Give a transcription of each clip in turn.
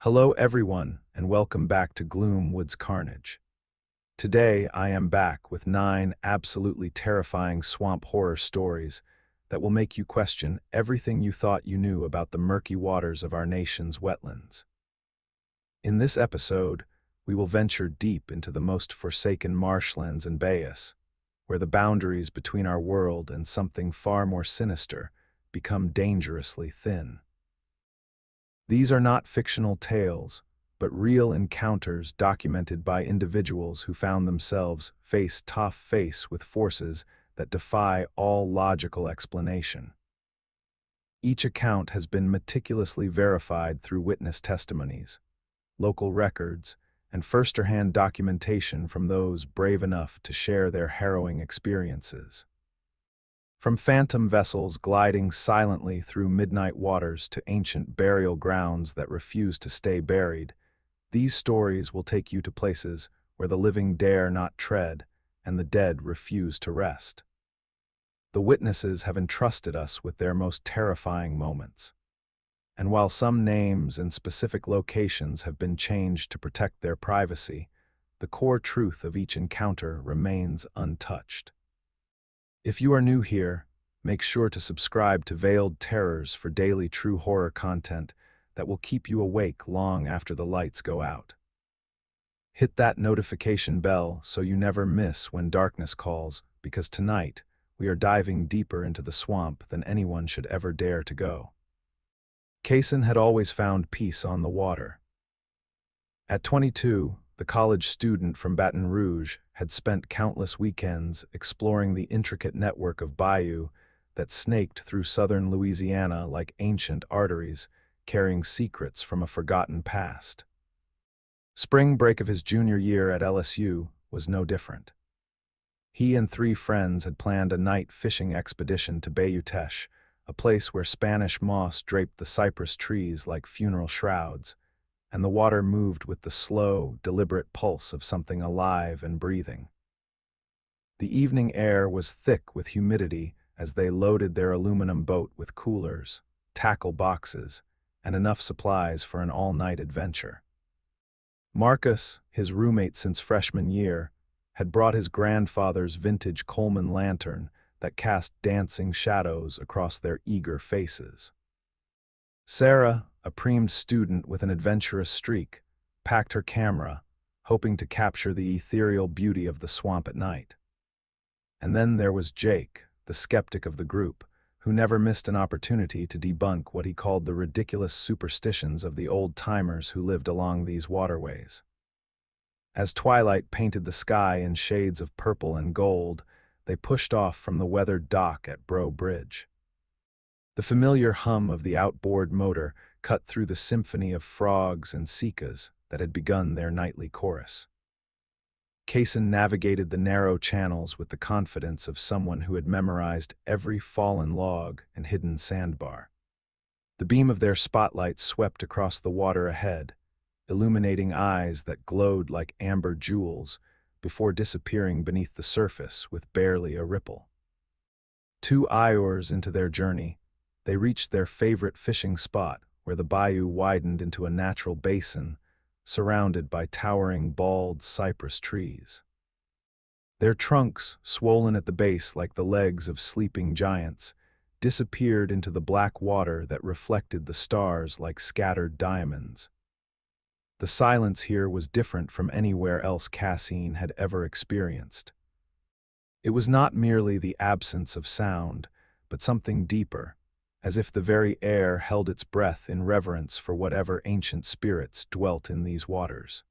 Hello everyone, and welcome back to Gloom Woods Carnage. Today I am back with 9 absolutely terrifying swamp horror stories that will make you question everything you thought you knew about the murky waters of our nation's wetlands. In this episode, we will venture deep into the most forsaken marshlands and bayous, where the boundaries between our world and something far more sinister become dangerously thin. These are not fictional tales, but real encounters documented by individuals who found themselves face-to-face with forces that defy all logical explanation. Each account has been meticulously verified through witness testimonies, local records, and first-hand documentation from those brave enough to share their harrowing experiences. From phantom vessels gliding silently through midnight waters to ancient burial grounds that refuse to stay buried, these stories will take you to places where the living dare not tread and the dead refuse to rest. The witnesses have entrusted us with their most terrifying moments. And while some names and specific locations have been changed to protect their privacy, the core truth of each encounter remains untouched. If you are new here, make sure to subscribe to Veiled Terrors for daily true horror content that will keep you awake long after the lights go out. Hit that notification bell so you never miss when darkness calls, because tonight we are diving deeper into the swamp than anyone should ever dare to go. Kaysen had always found peace on the water. At 22, the college student from Baton Rouge had spent countless weekends exploring the intricate network of bayou that snaked through southern Louisiana like ancient arteries, carrying secrets from a forgotten past. Spring break of his junior year at LSU was no different. He and 3 friends had planned a night fishing expedition to Bayou, a place where Spanish moss draped the cypress trees like funeral shrouds, and the water moved with the slow, deliberate pulse of something alive and breathing. The evening air was thick with humidity as they loaded their aluminum boat with coolers, tackle boxes, and enough supplies for an all-night adventure. Marcus, his roommate since freshman year, had brought his grandfather's vintage Coleman lantern that cast dancing shadows across their eager faces. Sarah, a preemed student with an adventurous streak, packed her camera, hoping to capture the ethereal beauty of the swamp at night. And then there was Jake, the skeptic of the group, who never missed an opportunity to debunk what he called the ridiculous superstitions of the old-timers who lived along these waterways. As twilight painted the sky in shades of purple and gold, they pushed off from the weathered dock at Bro Bridge. The familiar hum of the outboard motor cut through the symphony of frogs and cicadas that had begun their nightly chorus. Kaysen navigated the narrow channels with the confidence of someone who had memorized every fallen log and hidden sandbar. The beam of their spotlight swept across the water ahead, illuminating eyes that glowed like amber jewels before disappearing beneath the surface with barely a ripple. 2 hours into their journey, they reached their favorite fishing spot where the bayou widened into a natural basin surrounded by towering bald cypress trees. Their trunks, swollen at the base like the legs of sleeping giants, disappeared into the black water that reflected the stars like scattered diamonds. The silence here was different from anywhere else Cassine had ever experienced. It was not merely the absence of sound, but something deeper, as if the very air held its breath in reverence for whatever ancient spirits dwelt in these waters.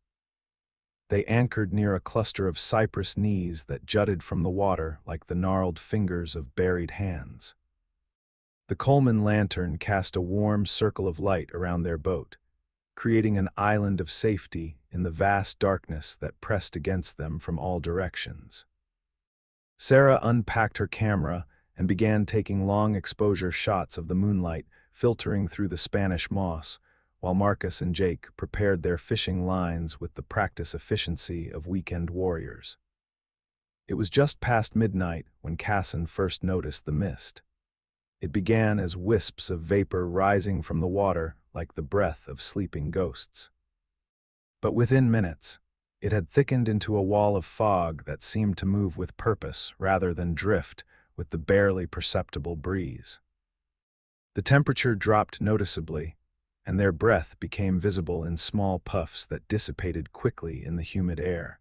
They anchored near a cluster of cypress knees that jutted from the water like the gnarled fingers of buried hands. The Coleman lantern cast a warm circle of light around their boat, creating an island of safety in the vast darkness that pressed against them from all directions. Sarah unpacked her camera and began taking long exposure shots of the moonlight filtering through the Spanish moss, while Marcus and Jake prepared their fishing lines with the practice efficiency of weekend warriors. It was just past midnight when Casson first noticed the mist. It began as wisps of vapor rising from the water like the breath of sleeping ghosts. But within minutes, it had thickened into a wall of fog that seemed to move with purpose rather than drift with the barely perceptible breeze. The temperature dropped noticeably, and their breath became visible in small puffs that dissipated quickly in the humid air.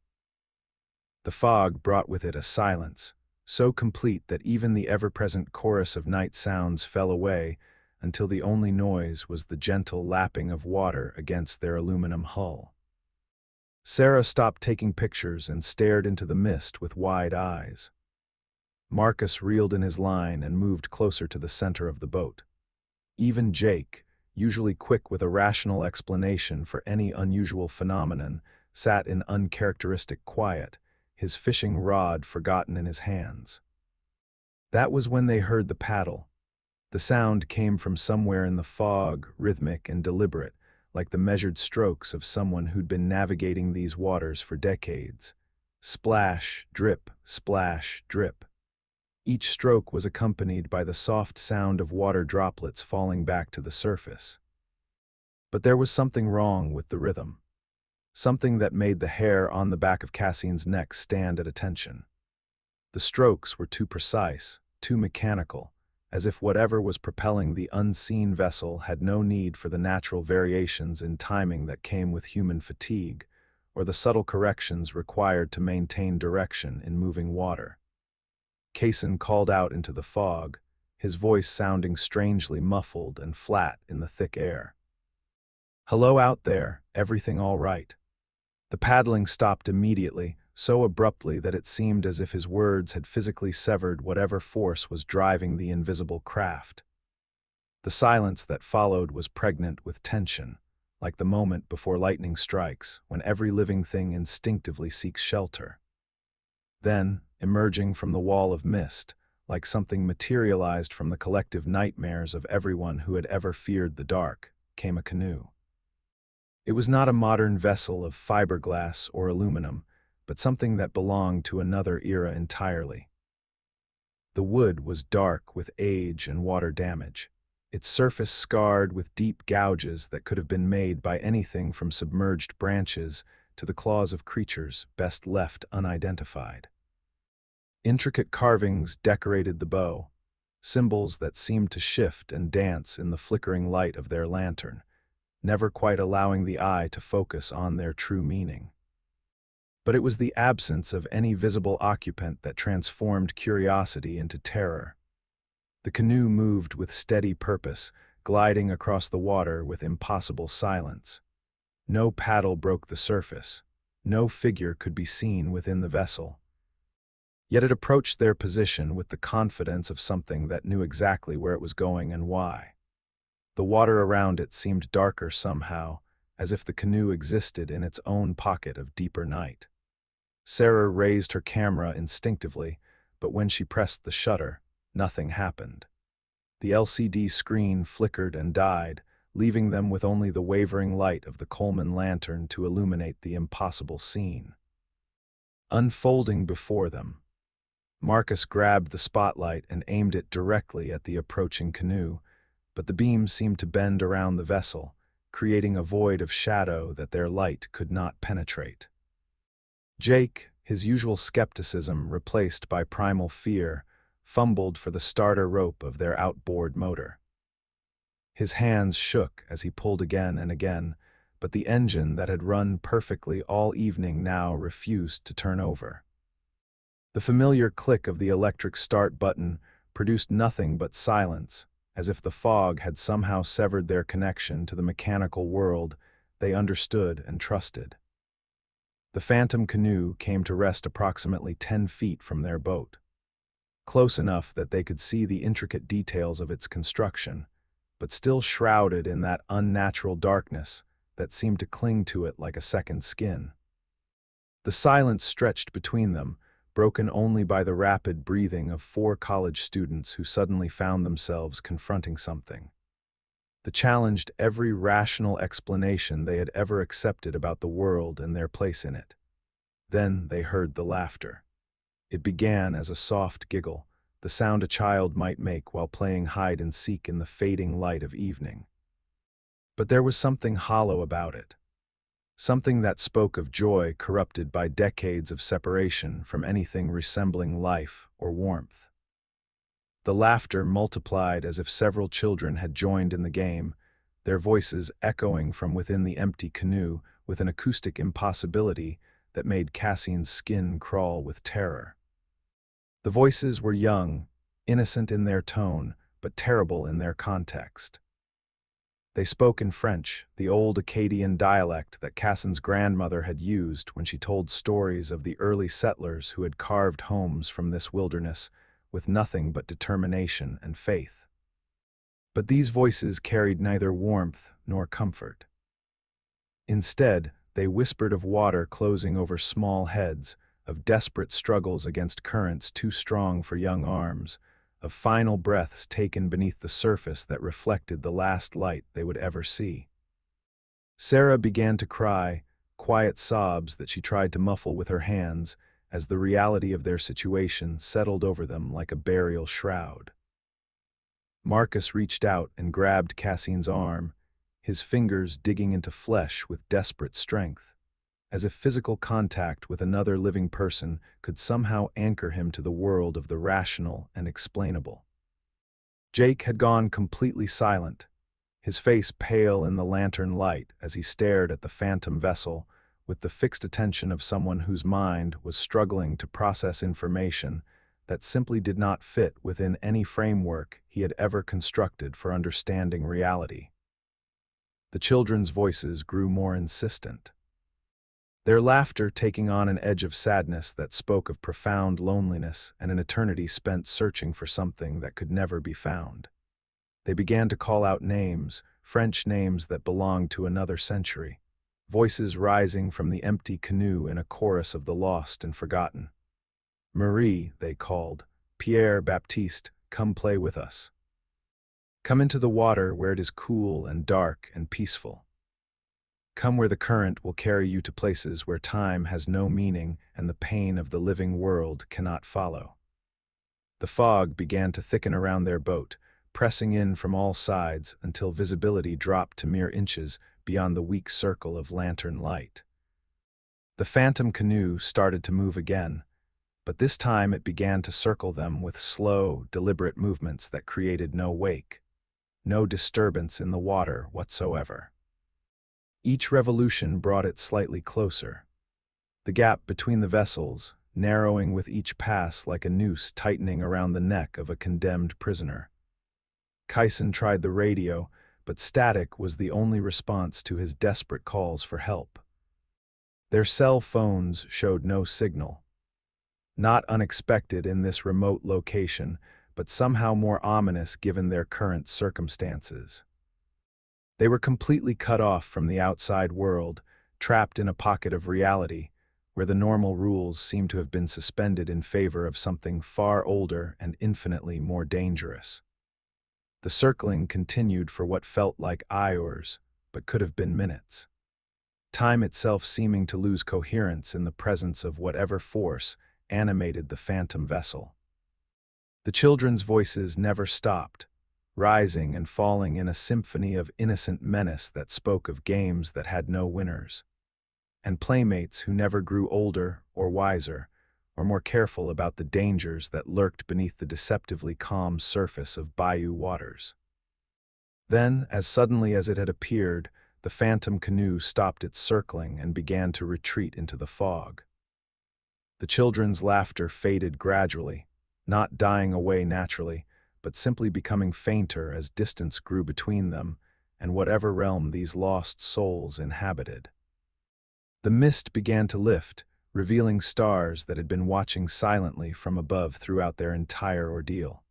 The fog brought with it a silence, so complete that even the ever-present chorus of night sounds fell away until the only noise was the gentle lapping of water against their aluminum hull. Sarah stopped taking pictures and stared into the mist with wide eyes. Marcus reeled in his line and moved closer to the center of the boat. Even Jake, usually quick with a rational explanation for any unusual phenomenon, sat in uncharacteristic quiet, his fishing rod forgotten in his hands. That was when they heard the paddle. The sound came from somewhere in the fog, rhythmic and deliberate, like the measured strokes of someone who'd been navigating these waters for decades. Splash, drip, splash, drip. Each stroke was accompanied by the soft sound of water droplets falling back to the surface. But there was something wrong with the rhythm. Something that made the hair on the back of Cassian's neck stand at attention. The strokes were too precise, too mechanical, as if whatever was propelling the unseen vessel had no need for the natural variations in timing that came with human fatigue, or the subtle corrections required to maintain direction in moving water. Cason called out into the fog, his voice sounding strangely muffled and flat in the thick air. "Hello out there, everything all right?" The paddling stopped immediately, so abruptly that it seemed as if his words had physically severed whatever force was driving the invisible craft. The silence that followed was pregnant with tension, like the moment before lightning strikes, when every living thing instinctively seeks shelter. Then, emerging from the wall of mist, like something materialized from the collective nightmares of everyone who had ever feared the dark, came a canoe. It was not a modern vessel of fiberglass or aluminum, but something that belonged to another era entirely. The wood was dark with age and water damage, its surface scarred with deep gouges that could have been made by anything from submerged branches to the claws of creatures best left unidentified. Intricate carvings decorated the bow, symbols that seemed to shift and dance in the flickering light of their lantern, never quite allowing the eye to focus on their true meaning. But it was the absence of any visible occupant that transformed curiosity into terror. The canoe moved with steady purpose, gliding across the water with impossible silence. No paddle broke the surface. No figure could be seen within the vessel. Yet it approached their position with the confidence of something that knew exactly where it was going and why. The water around it seemed darker somehow, as if the canoe existed in its own pocket of deeper night. Sarah raised her camera instinctively, but when she pressed the shutter, nothing happened. The LCD screen flickered and died, leaving them with only the wavering light of the Coleman lantern to illuminate the impossible scene. Unfolding before them, Marcus grabbed the spotlight and aimed it directly at the approaching canoe, but the beam seemed to bend around the vessel, creating a void of shadow that their light could not penetrate. Jake, his usual skepticism replaced by primal fear, fumbled for the starter rope of their outboard motor. His hands shook as he pulled again and again, but the engine that had run perfectly all evening now refused to turn over. The familiar click of the electric start button produced nothing but silence, as if the fog had somehow severed their connection to the mechanical world they understood and trusted. The phantom canoe came to rest approximately 10 feet from their boat, close enough that they could see the intricate details of its construction, but still shrouded in that unnatural darkness that seemed to cling to it like a second skin. The silence stretched between them, broken only by the rapid breathing of 4 college students who suddenly found themselves confronting something that challenged every rational explanation they had ever accepted about the world and their place in it. Then they heard the laughter. It began as a soft giggle, the sound a child might make while playing hide and seek in the fading light of evening. But there was something hollow about it, something that spoke of joy corrupted by decades of separation from anything resembling life or warmth. The laughter multiplied as if several children had joined in the game, their voices echoing from within the empty canoe with an acoustic impossibility that made Cassian's skin crawl with terror. The voices were young, innocent in their tone, but terrible in their context. They spoke in French, the old Acadian dialect that Cassian's grandmother had used when she told stories of the early settlers who had carved homes from this wilderness with nothing but determination and faith. But these voices carried neither warmth nor comfort. Instead, they whispered of water closing over small heads, of desperate struggles against currents too strong for young arms, of final breaths taken beneath the surface that reflected the last light they would ever see. Sarah began to cry, quiet sobs that she tried to muffle with her hands, as the reality of their situation settled over them like a burial shroud. Marcus reached out and grabbed Cassian's arm, his fingers digging into flesh with desperate strength, as if physical contact with another living person could somehow anchor him to the world of the rational and explainable. Jake had gone completely silent, his face pale in the lantern light as he stared at the phantom vessel with the fixed attention of someone whose mind was struggling to process information that simply did not fit within any framework he had ever constructed for understanding reality. The children's voices grew more insistent, their laughter taking on an edge of sadness that spoke of profound loneliness and an eternity spent searching for something that could never be found. They began to call out names, French names that belonged to another century, voices rising from the empty canoe in a chorus of the lost and forgotten. Marie, they called, Pierre, Baptiste, come play with us. Come into the water where it is cool and dark and peaceful. Come where the current will carry you to places where time has no meaning and the pain of the living world cannot follow. The fog began to thicken around their boat, pressing in from all sides until visibility dropped to mere inches beyond the weak circle of lantern light. The phantom canoe started to move again, but this time it began to circle them with slow, deliberate movements that created no wake, no disturbance in the water whatsoever. Each revolution brought it slightly closer, the gap between the vessels narrowing with each pass like a noose tightening around the neck of a condemned prisoner. Kyson tried the radio, but static was the only response to his desperate calls for help. Their cell phones showed no signal. Not unexpected in this remote location, but somehow more ominous given their current circumstances. They were completely cut off from the outside world, trapped in a pocket of reality, where the normal rules seemed to have been suspended in favor of something far older and infinitely more dangerous. The circling continued for what felt like hours, but could have been minutes. Time itself seeming to lose coherence in the presence of whatever force animated the phantom vessel. The children's voices never stopped, rising and falling in a symphony of innocent menace that spoke of games that had no winners, and playmates who never grew older or wiser, or more careful about the dangers that lurked beneath the deceptively calm surface of bayou waters. Then, as suddenly as it had appeared, the phantom canoe stopped its circling and began to retreat into the fog. The children's laughter faded gradually, not dying away naturally, but simply becoming fainter as distance grew between them and whatever realm these lost souls inhabited. The mist began to lift, revealing stars that had been watching silently from above throughout their entire ordeal.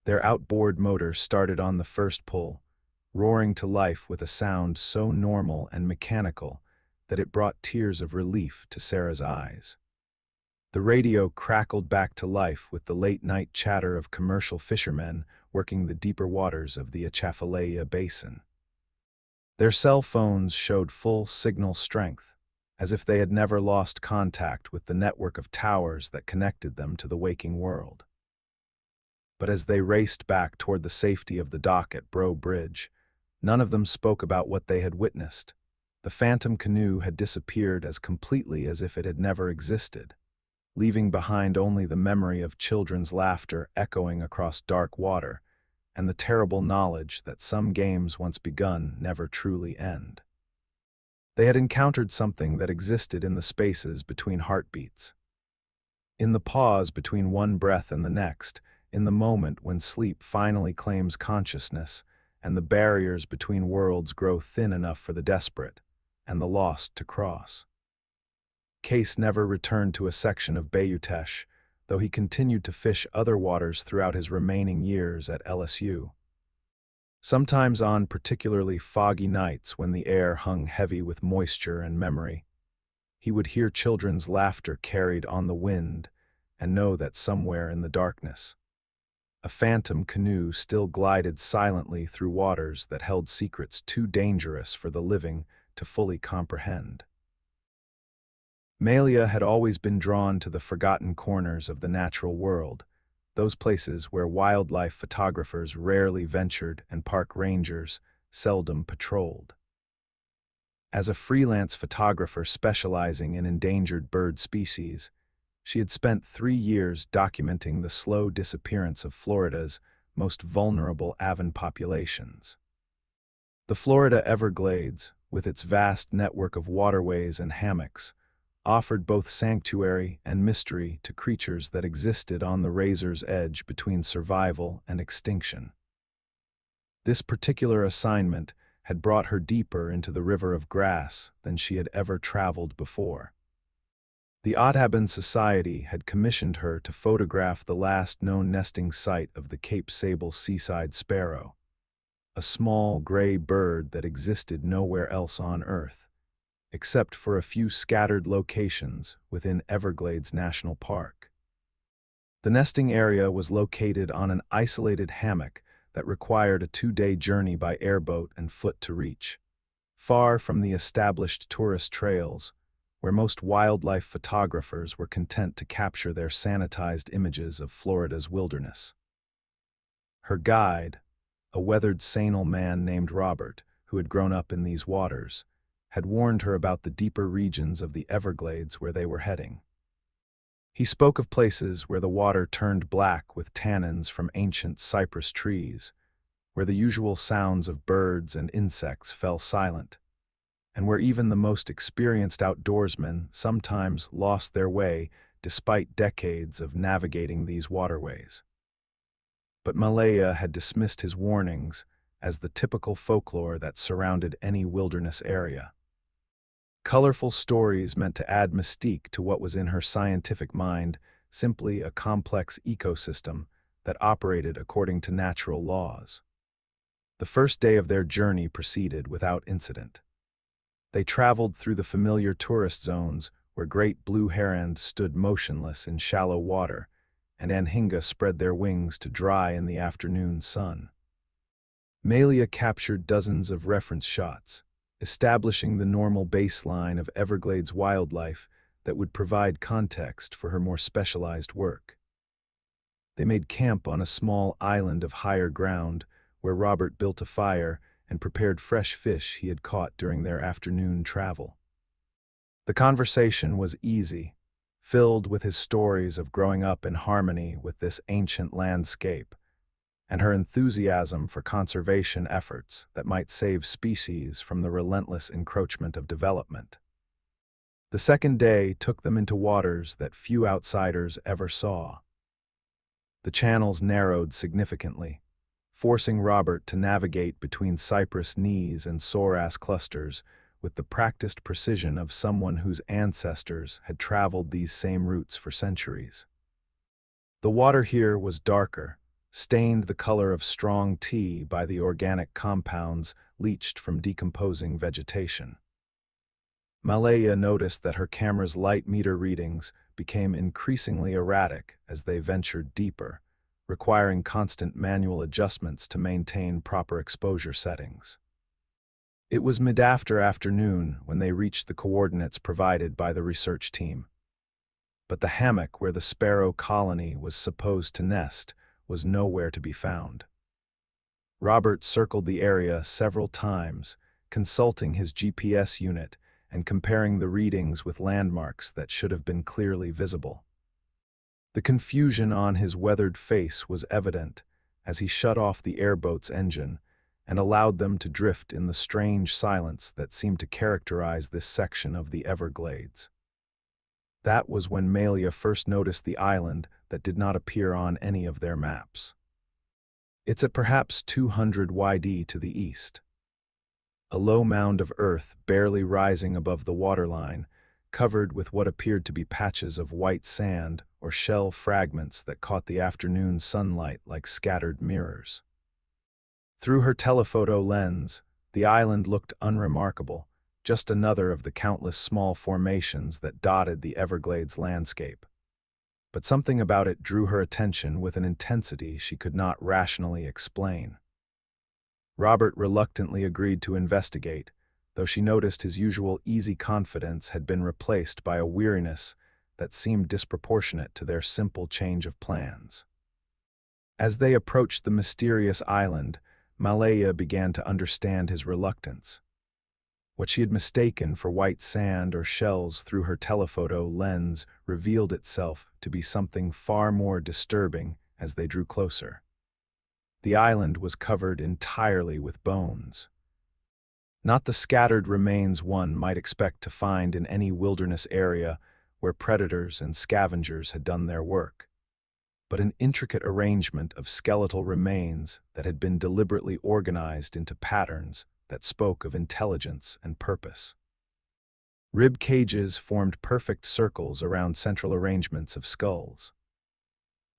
Their outboard motor started on the first pull, roaring to life with a sound so normal and mechanical that it brought tears of relief to Sarah's eyes. The radio crackled back to life with the late-night chatter of commercial fishermen working the deeper waters of the Atchafalaya Basin. Their cell phones showed full signal strength, as if they had never lost contact with the network of towers that connected them to the waking world. But as they raced back toward the safety of the dock at Bro Bridge, none of them spoke about what they had witnessed. The phantom canoe had disappeared as completely as if it had never existed, leaving behind only the memory of children's laughter echoing across dark water, and the terrible knowledge that some games once begun never truly end. They had encountered something that existed in the spaces between heartbeats. In the pause between one breath and the next, in the moment when sleep finally claims consciousness, and the barriers between worlds grow thin enough for the desperate and the lost to cross. Case never returned to a section of Bayou, though he continued to fish other waters throughout his remaining years at LSU. Sometimes on particularly foggy nights when the air hung heavy with moisture and memory, he would hear children's laughter carried on the wind and know that somewhere in the darkness, a phantom canoe still glided silently through waters that held secrets too dangerous for the living to fully comprehend. Malia had always been drawn to the forgotten corners of the natural world, those places where wildlife photographers rarely ventured and park rangers seldom patrolled. As a freelance photographer specializing in endangered bird species, she had spent 3 years documenting the slow disappearance of Florida's most vulnerable avian populations. The Florida Everglades, with its vast network of waterways and hammocks, offered both sanctuary and mystery to creatures that existed on the razor's edge between survival and extinction. This particular assignment had brought her deeper into the river of grass than she had ever traveled before. The Audubon Society had commissioned her to photograph the last known nesting site of the Cape Sable seaside sparrow, a small gray bird that existed nowhere else on Earth, except for a few scattered locations within Everglades National Park. The nesting area was located on an isolated hammock that required a 2-day journey by airboat and foot to reach, far from the established tourist trails, where most wildlife photographers were content to capture their sanitized images of Florida's wilderness. Her guide, a weathered Sanal man named Robert, who had grown up in these waters, had warned her about the deeper regions of the Everglades where they were heading. He spoke of places where the water turned black with tannins from ancient cypress trees, where the usual sounds of birds and insects fell silent, and where even the most experienced outdoorsmen sometimes lost their way despite decades of navigating these waterways. But Malaya had dismissed his warnings as the typical folklore that surrounded any wilderness area. Colorful stories meant to add mystique to what was in her scientific mind simply a complex ecosystem that operated according to natural laws. The first day of their journey proceeded without incident. They traveled through the familiar tourist zones where great blue heron stood motionless in shallow water, and anhinga spread their wings to dry in the afternoon sun. Malia captured dozens of reference shots, establishing the normal baseline of Everglades wildlife that would provide context for her more specialized work. They made camp on a small island of higher ground where Robert built a fire and prepared fresh fish he had caught during their afternoon travel. The conversation was easy, filled with his stories of growing up in harmony with this ancient landscape, and her enthusiasm for conservation efforts that might save species from the relentless encroachment of development. The second day took them into waters that few outsiders ever saw. The channels narrowed significantly, forcing Robert to navigate between cypress knees and sorass clusters with the practiced precision of someone whose ancestors had traveled these same routes for centuries. The water here was darker, stained the color of strong tea by the organic compounds leached from decomposing vegetation. Malaya noticed that her camera's light meter readings became increasingly erratic as they ventured deeper, requiring constant manual adjustments to maintain proper exposure settings. It was mid-afternoon when they reached the coordinates provided by the research team. But the hammock where the sparrow colony was supposed to nest was nowhere to be found. Robert circled the area several times, consulting his GPS unit and comparing the readings with landmarks that should have been clearly visible. The confusion on his weathered face was evident as he shut off the airboat's engine and allowed them to drift in the strange silence that seemed to characterize this section of the Everglades. That was when Malia first noticed the island that did not appear on any of their maps. It's at perhaps 200 YD to the east. A low mound of earth barely rising above the waterline, covered with what appeared to be patches of white sand or shell fragments that caught the afternoon sunlight like scattered mirrors. Through her telephoto lens, the island looked unremarkable, just another of the countless small formations that dotted the Everglades landscape. But something about it drew her attention with an intensity she could not rationally explain. Robert reluctantly agreed to investigate, though she noticed his usual easy confidence had been replaced by a weariness that seemed disproportionate to their simple change of plans. As they approached the mysterious island, Malaya began to understand his reluctance. What she had mistaken for white sand or shells through her telephoto lens revealed itself to be something far more disturbing as they drew closer. The island was covered entirely with bones. Not the scattered remains one might expect to find in any wilderness area where predators and scavengers had done their work, but an intricate arrangement of skeletal remains that had been deliberately organized into patterns that spoke of intelligence and purpose. Rib cages formed perfect circles around central arrangements of skulls.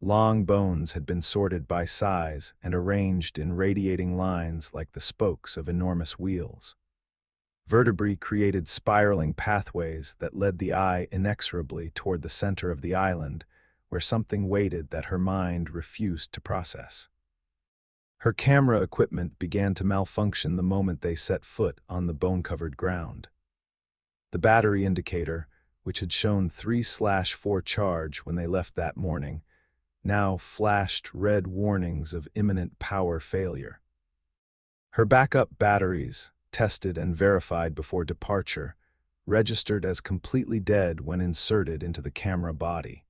Long bones had been sorted by size and arranged in radiating lines like the spokes of enormous wheels. Vertebrae created spiraling pathways that led the eye inexorably toward the center of the island, where something waited that her mind refused to process. Her camera equipment began to malfunction the moment they set foot on the bone-covered ground. The battery indicator, which had shown 3/4 charge when they left that morning, now flashed red warnings of imminent power failure. Her backup batteries, tested and verified before departure, registered as completely dead when inserted into the camera body.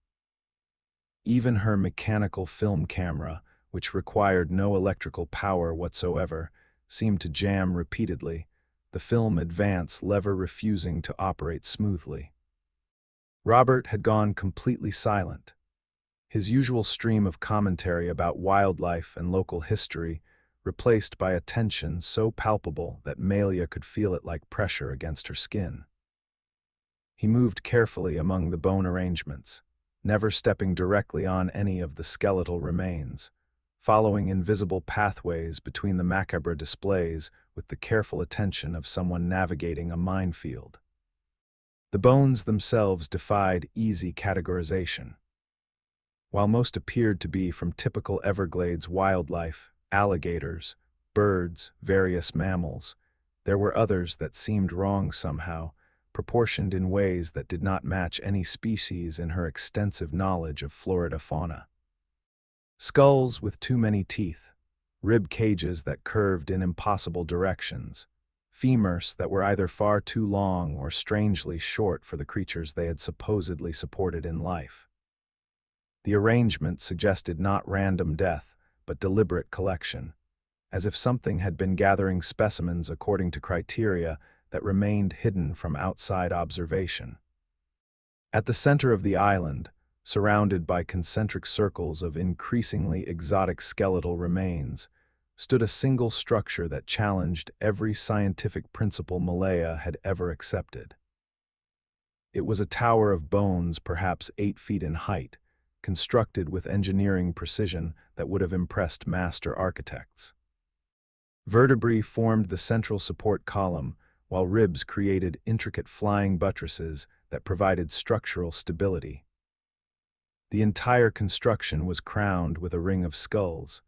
Even her mechanical film camera, which required no electrical power whatsoever, seemed to jam repeatedly, the film advance lever refusing to operate smoothly. Robert had gone completely silent. His usual stream of commentary about wildlife and local history replaced by a tension so palpable that Malia could feel it like pressure against her skin. He moved carefully among the bone arrangements, never stepping directly on any of the skeletal remains, following invisible pathways between the macabre displays with the careful attention of someone navigating a minefield. The bones themselves defied easy categorization. While most appeared to be from typical Everglades wildlife, alligators, birds, various mammals, there were others that seemed wrong somehow, proportioned in ways that did not match any species in her extensive knowledge of Florida fauna. Skulls with too many teeth, rib cages that curved in impossible directions, femurs that were either far too long or strangely short for the creatures they had supposedly supported in life. The arrangement suggested not random death, but deliberate collection, as if something had been gathering specimens according to criteria that remained hidden from outside observation. At the center of the island, surrounded by concentric circles of increasingly exotic skeletal remains, stood a single structure that challenged every scientific principle Malaya had ever accepted. It was a tower of bones perhaps 8 feet in height, constructed with engineering precision that would have impressed master architects. Vertebrae formed the central support column, while ribs created intricate flying buttresses that provided structural stability. The entire construction was crowned with a ring of skulls,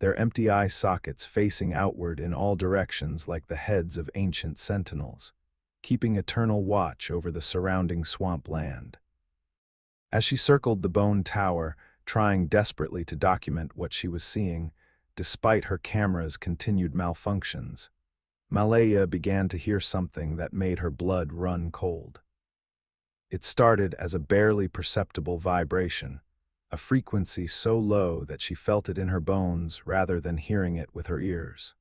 their empty eye sockets facing outward in all directions like the heads of ancient sentinels, keeping eternal watch over the surrounding swamp land. As she circled the bone tower, trying desperately to document what she was seeing, despite her camera's continued malfunctions. Malaya began to hear something that made her blood run cold. It started as a barely perceptible vibration, a frequency so low that she felt it in her bones rather than hearing it with her ears.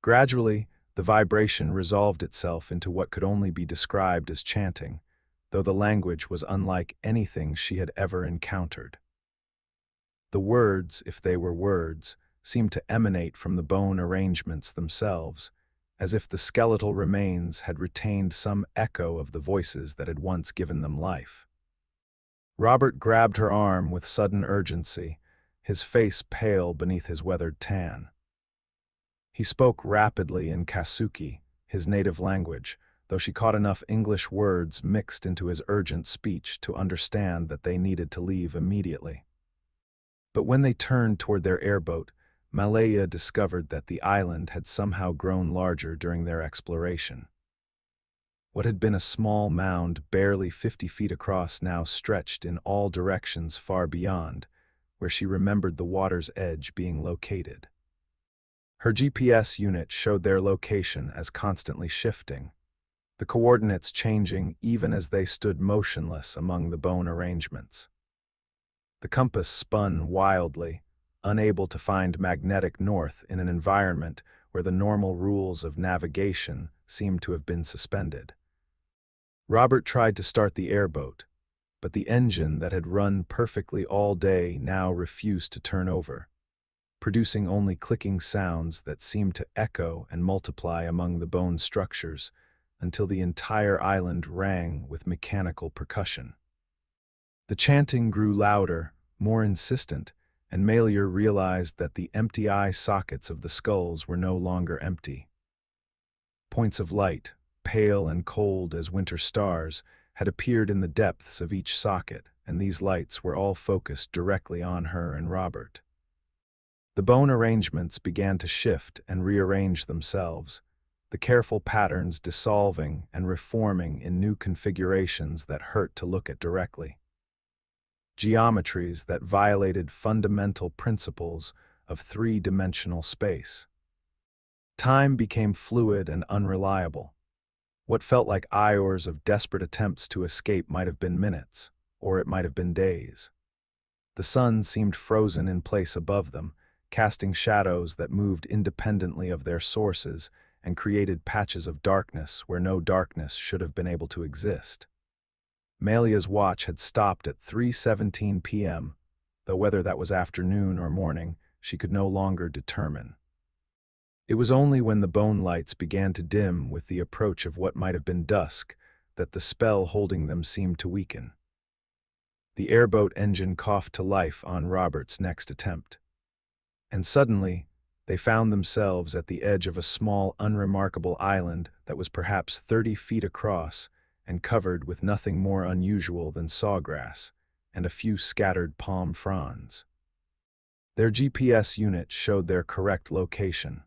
Gradually, the vibration resolved itself into what could only be described as chanting, though the language was unlike anything she had ever encountered. The words, if they were words, seemed to emanate from the bone arrangements themselves, as if the skeletal remains had retained some echo of the voices that had once given them life. Robert grabbed her arm with sudden urgency, his face pale beneath his weathered tan. He spoke rapidly in Kasuki, his native language, though she caught enough English words mixed into his urgent speech to understand that they needed to leave immediately. But when they turned toward their airboat, Malaya discovered that the island had somehow grown larger during their exploration. What had been a small mound barely 50 feet across now stretched in all directions far beyond, where she remembered the water's edge being located. Her GPS unit showed their location as constantly shifting, the coordinates changing even as they stood motionless among the bone arrangements. The compass spun wildly, unable to find magnetic north in an environment where the normal rules of navigation seemed to have been suspended. Robert tried to start the airboat, but the engine that had run perfectly all day now refused to turn over, producing only clicking sounds that seemed to echo and multiply among the bone structures until the entire island rang with mechanical percussion. The chanting grew louder, more insistent, and Malaya realized that the empty eye sockets of the skulls were no longer empty. Points of light, pale and cold as winter stars, had appeared in the depths of each socket, and these lights were all focused directly on her and Robert. The bone arrangements began to shift and rearrange themselves, the careful patterns dissolving and reforming in new configurations that hurt to look at directly. Geometries that violated fundamental principles of three-dimensional space. Time became fluid and unreliable. What felt like hours of desperate attempts to escape might have been minutes, or it might have been days. The sun seemed frozen in place above them, casting shadows that moved independently of their sources and created patches of darkness where no darkness should have been able to exist. Malaya's watch had stopped at 3:17 p.m., though whether that was afternoon or morning, she could no longer determine. It was only when the bone lights began to dim with the approach of what might have been dusk that the spell holding them seemed to weaken. The airboat engine coughed to life on Robert's next attempt. And suddenly, they found themselves at the edge of a small, unremarkable island that was perhaps 30 feet across and covered with nothing more unusual than sawgrass and a few scattered palm fronds. Their GPS unit showed their correct location.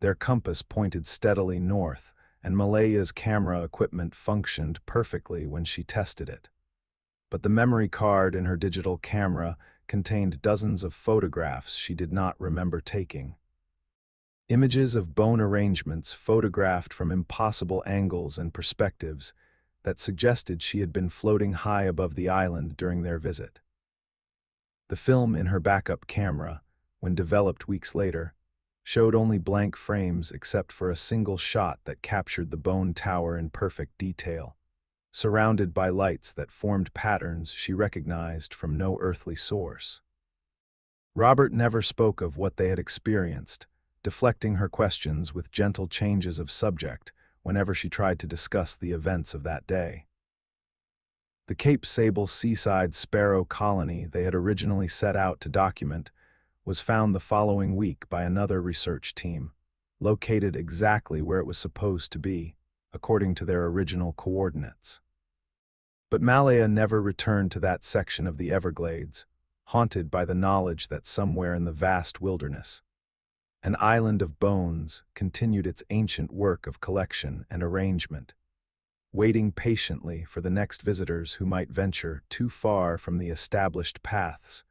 Their compass pointed steadily north, and Malaya's camera equipment functioned perfectly when she tested it. But the memory card in her digital camera contained dozens of photographs she did not remember taking. Images of bone arrangements photographed from impossible angles and perspectives that suggested she had been floating high above the island during their visit. The film in her backup camera, when developed weeks later, showed only blank frames except for a single shot that captured the bone tower in perfect detail, surrounded by lights that formed patterns she recognized from no earthly source. Robert never spoke of what they had experienced, deflecting her questions with gentle changes of subject whenever she tried to discuss the events of that day. The Cape Sable seaside sparrow colony they had originally set out to document was found the following week by another research team, located exactly where it was supposed to be, according to their original coordinates. But Malaya never returned to that section of the Everglades, haunted by the knowledge that somewhere in the vast wilderness, an island of bones continued its ancient work of collection and arrangement, waiting patiently for the next visitors who might venture too far from the established paths,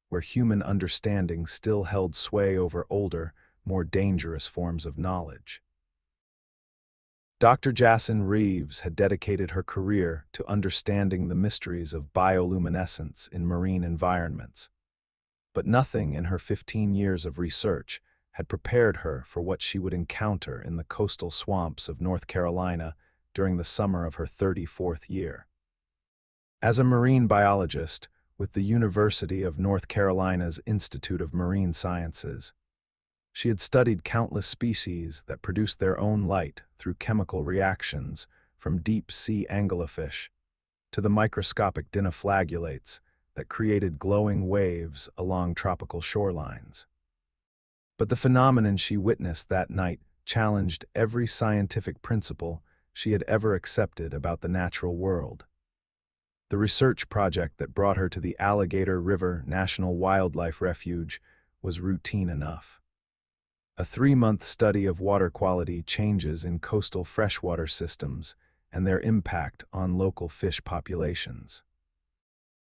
where human understanding still held sway over older, more dangerous forms of knowledge. Dr. Jason Reeves had dedicated her career to understanding the mysteries of bioluminescence in marine environments, but nothing in her 15 years of research had prepared her for what she would encounter in the coastal swamps of North Carolina during the summer of her 34th year. As a marine biologist with the University of North Carolina's Institute of Marine Sciences, she had studied countless species that produced their own light through chemical reactions, from deep-sea anglerfish to the microscopic dinoflagellates that created glowing waves along tropical shorelines. But the phenomenon she witnessed that night challenged every scientific principle she had ever accepted about the natural world. The research project that brought her to the Alligator River National Wildlife Refuge was routine enough. A 3-month study of water quality changes in coastal freshwater systems and their impact on local fish populations.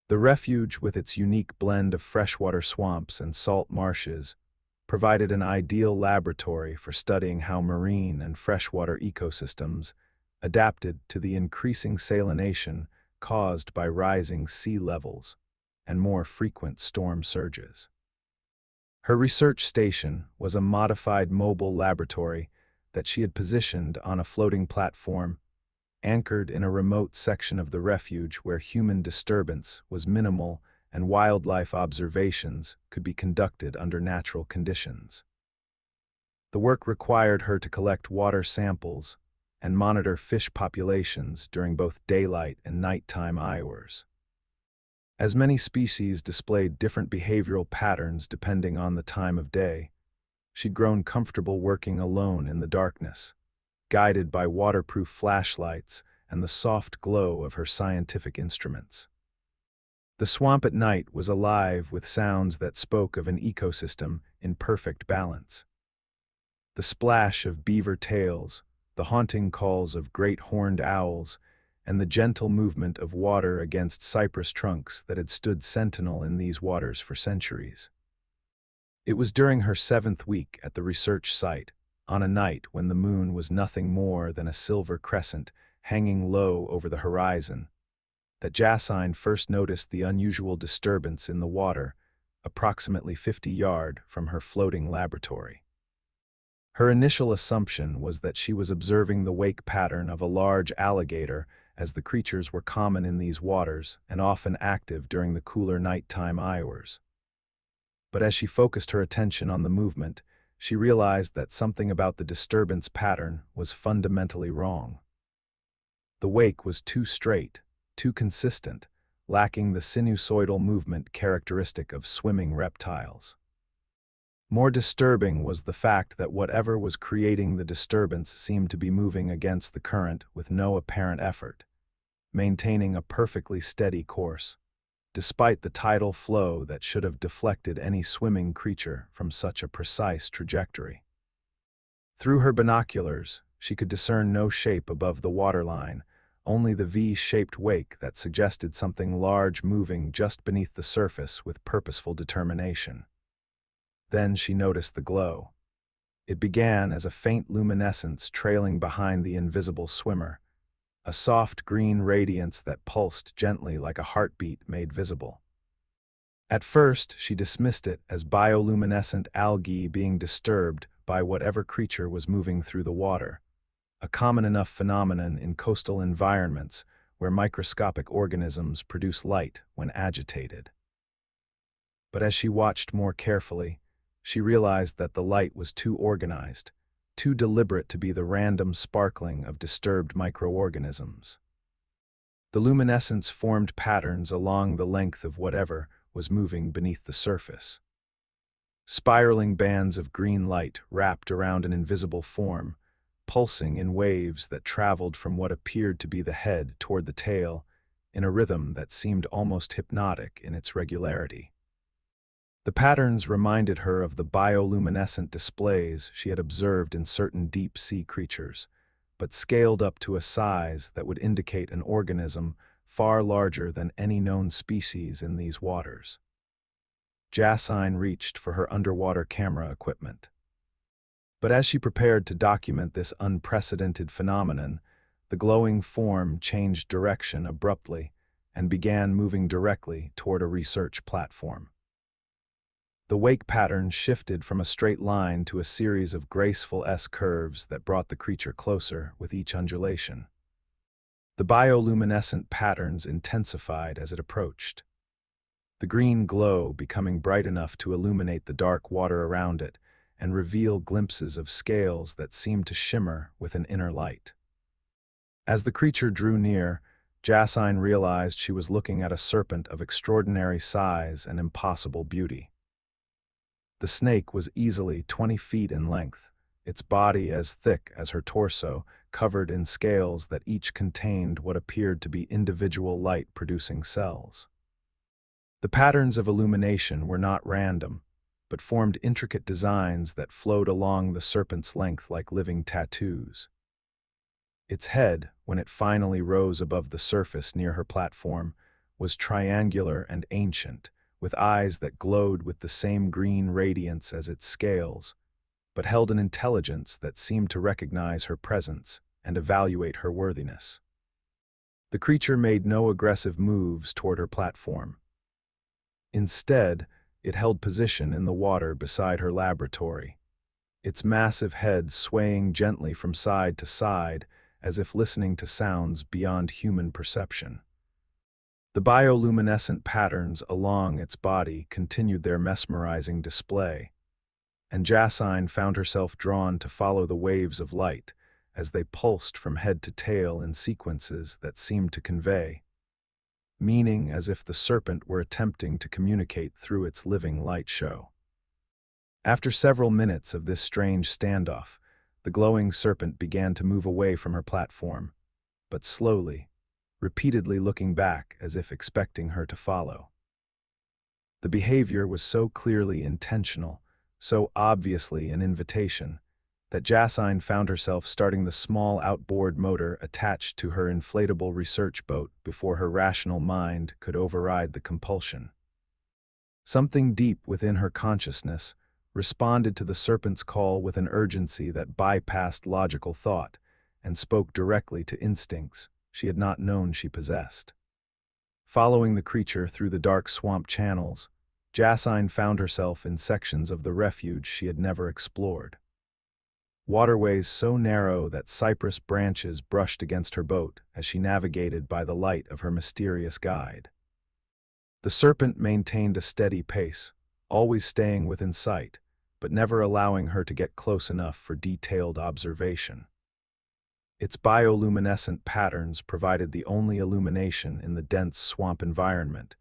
The refuge, with its unique blend of freshwater swamps and salt marshes, provided an ideal laboratory for studying how marine and freshwater ecosystems adapted to the increasing salination caused by rising sea levels and more frequent storm surges. Her research station was a modified mobile laboratory that she had positioned on a floating platform, anchored in a remote section of the refuge where human disturbance was minimal and wildlife observations could be conducted under natural conditions. The work required her to collect water samples and monitor fish populations during both daylight and nighttime hours. As many species displayed different behavioral patterns depending on the time of day, she'd grown comfortable working alone in the darkness, guided by waterproof flashlights and the soft glow of her scientific instruments. The swamp at night was alive with sounds that spoke of an ecosystem in perfect balance. The splash of beaver tails, the haunting calls of great horned owls, and the gentle movement of water against cypress trunks that had stood sentinel in these waters for centuries. It was during her 7th week at the research site, on a night when the moon was nothing more than a silver crescent hanging low over the horizon, that Jason first noticed the unusual disturbance in the water approximately 50 yards from her floating laboratory. Her initial assumption was that she was observing the wake pattern of a large alligator, as the creatures were common in these waters and often active during the cooler nighttime hours. But as she focused her attention on the movement, she realized that something about the disturbance pattern was fundamentally wrong. The wake was too straight, too consistent, lacking the sinusoidal movement characteristic of swimming reptiles. More disturbing was the fact that whatever was creating the disturbance seemed to be moving against the current with no apparent effort, maintaining a perfectly steady course, despite the tidal flow that should have deflected any swimming creature from such a precise trajectory. Through her binoculars, she could discern no shape above the waterline, only the V-shaped wake that suggested something large moving just beneath the surface with purposeful determination. Then she noticed the glow. It began as a faint luminescence trailing behind the invisible swimmer, a soft green radiance that pulsed gently like a heartbeat made visible. At first, she dismissed it as bioluminescent algae being disturbed by whatever creature was moving through the water, a common enough phenomenon in coastal environments where microscopic organisms produce light when agitated. But as she watched more carefully, she realized that the light was too organized, too deliberate to be the random sparkling of disturbed microorganisms. The luminescence formed patterns along the length of whatever was moving beneath the surface. Spiraling bands of green light wrapped around an invisible form, pulsing in waves that traveled from what appeared to be the head toward the tail, in a rhythm that seemed almost hypnotic in its regularity. The patterns reminded her of the bioluminescent displays she had observed in certain deep-sea creatures, but scaled up to a size that would indicate an organism far larger than any known species in these waters. Jacine reached for her underwater camera equipment. But as she prepared to document this unprecedented phenomenon, the glowing form changed direction abruptly and began moving directly toward a research platform. The wake pattern shifted from a straight line to a series of graceful S-curves that brought the creature closer with each undulation. The bioluminescent patterns intensified as it approached, the green glow becoming bright enough to illuminate the dark water around it and reveal glimpses of scales that seemed to shimmer with an inner light. As the creature drew near, Jacine realized she was looking at a serpent of extraordinary size and impossible beauty. The snake was easily 20 feet in length, its body as thick as her torso, covered in scales that each contained what appeared to be individual light-producing cells. The patterns of illumination were not random, but formed intricate designs that flowed along the serpent's length like living tattoos. Its head, when it finally rose above the surface near her platform, was triangular and ancient, with eyes that glowed with the same green radiance as its scales, but held an intelligence that seemed to recognize her presence and evaluate her worthiness. The creature made no aggressive moves toward her platform. Instead, it held position in the water beside her laboratory, its massive head swaying gently from side to side as if listening to sounds beyond human perception. The bioluminescent patterns along its body continued their mesmerizing display, and Jacine found herself drawn to follow the waves of light as they pulsed from head to tail in sequences that seemed to convey meaning, as if the serpent were attempting to communicate through its living light show. After several minutes of this strange standoff, the glowing serpent began to move away from her platform, but slowly, repeatedly looking back as if expecting her to follow. The behavior was so clearly intentional, so obviously an invitation, that Jacine found herself starting the small outboard motor attached to her inflatable research boat before her rational mind could override the compulsion. Something deep within her consciousness responded to the serpent's call with an urgency that bypassed logical thought and spoke directly to instincts she had not known she possessed. Following the creature through the dark swamp channels, Jacine found herself in sections of the refuge she had never explored. Waterways so narrow that cypress branches brushed against her boat as she navigated by the light of her mysterious guide. The serpent maintained a steady pace, always staying within sight, but never allowing her to get close enough for detailed observation. Its bioluminescent patterns provided the only illumination in the dense swamp environment,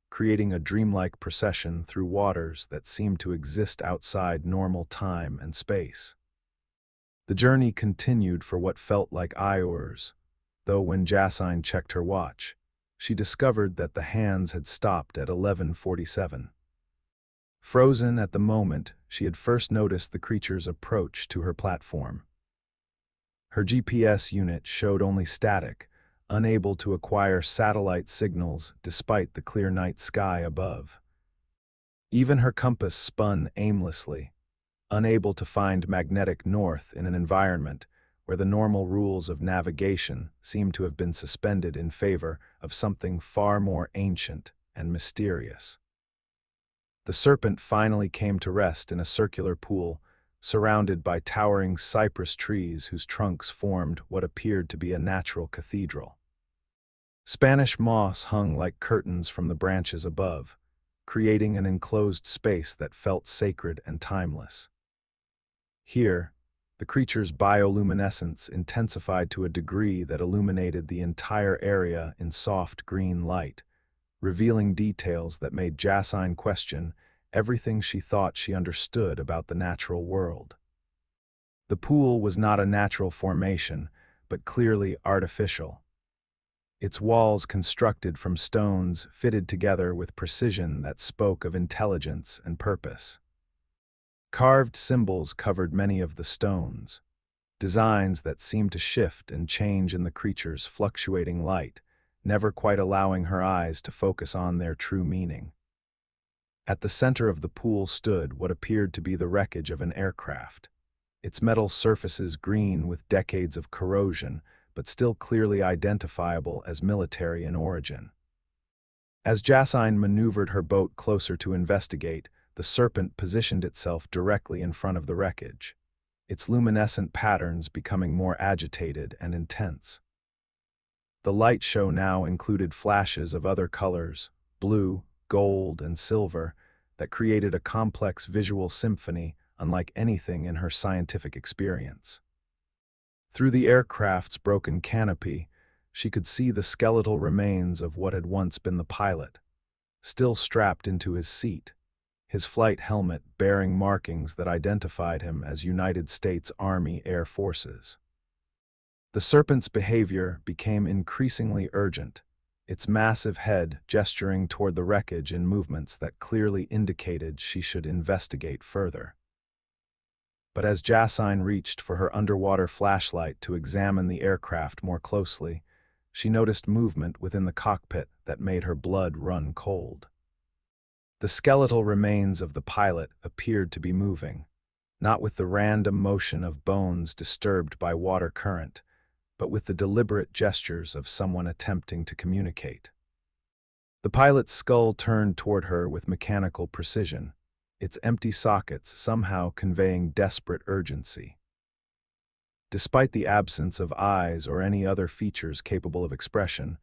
creating a dreamlike procession through waters that seemed to exist outside normal time and space. The journey continued for what felt like hours, though when Jacine checked her watch, she discovered that the hands had stopped at 11:47. Frozen at the moment she had first noticed the creature's approach to her platform. Her GPS unit showed only static, unable to acquire satellite signals despite the clear night sky above. Even her compass spun aimlessly, unable to find magnetic north in an environment where the normal rules of navigation seemed to have been suspended in favor of something far more ancient and mysterious. The serpent finally came to rest in a circular pool, surrounded by towering cypress trees whose trunks formed what appeared to be a natural cathedral. Spanish moss hung like curtains from the branches above, creating an enclosed space that felt sacred and timeless. Here, the creature's bioluminescence intensified to a degree that illuminated the entire area in soft green light, revealing details that made Jacine question everything she thought she understood about the natural world. The pool was not a natural formation, but clearly artificial. Its walls constructed from stones fitted together with precision that spoke of intelligence and purpose. Carved symbols covered many of the stones, designs that seemed to shift and change in the creature's fluctuating light, never quite allowing her eyes to focus on their true meaning. At the center of the pool stood what appeared to be the wreckage of an aircraft, its metal surfaces green with decades of corrosion, but still clearly identifiable as military in origin. As Jacine maneuvered her boat closer to investigate, the serpent positioned itself directly in front of the wreckage, its luminescent patterns becoming more agitated and intense. The light show now included flashes of other colors, blue, gold, and silver, that created a complex visual symphony unlike anything in her scientific experience. Through the aircraft's broken canopy, she could see the skeletal remains of what had once been the pilot, still strapped into his seat, his flight helmet bearing markings that identified him as United States Army Air Forces. The serpent's behavior became increasingly urgent, its massive head gesturing toward the wreckage in movements that clearly indicated she should investigate further. But as Jacine reached for her underwater flashlight to examine the aircraft more closely, she noticed movement within the cockpit that made her blood run cold. The skeletal remains of the pilot appeared to be moving, not with the random motion of bones disturbed by water current, but with the deliberate gestures of someone attempting to communicate. The pilot's skull turned toward her with mechanical precision, its empty sockets somehow conveying desperate urgency. Despite the absence of eyes or any other features capable of expression,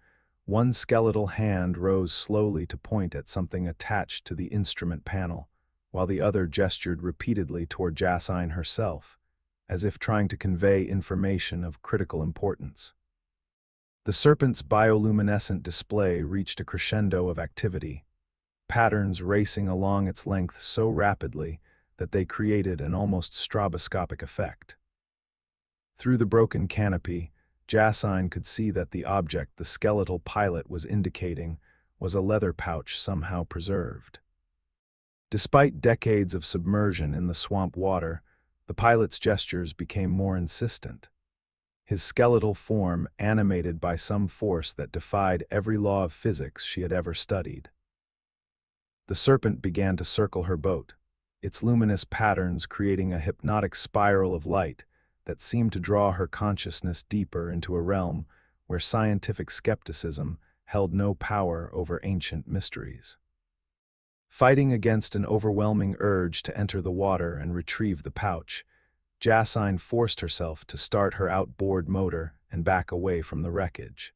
one skeletal hand rose slowly to point at something attached to the instrument panel, while the other gestured repeatedly toward Jacine herself, as if trying to convey information of critical importance. The serpent's bioluminescent display reached a crescendo of activity, patterns racing along its length so rapidly that they created an almost stroboscopic effect. Through the broken canopy, Jacine could see that the object the skeletal pilot was indicating was a leather pouch somehow preserved. Despite decades of submersion in the swamp water, the pilot's gestures became more insistent, his skeletal form animated by some force that defied every law of physics she had ever studied. The serpent began to circle her boat, its luminous patterns creating a hypnotic spiral of light that seemed to draw her consciousness deeper into a realm where scientific skepticism held no power over ancient mysteries. Fighting against an overwhelming urge to enter the water and retrieve the pouch, Jacine forced herself to start her outboard motor and back away from the wreckage.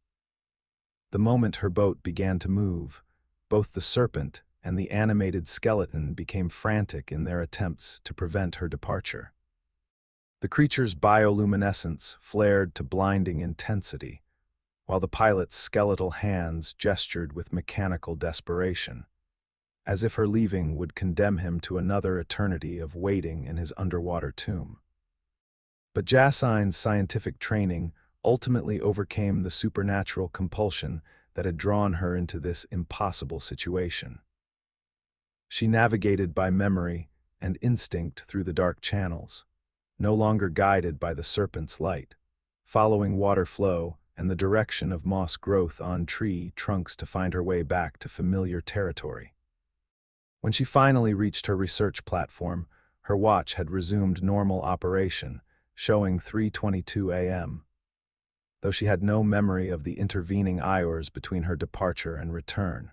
The moment her boat began to move, both the serpent and the animated skeleton became frantic in their attempts to prevent her departure. The creature's bioluminescence flared to blinding intensity, while the pilot's skeletal hands gestured with mechanical desperation, as if her leaving would condemn him to another eternity of waiting in his underwater tomb. But Jacine's scientific training ultimately overcame the supernatural compulsion that had drawn her into this impossible situation. She navigated by memory and instinct through the dark channels, no longer guided by the serpent's light, following water flow and the direction of moss growth on tree trunks to find her way back to familiar territory. When she finally reached her research platform, her watch had resumed normal operation, showing 3:22 a.m., though she had no memory of the intervening hours between her departure and return.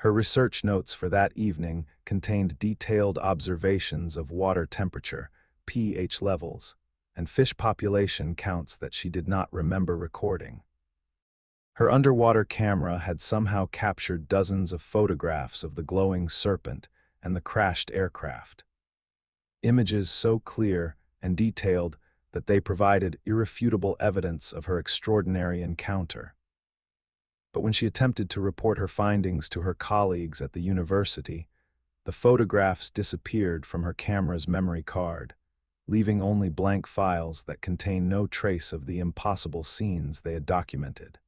Her research notes for that evening contained detailed observations of water temperature, pH levels, and fish population counts that she did not remember recording. Her underwater camera had somehow captured dozens of photographs of the glowing serpent and the crashed aircraft. Images so clear and detailed that they provided irrefutable evidence of her extraordinary encounter. But when she attempted to report her findings to her colleagues at the university, the photographs disappeared from her camera's memory card, leaving only blank files that contain no trace of the impossible scenes they had documented.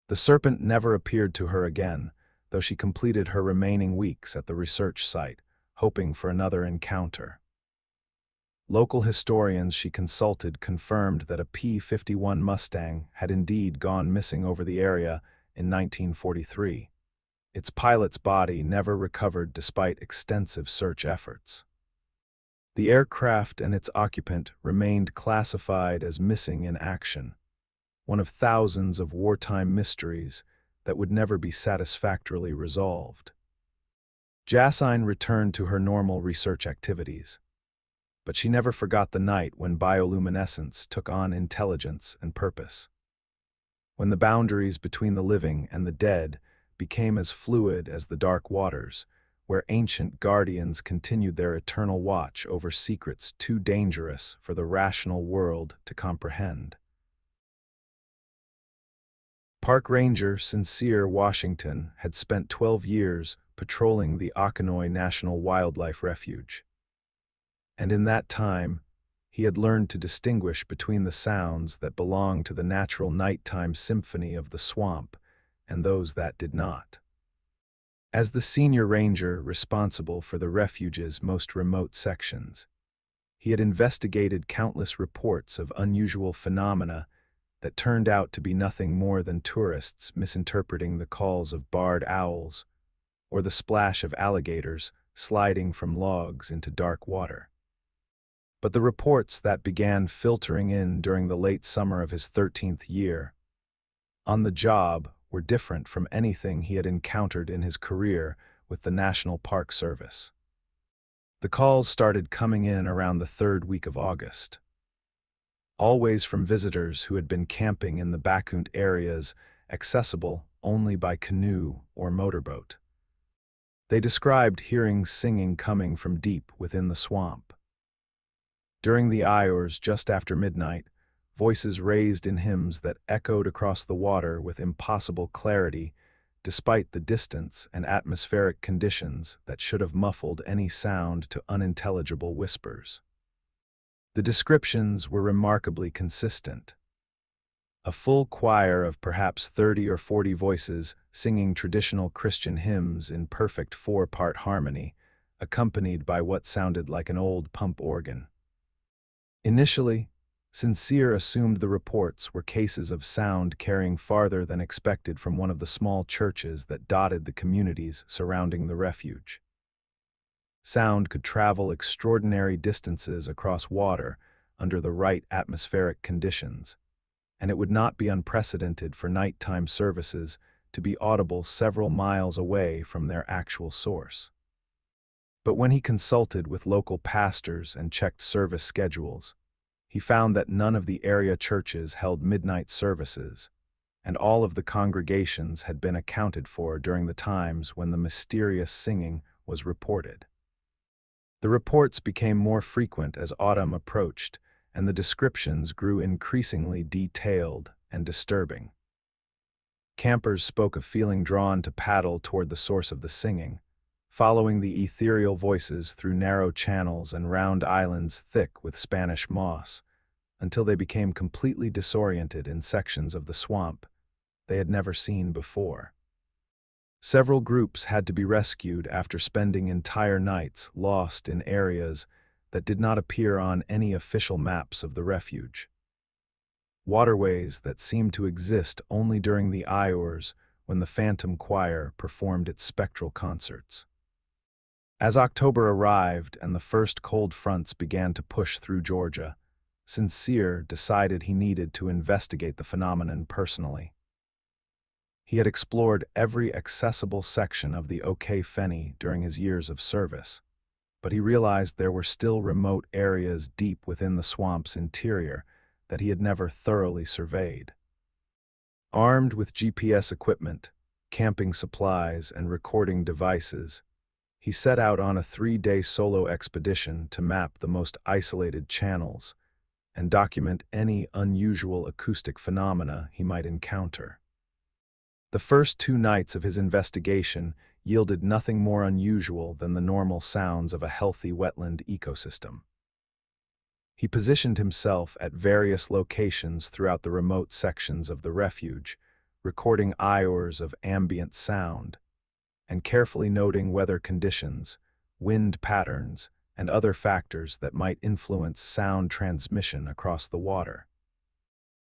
The serpent never appeared to her again, though she completed her remaining weeks at the research site, hoping for another encounter. Local historians she consulted confirmed that a P-51 Mustang had indeed gone missing over the area in 1943. Its pilot's body never recovered despite extensive search efforts. The aircraft and its occupant remained classified as missing in action, one of thousands of wartime mysteries that would never be satisfactorily resolved. Jacine returned to her normal research activities, but she never forgot the night when bioluminescence took on intelligence and purpose. When the boundaries between the living and the dead became as fluid as the dark waters, where ancient guardians continued their eternal watch over secrets too dangerous for the rational world to comprehend. Park Ranger Sincere Washington had spent 12 years patrolling the Canoe National Wildlife Refuge. And in that time, he had learned to distinguish between the sounds that belonged to the natural nighttime symphony of the swamp and those that did not. As the senior ranger responsible for the refuge's most remote sections, he had investigated countless reports of unusual phenomena that turned out to be nothing more than tourists misinterpreting the calls of barred owls or the splash of alligators sliding from logs into dark water. But the reports that began filtering in during the late summer of his 13th year on the job were different from anything he had encountered in his career with the National Park Service. The calls started coming in around the third week of August, always from visitors who had been camping in the Bayou areas accessible only by canoe or motorboat. They described hearing singing coming from deep within the swamp. During the hours just after midnight, voices raised in hymns that echoed across the water with impossible clarity, despite the distance and atmospheric conditions that should have muffled any sound to unintelligible whispers. The descriptions were remarkably consistent. A full choir of perhaps 30 or 40 voices singing traditional Christian hymns in perfect four-part harmony, accompanied by what sounded like an old pump organ. Initially, Sincere assumed the reports were cases of sound carrying farther than expected from one of the small churches that dotted the communities surrounding the refuge. Sound could travel extraordinary distances across water under the right atmospheric conditions, and it would not be unprecedented for nighttime services to be audible several miles away from their actual source. But when he consulted with local pastors and checked service schedules, he found that none of the area churches held midnight services, and all of the congregations had been accounted for during the times when the mysterious singing was reported. The reports became more frequent as autumn approached, and the descriptions grew increasingly detailed and disturbing. Campers spoke of feeling drawn to paddle toward the source of the singing, following the ethereal voices through narrow channels and round islands thick with Spanish moss, until they became completely disoriented in sections of the swamp they had never seen before. Several groups had to be rescued after spending entire nights lost in areas that did not appear on any official maps of the refuge. Waterways that seemed to exist only during the hours when the Phantom Choir performed its spectral concerts. As October arrived and the first cold fronts began to push through Georgia, Sincere decided he needed to investigate the phenomenon personally. He had explored every accessible section of the OK Feni during his years of service, but he realized there were still remote areas deep within the swamp's interior that he had never thoroughly surveyed. Armed with GPS equipment, camping supplies, and recording devices, he set out on a 3-day solo expedition to map the most isolated channels and document any unusual acoustic phenomena he might encounter. The first 2 nights of his investigation yielded nothing more unusual than the normal sounds of a healthy wetland ecosystem. He positioned himself at various locations throughout the remote sections of the refuge, recording hours of ambient sound, and carefully noting weather conditions, wind patterns, and other factors that might influence sound transmission across the water.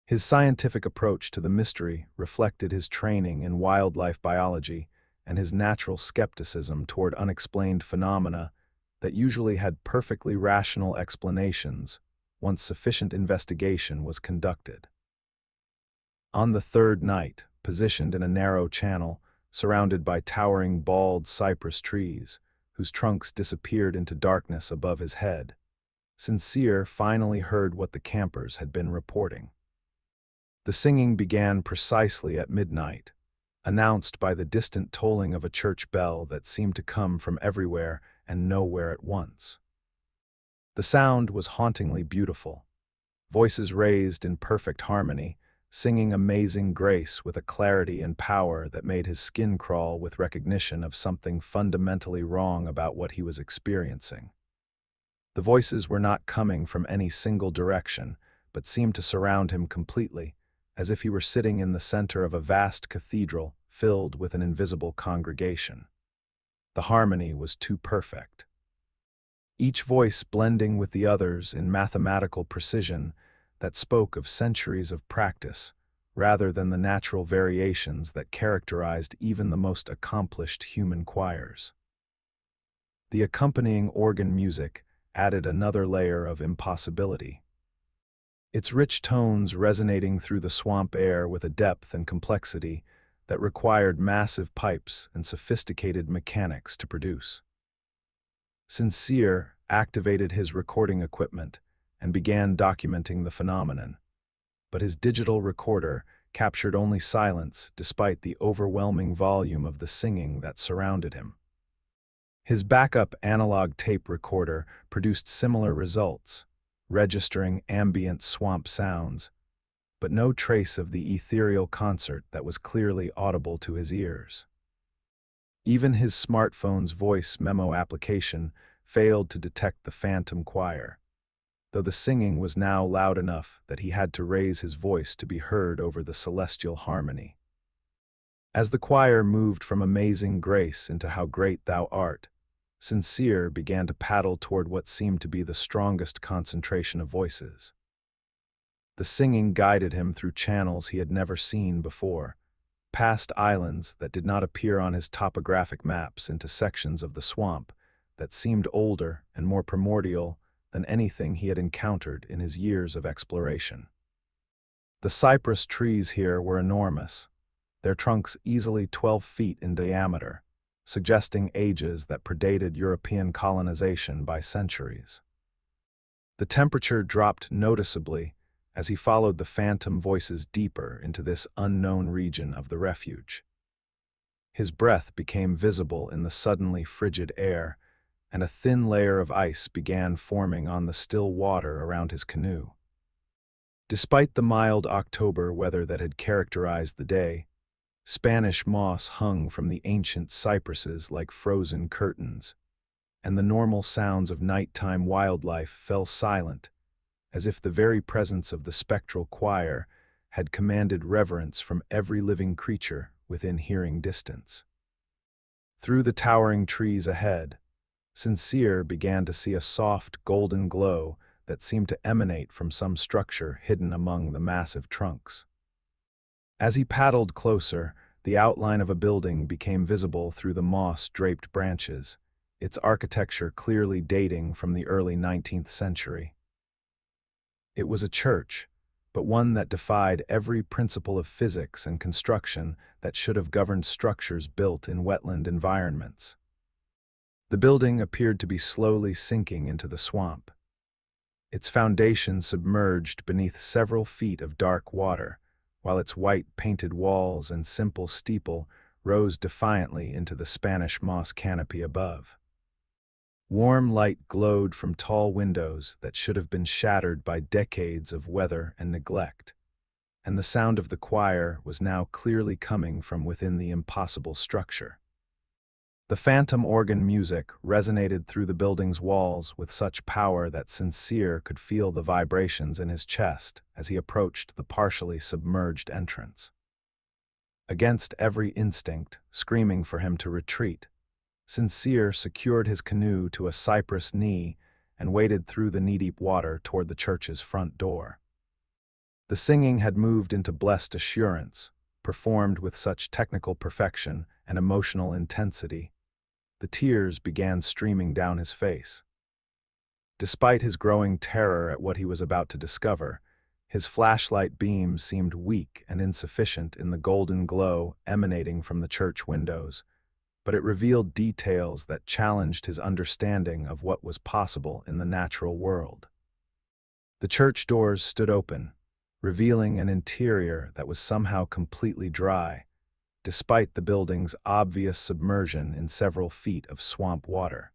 His scientific approach to the mystery reflected his training in wildlife biology and his natural skepticism toward unexplained phenomena that usually had perfectly rational explanations once sufficient investigation was conducted. On the third night, positioned in a narrow channel, surrounded by towering bald cypress trees, whose trunks disappeared into darkness above his head, Sincere finally heard what the campers had been reporting. The singing began precisely at midnight, announced by the distant tolling of a church bell that seemed to come from everywhere and nowhere at once. The sound was hauntingly beautiful, voices raised in perfect harmony, singing amazing grace with a clarity and power that made his skin crawl with recognition of something fundamentally wrong about what he was experiencing. The voices were not coming from any single direction, but seemed to surround him completely, as if he were sitting in the center of a vast cathedral filled with an invisible congregation. The harmony was too perfect, each voice blending with the others in mathematical precision that spoke of centuries of practice, rather than the natural variations that characterized even the most accomplished human choirs. The accompanying organ music added another layer of impossibility, its rich tones resonating through the swamp air with a depth and complexity that required massive pipes and sophisticated mechanics to produce. Sincere activated his recording equipment and began documenting the phenomenon, but his digital recorder captured only silence despite the overwhelming volume of the singing that surrounded him. His backup analog tape recorder produced similar results, registering ambient swamp sounds, but no trace of the ethereal concert that was clearly audible to his ears. Even his smartphone's voice memo application failed to detect the phantom choir, though the singing was now loud enough that he had to raise his voice to be heard over the celestial harmony. As the choir moved from amazing grace into how great thou art, Sincere began to paddle toward what seemed to be the strongest concentration of voices. The singing guided him through channels he had never seen before, past islands that did not appear on his topographic maps into sections of the swamp that seemed older and more primordial than anything he had encountered in his years of exploration. The cypress trees here were enormous, their trunks easily 12 feet in diameter, suggesting ages that predated European colonization by centuries. The temperature dropped noticeably as he followed the phantom voices deeper into this unknown region of the refuge. His breath became visible in the suddenly frigid air, and a thin layer of ice began forming on the still water around his canoe. Despite the mild October weather that had characterized the day, Spanish moss hung from the ancient cypresses like frozen curtains, and the normal sounds of nighttime wildlife fell silent, as if the very presence of the spectral choir had commanded reverence from every living creature within hearing distance. Through the towering trees ahead, Sincere began to see a soft golden glow that seemed to emanate from some structure hidden among the massive trunks. As he paddled closer, the outline of a building became visible through the moss-draped branches, its architecture clearly dating from the early 19th century. It was a church, but one that defied every principle of physics and construction that should have governed structures built in wetland environments. The building appeared to be slowly sinking into the swamp, its foundation submerged beneath several feet of dark water, while its white painted walls and simple steeple rose defiantly into the Spanish moss canopy above. Warm light glowed from tall windows that should have been shattered by decades of weather and neglect, and the sound of the choir was now clearly coming from within the impossible structure. The phantom organ music resonated through the building's walls with such power that Sincere could feel the vibrations in his chest as he approached the partially submerged entrance. Against every instinct, screaming for him to retreat, Sincere secured his canoe to a cypress knee and waded through the knee-deep water toward the church's front door. The singing had moved into blessed assurance, performed with such technical perfection and emotional intensity. The tears began streaming down his face. Despite his growing terror at what he was about to discover, his flashlight beam seemed weak and insufficient in the golden glow emanating from the church windows, but it revealed details that challenged his understanding of what was possible in the natural world. The church doors stood open, revealing an interior that was somehow completely dry, despite the building's obvious submersion in several feet of swamp water.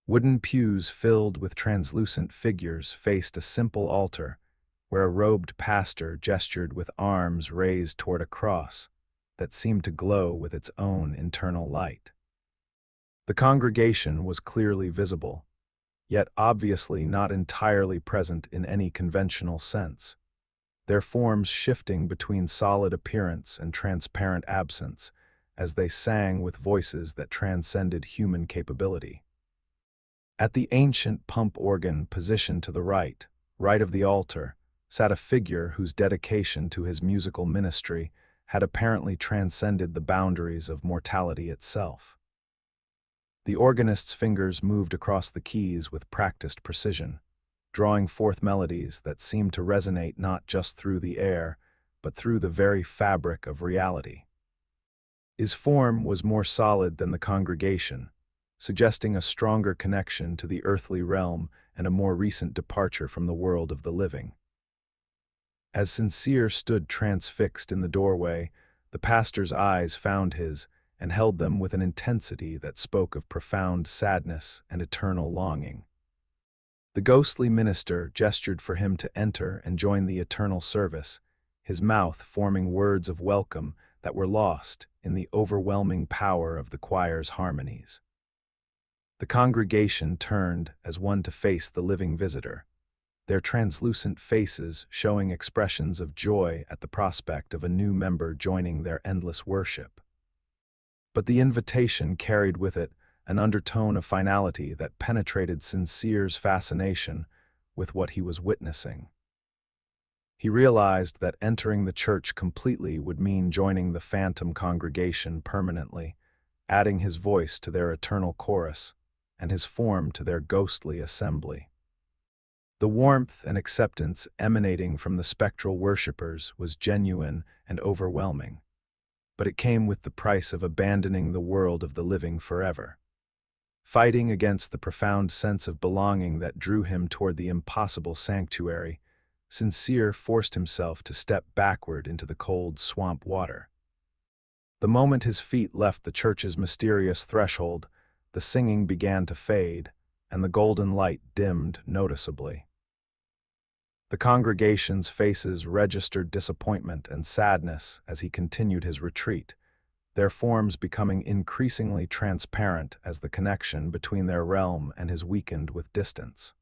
Wooden pews filled with translucent figures faced a simple altar, where a robed pastor gestured with arms raised toward a cross that seemed to glow with its own internal light. The congregation was clearly visible, yet obviously not entirely present in any conventional sense, their forms shifting between solid appearance and transparent absence as they sang with voices that transcended human capability. At the ancient pump organ positioned to the right of the altar, sat a figure whose dedication to his musical ministry had apparently transcended the boundaries of mortality itself. The organist's fingers moved across the keys with practiced precision, drawing forth melodies that seemed to resonate not just through the air, but through the very fabric of reality. His form was more solid than the congregation, suggesting a stronger connection to the earthly realm and a more recent departure from the world of the living. As Sincere stood transfixed in the doorway, the pastor's eyes found his and held them with an intensity that spoke of profound sadness and eternal longing. The ghostly minister gestured for him to enter and join the eternal service, his mouth forming words of welcome that were lost in the overwhelming power of the choir's harmonies. The congregation turned as one to face the living visitor, their translucent faces showing expressions of joy at the prospect of a new member joining their endless worship. But the invitation carried with it an undertone of finality that penetrated Sincere's fascination with what he was witnessing. He realized that entering the church completely would mean joining the phantom congregation permanently, adding his voice to their eternal chorus and his form to their ghostly assembly. The warmth and acceptance emanating from the spectral worshippers was genuine and overwhelming, but it came with the price of abandoning the world of the living forever. Fighting against the profound sense of belonging that drew him toward the impossible sanctuary, Sincere forced himself to step backward into the cold swamp water. The moment his feet left the church's mysterious threshold, the singing began to fade, and the golden light dimmed noticeably. The congregation's faces registered disappointment and sadness as he continued his retreat, their forms becoming increasingly transparent as the connection between their realm and his weakened with distance.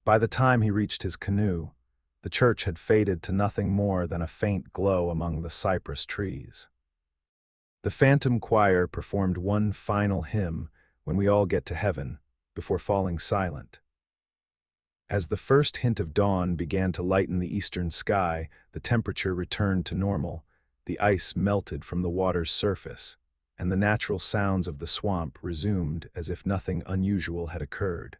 By the time he reached his canoe, the church had faded to nothing more than a faint glow among the cypress trees. The phantom choir performed one final hymn, "When We All Get to Heaven," before falling silent. As the first hint of dawn began to lighten the eastern sky, the temperature returned to normal, the ice melted from the water's surface, and the natural sounds of the swamp resumed as if nothing unusual had occurred.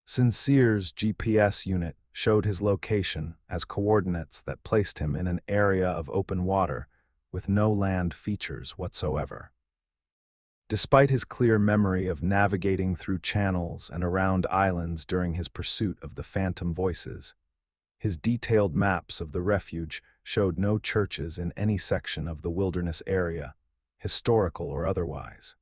Sincere's GPS unit showed his location as coordinates that placed him in an area of open water with no land features whatsoever. Despite his clear memory of navigating through channels and around islands during his pursuit of the phantom voices, his detailed maps of the refuge showed no churches in any section of the wilderness area, historical or otherwise.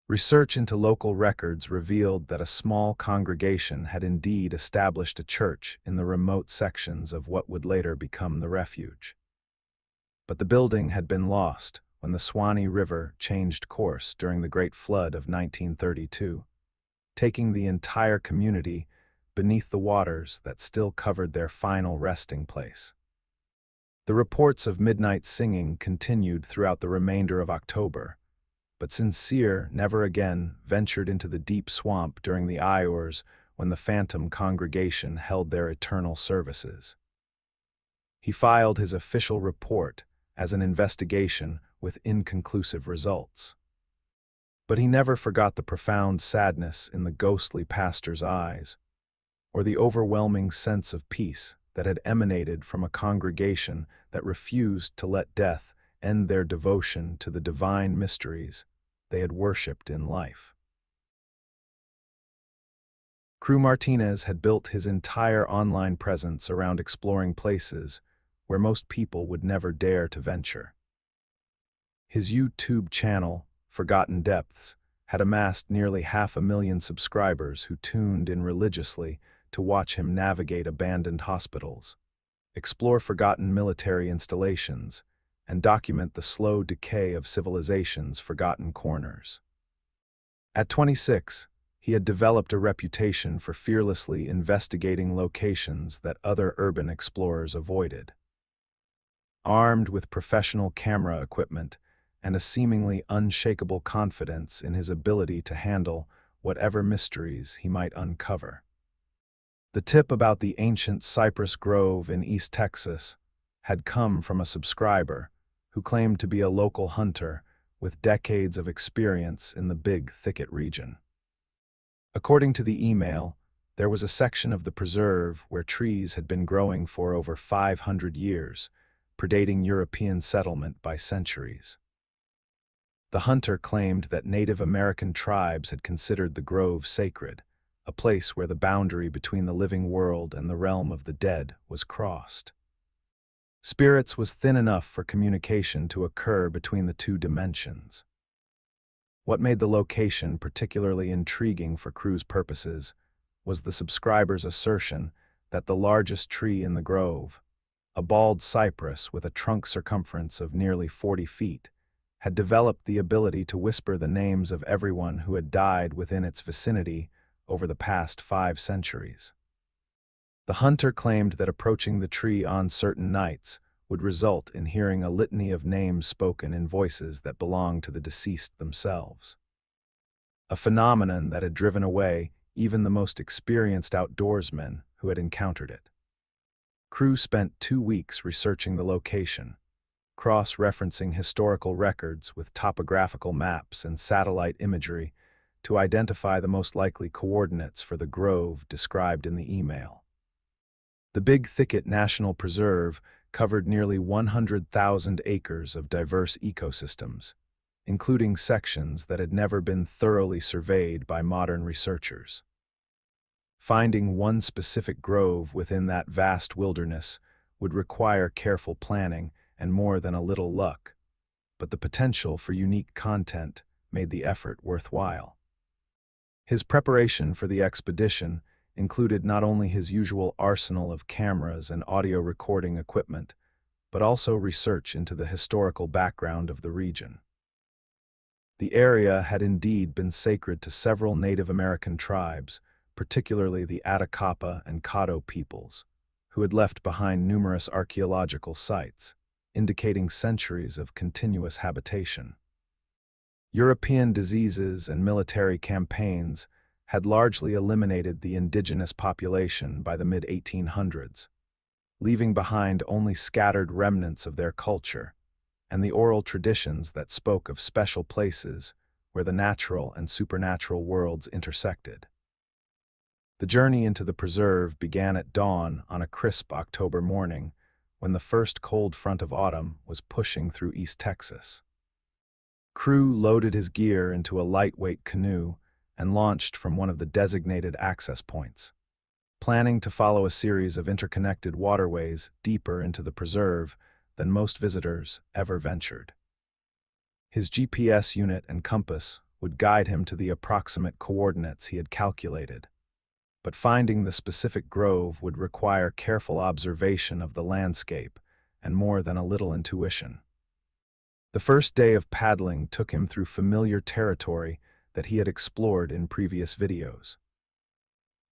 Research into local records revealed that a small congregation had indeed established a church in the remote sections of what would later become the refuge. But the building had been lost when the Swanee River changed course during the Great Flood of 1932, taking the entire community beneath the waters that still covered their final resting place. The reports of midnight singing continued throughout the remainder of October, but Sincere never again ventured into the deep swamp during the hours when the phantom congregation held their eternal services. He filed his official report as an investigation with inconclusive results. But he never forgot the profound sadness in the ghostly pastor's eyes, or the overwhelming sense of peace that had emanated from a congregation that refused to let death end their devotion to the divine mysteries they had worshipped in life. Crew Martinez had built his entire online presence around exploring places where most people would never dare to venture. His YouTube channel, Forgotten Depths, had amassed nearly 500,000 subscribers who tuned in religiously to watch him navigate abandoned hospitals, explore forgotten military installations, and document the slow decay of civilization's forgotten corners. At 26, he had developed a reputation for fearlessly investigating locations that other urban explorers avoided. Armed with professional camera equipment and a seemingly unshakable confidence in his ability to handle whatever mysteries he might uncover. The tip about the ancient cypress grove in East Texas had come from a subscriber who claimed to be a local hunter with decades of experience in the Big Thicket region. According to the email, there was a section of the preserve where trees had been growing for over 500 years, predating European settlement by centuries. The hunter claimed that Native American tribes had considered the grove sacred, a place where the boundary between the living world and the realm of the dead was crossed. Spirits was thin enough for communication to occur between the two dimensions. What made the location particularly intriguing for Crew's purposes was the subscriber's assertion that the largest tree in the grove, a bald cypress with a trunk circumference of nearly 40 feet, had developed the ability to whisper the names of everyone who had died within its vicinity over the past 5 centuries. The hunter claimed that approaching the tree on certain nights would result in hearing a litany of names spoken in voices that belonged to the deceased themselves. A phenomenon that had driven away even the most experienced outdoorsmen who had encountered it. Crew spent 2 weeks researching the location, cross-referencing historical records with topographical maps and satellite imagery to identify the most likely coordinates for the grove described in the email. The Big Thicket National Preserve covered nearly 100,000 acres of diverse ecosystems, including sections that had never been thoroughly surveyed by modern researchers. Finding one specific grove within that vast wilderness would require careful planning and more than a little luck, but the potential for unique content made the effort worthwhile. His preparation for the expedition included not only his usual arsenal of cameras and audio recording equipment, but also research into the historical background of the region. The area had indeed been sacred to several Native American tribes, particularly the Attakapas and Caddo peoples, who had left behind numerous archaeological sites, indicating centuries of continuous habitation. European diseases and military campaigns had largely eliminated the indigenous population by the mid-1800s, leaving behind only scattered remnants of their culture and the oral traditions that spoke of special places where the natural and supernatural worlds intersected. The journey into the preserve began at dawn on a crisp October morning when the first cold front of autumn was pushing through East Texas. Crew loaded his gear into a lightweight canoe and launched from one of the designated access points, planning to follow a series of interconnected waterways deeper into the preserve than most visitors ever ventured. His GPS unit and compass would guide him to the approximate coordinates he had calculated, but finding the specific grove would require careful observation of the landscape and more than a little intuition. The first day of paddling took him through familiar territory that he had explored in previous videos.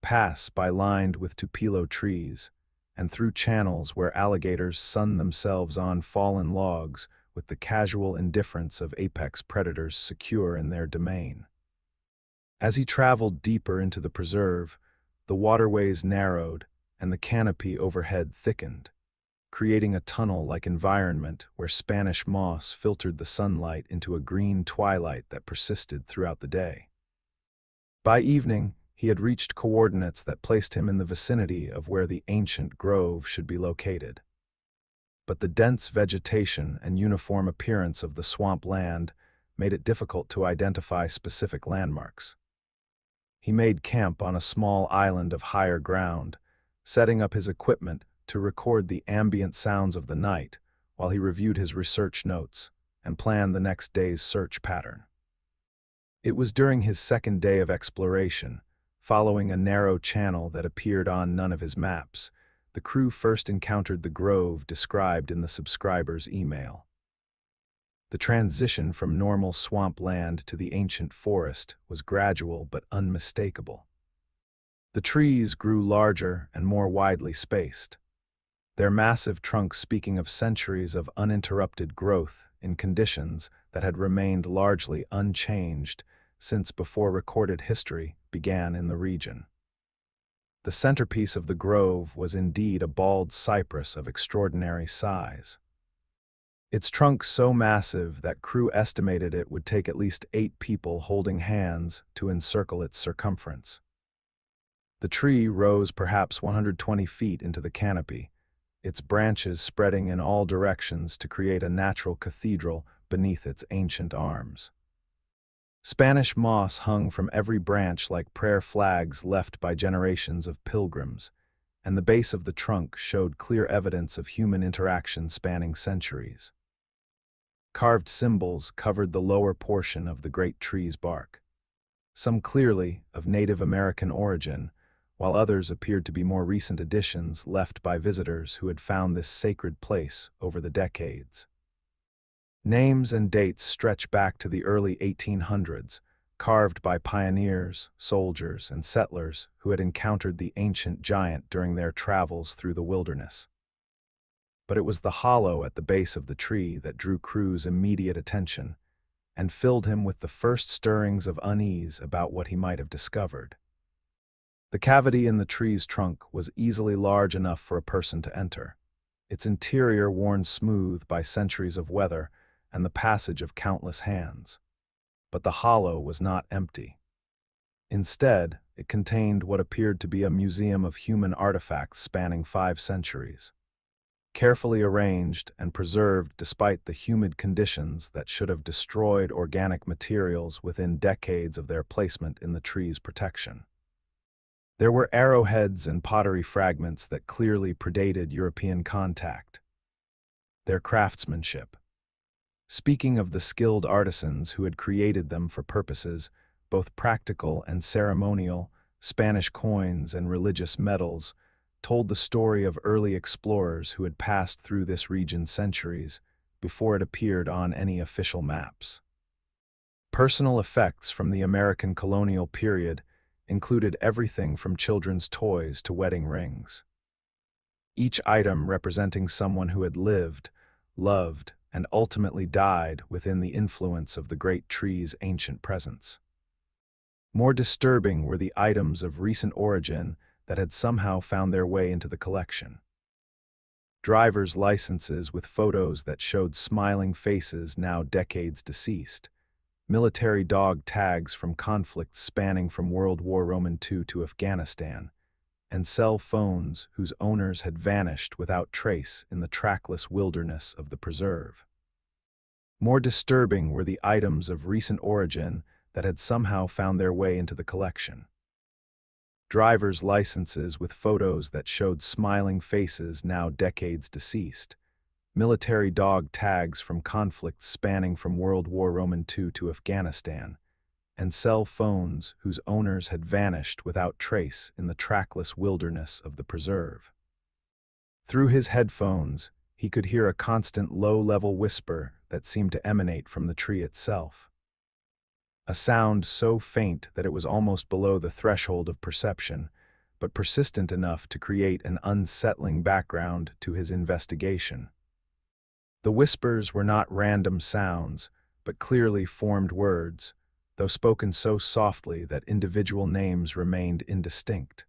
Paths lined with tupelo trees, and through channels where alligators sunned themselves on fallen logs with the casual indifference of apex predators secure in their domain. As he traveled deeper into the preserve, the waterways narrowed and the canopy overhead thickened, creating a tunnel-like environment where Spanish moss filtered the sunlight into a green twilight that persisted throughout the day. By evening, he had reached coordinates that placed him in the vicinity of where the ancient grove should be located. But the dense vegetation and uniform appearance of the swamp land made it difficult to identify specific landmarks. He made camp on a small island of higher ground, setting up his equipment to record the ambient sounds of the night while he reviewed his research notes and planned the next day's search pattern. It was during his second day of exploration, following a narrow channel that appeared on none of his maps, the crew first encountered the grove described in the subscriber's email. The transition from normal swamp land to the ancient forest was gradual but unmistakable. The trees grew larger and more widely spaced, their massive trunks speaking of centuries of uninterrupted growth in conditions that had remained largely unchanged since before recorded history began in the region. The centerpiece of the grove was indeed a bald cypress of extraordinary size. Its trunk so massive that crew estimated it would take at least 8 people holding hands to encircle its circumference. The tree rose perhaps 120 feet into the canopy, its branches spreading in all directions to create a natural cathedral beneath its ancient arms. Spanish moss hung from every branch like prayer flags left by generations of pilgrims, and the base of the trunk showed clear evidence of human interaction spanning centuries. Carved symbols covered the lower portion of the great tree's bark, some clearly of Native American origin, while others appeared to be more recent additions left by visitors who had found this sacred place over the decades. Names and dates stretch back to the early 1800s, carved by pioneers, soldiers, and settlers who had encountered the ancient giant during their travels through the wilderness. But it was the hollow at the base of the tree that drew Crew's immediate attention and filled him with the first stirrings of unease about what he might have discovered. The cavity in the tree's trunk was easily large enough for a person to enter, its interior worn smooth by centuries of weather and the passage of countless hands. But the hollow was not empty. Instead, it contained what appeared to be a museum of human artifacts spanning 5 centuries, carefully arranged and preserved despite the humid conditions that should have destroyed organic materials within decades of their placement in the tree's protection. There were arrowheads and pottery fragments that clearly predated European contact. Their craftsmanship. Speaking of the skilled artisans who had created them for purposes, both practical and ceremonial, Spanish coins and religious medals told the story of early explorers who had passed through this region centuries before it appeared on any official maps. Personal effects from the American colonial period included everything from children's toys to wedding rings, each item representing someone who had lived, loved, and ultimately died within the influence of the great tree's ancient presence. More disturbing were the items of recent origin that had somehow found their way into the collection. Driver's licenses with photos that showed smiling faces now decades deceased, military dog tags from conflicts spanning from World War II to Afghanistan, and cell phones whose owners had vanished without trace in the trackless wilderness of the preserve. More disturbing were the items of recent origin that had somehow found their way into the collection. Driver's licenses with photos that showed smiling faces now decades deceased, military dog tags from conflicts spanning from World War II to Afghanistan, and cell phones whose owners had vanished without trace in the trackless wilderness of the preserve. Through his headphones, he could hear a constant low-level whisper that seemed to emanate from the tree itself. A sound so faint that it was almost below the threshold of perception, but persistent enough to create an unsettling background to his investigation. The whispers were not random sounds, but clearly formed words, though spoken so softly that individual names remained indistinct.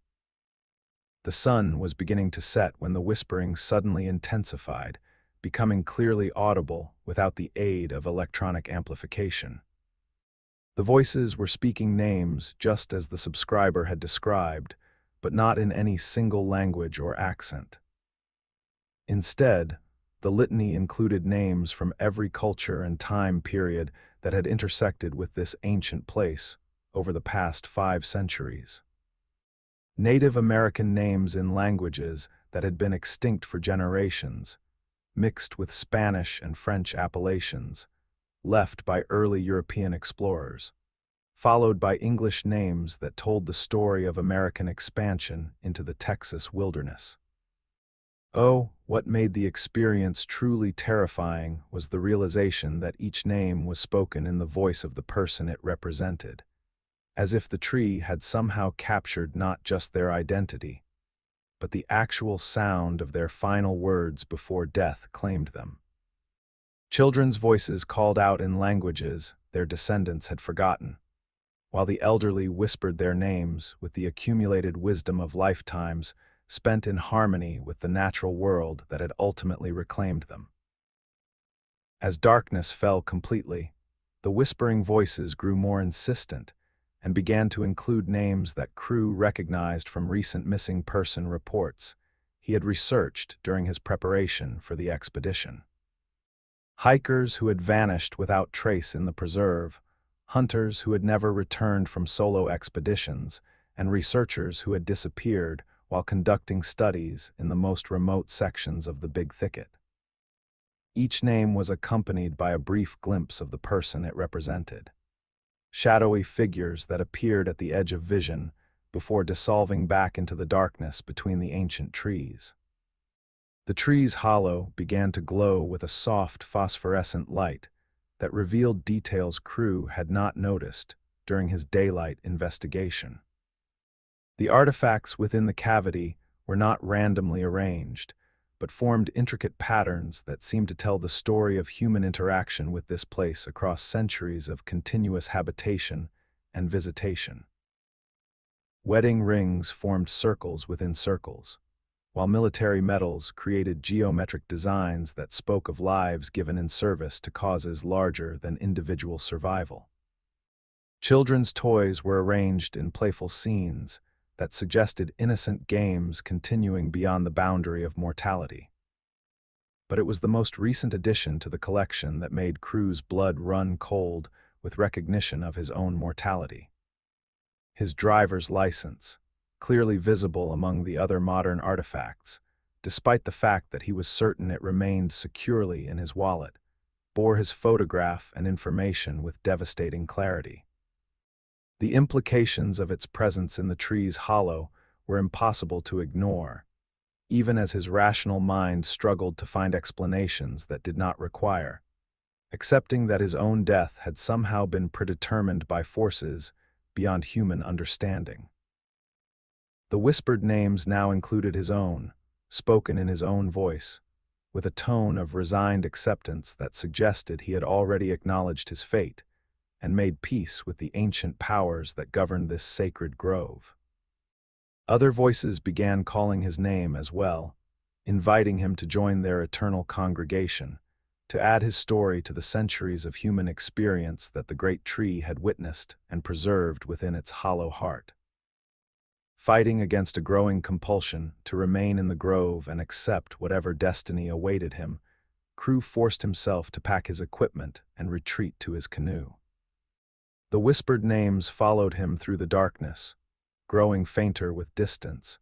The sun was beginning to set when the whispering suddenly intensified, becoming clearly audible without the aid of electronic amplification. The voices were speaking names just as the subscriber had described, but not in any single language or accent. Instead, the litany included names from every culture and time period that had intersected with this ancient place over the past 5 centuries. Native American names in languages that had been extinct for generations, mixed with Spanish and French appellations, left by early European explorers, followed by English names that told the story of American expansion into the Texas wilderness. Oh, what made the experience truly terrifying was the realization that each name was spoken in the voice of the person it represented, as if the tree had somehow captured not just their identity, but the actual sound of their final words before death claimed them. Children's voices called out in languages their descendants had forgotten, while the elderly whispered their names with the accumulated wisdom of lifetimes spent in harmony with the natural world that had ultimately reclaimed them. As darkness fell completely, the whispering voices grew more insistent and began to include names that Crew recognized from recent missing person reports he had researched during his preparation for the expedition. Hikers who had vanished without trace in the preserve, hunters who had never returned from solo expeditions, and researchers who had disappeared while conducting studies in the most remote sections of the Big Thicket. Each name was accompanied by a brief glimpse of the person it represented. Shadowy figures that appeared at the edge of vision before dissolving back into the darkness between the ancient trees. The tree's hollow began to glow with a soft phosphorescent light that revealed details Crew had not noticed during his daylight investigation. The artifacts within the cavity were not randomly arranged, but formed intricate patterns that seemed to tell the story of human interaction with this place across centuries of continuous habitation and visitation. Wedding rings formed circles within circles, while military medals created geometric designs that spoke of lives given in service to causes larger than individual survival. Children's toys were arranged in playful scenes that suggested innocent games continuing beyond the boundary of mortality. But it was the most recent addition to the collection that made Crew's blood run cold with recognition of his own mortality. His driver's license, clearly visible among the other modern artifacts, despite the fact that he was certain it remained securely in his wallet, bore his photograph and information with devastating clarity. The implications of its presence in the tree's hollow were impossible to ignore, even as his rational mind struggled to find explanations that did not require, accepting that his own death had somehow been predetermined by forces beyond human understanding. The whispered names now included his own, spoken in his own voice, with a tone of resigned acceptance that suggested he had already acknowledged his fate and made peace with the ancient powers that governed this sacred grove. Other voices began calling his name as well, inviting him to join their eternal congregation, to add his story to the centuries of human experience that the great tree had witnessed and preserved within its hollow heart. Fighting against a growing compulsion to remain in the grove and accept whatever destiny awaited him, Crew forced himself to pack his equipment and retreat to his canoe. The whispered names followed him through the darkness, growing fainter with distance,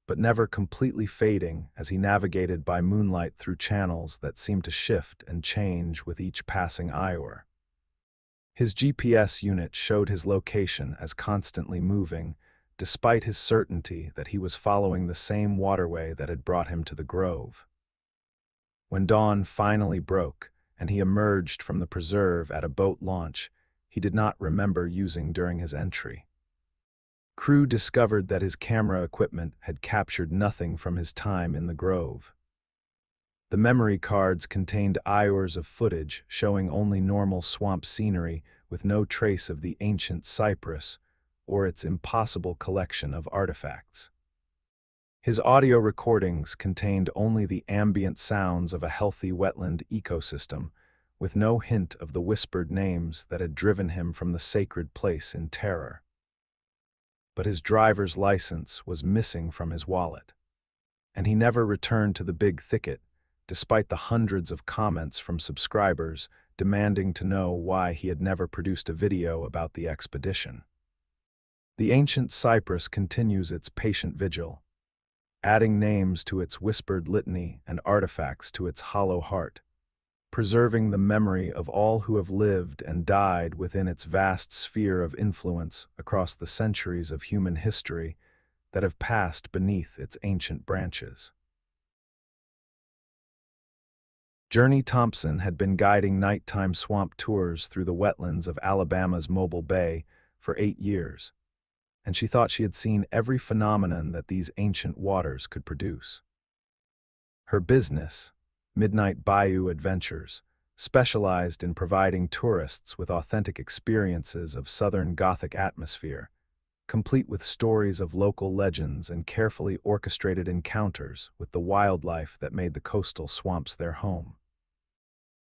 but never completely fading as he navigated by moonlight through channels that seemed to shift and change with each passing hour. His GPS unit showed his location as constantly moving, despite his certainty that he was following the same waterway that had brought him to the grove. When dawn finally broke and he emerged from the preserve at a boat launch he did not remember using during his entry, Crew discovered that his camera equipment had captured nothing from his time in the grove. The memory cards contained hours of footage showing only normal swamp scenery with no trace of the ancient cypress or its impossible collection of artifacts. His audio recordings contained only the ambient sounds of a healthy wetland ecosystem, with no hint of the whispered names that had driven him from the sacred place in terror. But his driver's license was missing from his wallet, and he never returned to the big thicket, despite the hundreds of comments from subscribers demanding to know why he had never produced a video about the expedition. The ancient cypress continues its patient vigil, adding names to its whispered litany and artifacts to its hollow heart, preserving the memory of all who have lived and died within its vast sphere of influence across the centuries of human history that have passed beneath its ancient branches. Journey Thompson had been guiding nighttime swamp tours through the wetlands of Alabama's Mobile Bay for 8 years, and she thought she had seen every phenomenon that these ancient waters could produce. Her business, Midnight Bayou Adventures, specialized in providing tourists with authentic experiences of Southern Gothic atmosphere, complete with stories of local legends and carefully orchestrated encounters with the wildlife that made the coastal swamps their home.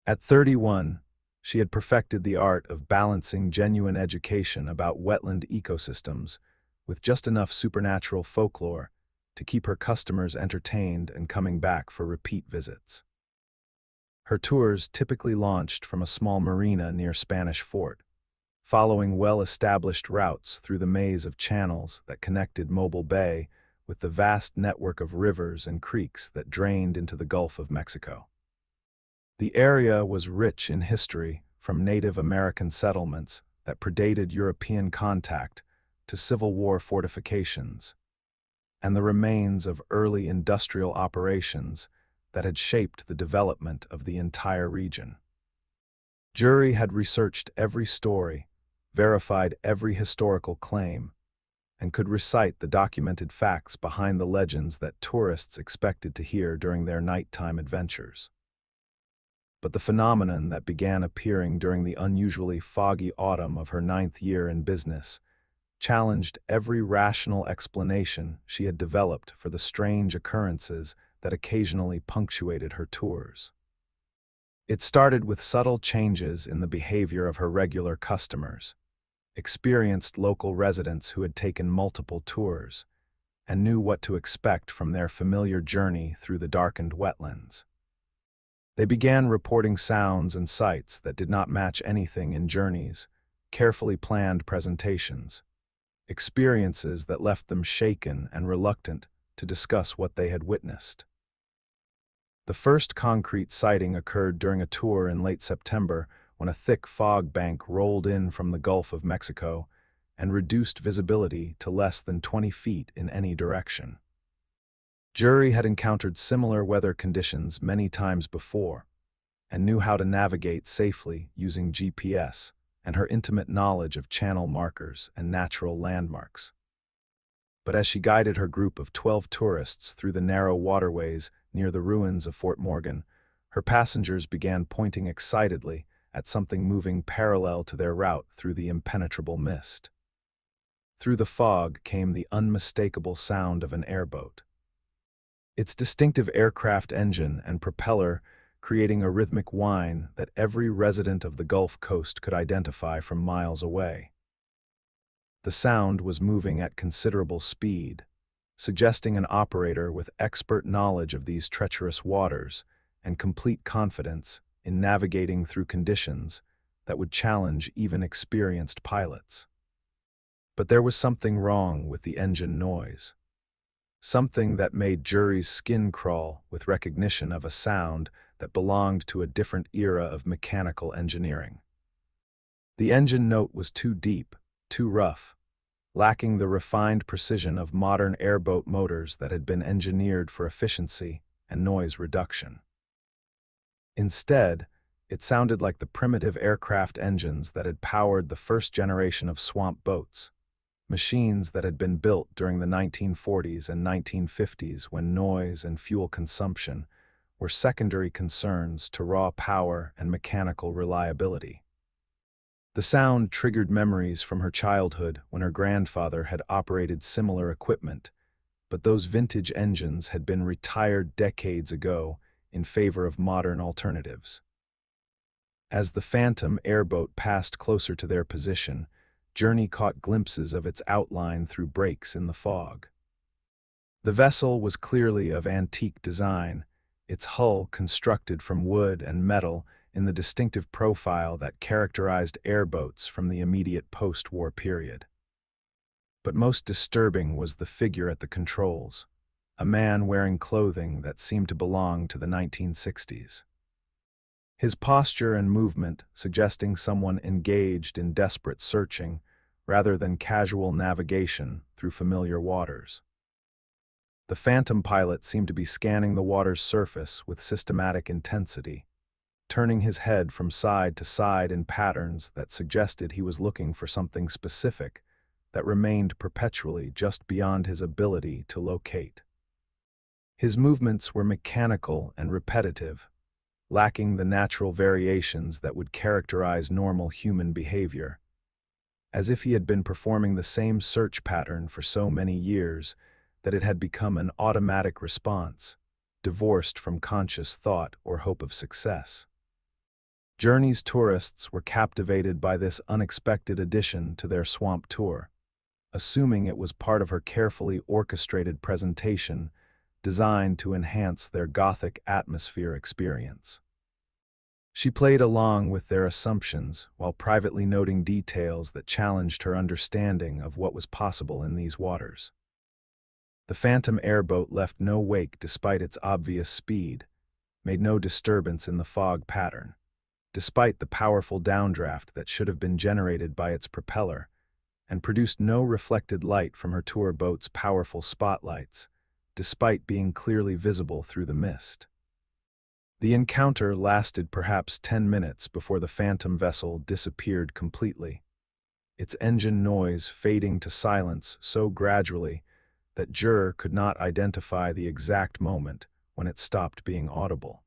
At 31, she had perfected the art of balancing genuine education about wetland ecosystems with just enough supernatural folklore to keep her customers entertained and coming back for repeat visits. Her tours typically launched from a small marina near Spanish Fort, following well-established routes through the maze of channels that connected Mobile Bay with the vast network of rivers and creeks that drained into the Gulf of Mexico. The area was rich in history, from Native American settlements that predated European contact to Civil War fortifications, and the remains of early industrial operations that had shaped the development of the entire region. Jury had researched every story, verified every historical claim, and could recite the documented facts behind the legends that tourists expected to hear during their nighttime adventures. But the phenomenon that began appearing during the unusually foggy autumn of her 9th year in business challenged every rational explanation she had developed for the strange occurrences that occasionally punctuated her tours. It started with subtle changes in the behavior of her regular customers, experienced local residents who had taken multiple tours and knew what to expect from their familiar journey through the darkened wetlands. They began reporting sounds and sights that did not match anything in Journey's carefully planned presentations, experiences that left them shaken and reluctant to discuss what they had witnessed. The first concrete sighting occurred during a tour in late September when a thick fog bank rolled in from the Gulf of Mexico and reduced visibility to less than 20 feet in any direction. Jury had encountered similar weather conditions many times before and knew how to navigate safely using GPS and her intimate knowledge of channel markers and natural landmarks. But as she guided her group of 12 tourists through the narrow waterways near the ruins of Fort Morgan, her passengers began pointing excitedly at something moving parallel to their route through the impenetrable mist. Through the fog came the unmistakable sound of an airboat, its distinctive aircraft engine and propeller creating a rhythmic whine that every resident of the Gulf Coast could identify from miles away. The sound was moving at considerable speed, suggesting an operator with expert knowledge of these treacherous waters and complete confidence in navigating through conditions that would challenge even experienced pilots. But there was something wrong with the engine noise. Something that made Jury's skin crawl with recognition of a sound that belonged to a different era of mechanical engineering. The engine note was too deep, too rough, lacking the refined precision of modern airboat motors that had been engineered for efficiency and noise reduction. Instead, it sounded like the primitive aircraft engines that had powered the first generation of swamp boats, machines that had been built during the 1940s and 1950s when noise and fuel consumption were secondary concerns to raw power and mechanical reliability. The sound triggered memories from her childhood when her grandfather had operated similar equipment, but those vintage engines had been retired decades ago in favor of modern alternatives. As the Phantom airboat passed closer to their position, Journey caught glimpses of its outline through breaks in the fog. The vessel was clearly of antique design, its hull constructed from wood and metal in the distinctive profile that characterized airboats from the immediate post-war period. But most disturbing was the figure at the controls, a man wearing clothing that seemed to belong to the 1960s. His posture and movement suggesting someone engaged in desperate searching rather than casual navigation through familiar waters. The Phantom pilot seemed to be scanning the water's surface with systematic intensity, turning his head from side to side in patterns that suggested he was looking for something specific that remained perpetually just beyond his ability to locate. His movements were mechanical and repetitive, lacking the natural variations that would characterize normal human behavior. As if he had been performing the same search pattern for so many years that it had become an automatic response, divorced from conscious thought or hope of success. Journey's tourists were captivated by this unexpected addition to their swamp tour, assuming it was part of her carefully orchestrated presentation designed to enhance their Gothic atmosphere experience. She played along with their assumptions while privately noting details that challenged her understanding of what was possible in these waters. The Phantom airboat left no wake despite its obvious speed, made no disturbance in the fog pattern, despite the powerful downdraft that should have been generated by its propeller, and produced no reflected light from her tour boat's powerful spotlights, despite being clearly visible through the mist. The encounter lasted perhaps 10 minutes before the Phantom vessel disappeared completely, its engine noise fading to silence so gradually that Jur could not identify the exact moment when it stopped being audible.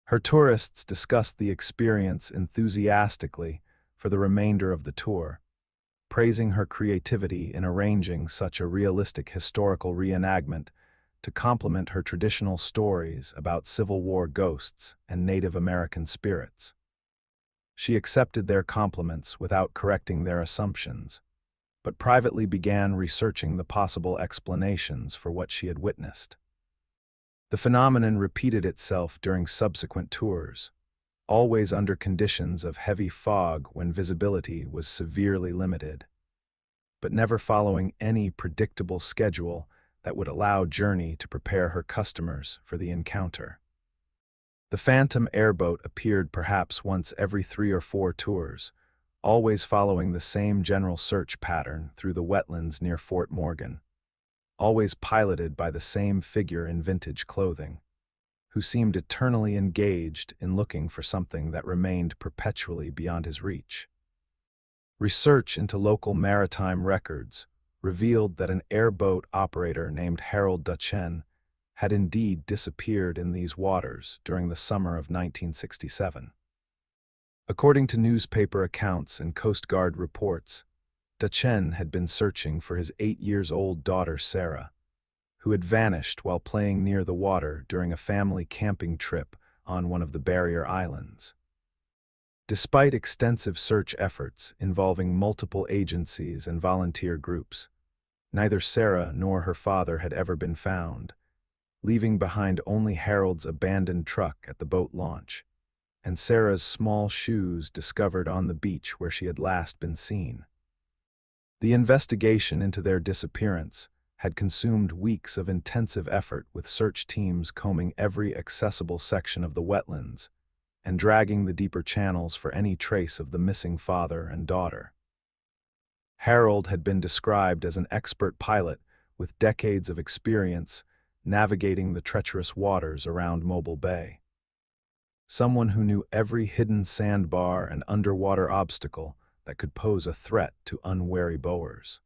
Her tourists discussed the experience enthusiastically for the remainder of the tour, praising her creativity in arranging such a realistic historical reenactment to complement her traditional stories about Civil War ghosts and Native American spirits. She accepted their compliments without correcting their assumptions, but privately began researching the possible explanations for what she had witnessed. The phenomenon repeated itself during subsequent tours, always under conditions of heavy fog when visibility was severely limited, but never following any predictable schedule that would allow Journey to prepare her customers for the encounter. The Phantom airboat appeared perhaps once every 3 or 4 tours, always following the same general search pattern through the wetlands near Fort Morgan, always piloted by the same figure in vintage clothing, who seemed eternally engaged in looking for something that remained perpetually beyond his reach. Research into local maritime records revealed that an airboat operator named Harold Duchenne had indeed disappeared in these waters during the summer of 1967. According to newspaper accounts and Coast Guard reports, Duchenne had been searching for his 8-year-old daughter Sarah, who had vanished while playing near the water during a family camping trip on one of the barrier islands. Despite extensive search efforts involving multiple agencies and volunteer groups, neither Sarah nor her father had ever been found, leaving behind only Harold's abandoned truck at the boat launch, and Sarah's small shoes discovered on the beach where she had last been seen. The investigation into their disappearance had consumed weeks of intensive effort with search teams combing every accessible section of the wetlands and dragging the deeper channels for any trace of the missing father and daughter. Harold had been described as an expert pilot with decades of experience navigating the treacherous waters around Mobile Bay. Someone who knew every hidden sandbar and underwater obstacle that could pose a threat to unwary boers.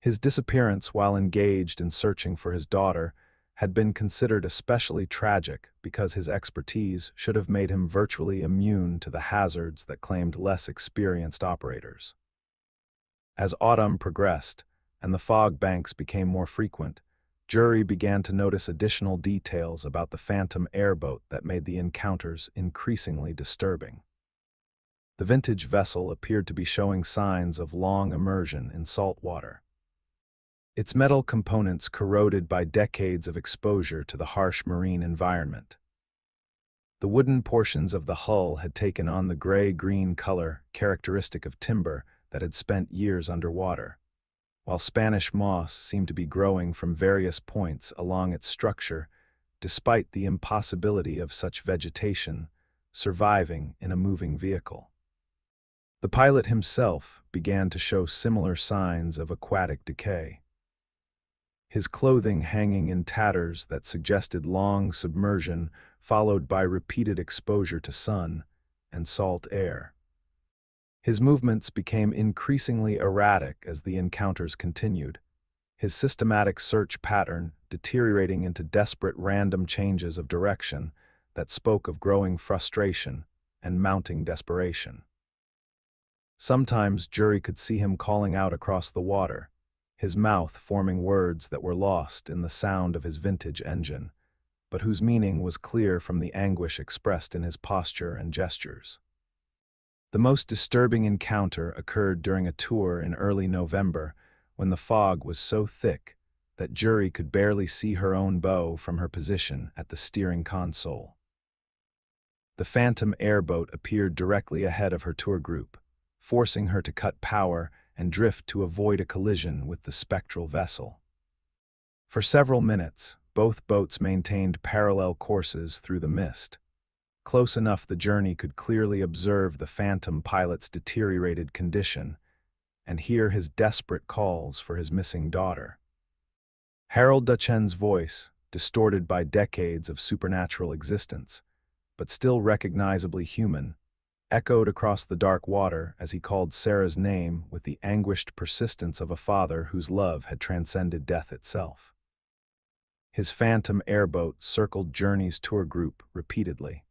His disappearance while engaged in searching for his daughter had been considered especially tragic because his expertise should have made him virtually immune to the hazards that claimed less experienced operators. As autumn progressed and the fog banks became more frequent, jury began to notice additional details about the phantom airboat that made the encounters increasingly disturbing. The vintage vessel appeared to be showing signs of long immersion in salt water. Its metal components corroded by decades of exposure to the harsh marine environment. The wooden portions of the hull had taken on the gray-green color characteristic of timber that had spent years underwater, while Spanish moss seemed to be growing from various points along its structure, despite the impossibility of such vegetation surviving in a moving vehicle. The pilot himself began to show similar signs of aquatic decay, his clothing hanging in tatters that suggested long submersion followed by repeated exposure to sun and salt air. His movements became increasingly erratic as the encounters continued, his systematic search pattern deteriorating into desperate random changes of direction that spoke of growing frustration and mounting desperation. Sometimes jury could see him calling out across the water, his mouth forming words that were lost in the sound of his vintage engine, but whose meaning was clear from the anguish expressed in his posture and gestures. The most disturbing encounter occurred during a tour in early November when the fog was so thick that jury could barely see her own bow from her position at the steering console. The phantom airboat appeared directly ahead of her tour group, forcing her to cut power and drift to avoid a collision with the spectral vessel. For several minutes, both boats maintained parallel courses through the mist. Close enough the journey could clearly observe the phantom pilot's deteriorated condition and hear his desperate calls for his missing daughter. Harold Duchen's voice, distorted by decades of supernatural existence, but still recognizably human, echoed across the dark water as he called Sarah's name with the anguished persistence of a father whose love had transcended death itself. His phantom airboat circled Journey's tour group repeatedly,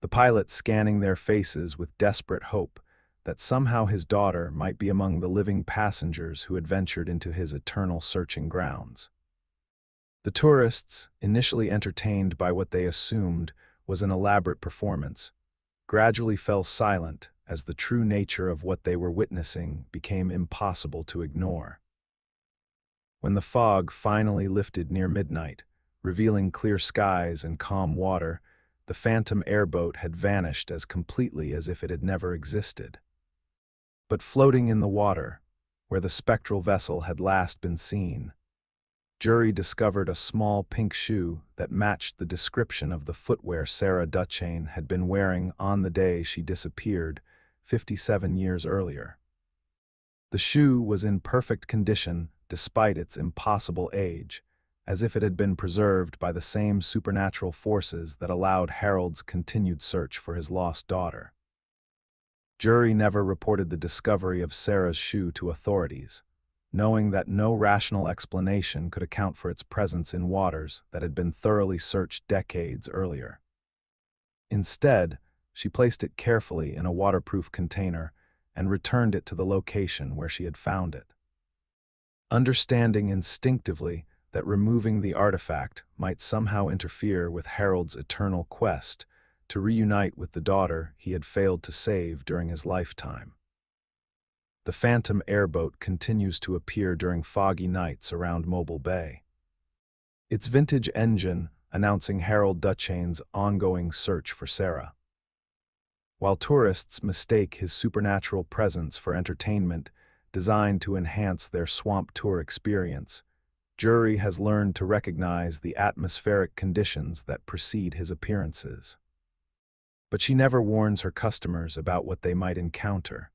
the pilot scanning their faces with desperate hope that somehow his daughter might be among the living passengers who had ventured into his eternal searching grounds. The tourists, initially entertained by what they assumed was an elaborate performance, gradually fell silent as the true nature of what they were witnessing became impossible to ignore. When the fog finally lifted near midnight, revealing clear skies and calm water, the phantom airboat had vanished as completely as if it had never existed. But floating in the water, where the spectral vessel had last been seen, jury discovered a small pink shoe that matched the description of the footwear Sarah Duchesne had been wearing on the day she disappeared 57 years earlier. The shoe was in perfect condition despite its impossible age, as if it had been preserved by the same supernatural forces that allowed Harold's continued search for his lost daughter. Jury never reported the discovery of Sarah's shoe to authorities, knowing that no rational explanation could account for its presence in waters that had been thoroughly searched decades earlier. Instead, she placed it carefully in a waterproof container and returned it to the location where she had found it. Understanding instinctively that removing the artifact might somehow interfere with Harold's eternal quest to reunite with the daughter he had failed to save during his lifetime. The phantom airboat continues to appear during foggy nights around Mobile Bay, its vintage engine announcing Harold Duchesne's ongoing search for Sarah. While tourists mistake his supernatural presence for entertainment designed to enhance their swamp tour experience, jury has learned to recognize the atmospheric conditions that precede his appearances. But she never warns her customers about what they might encounter,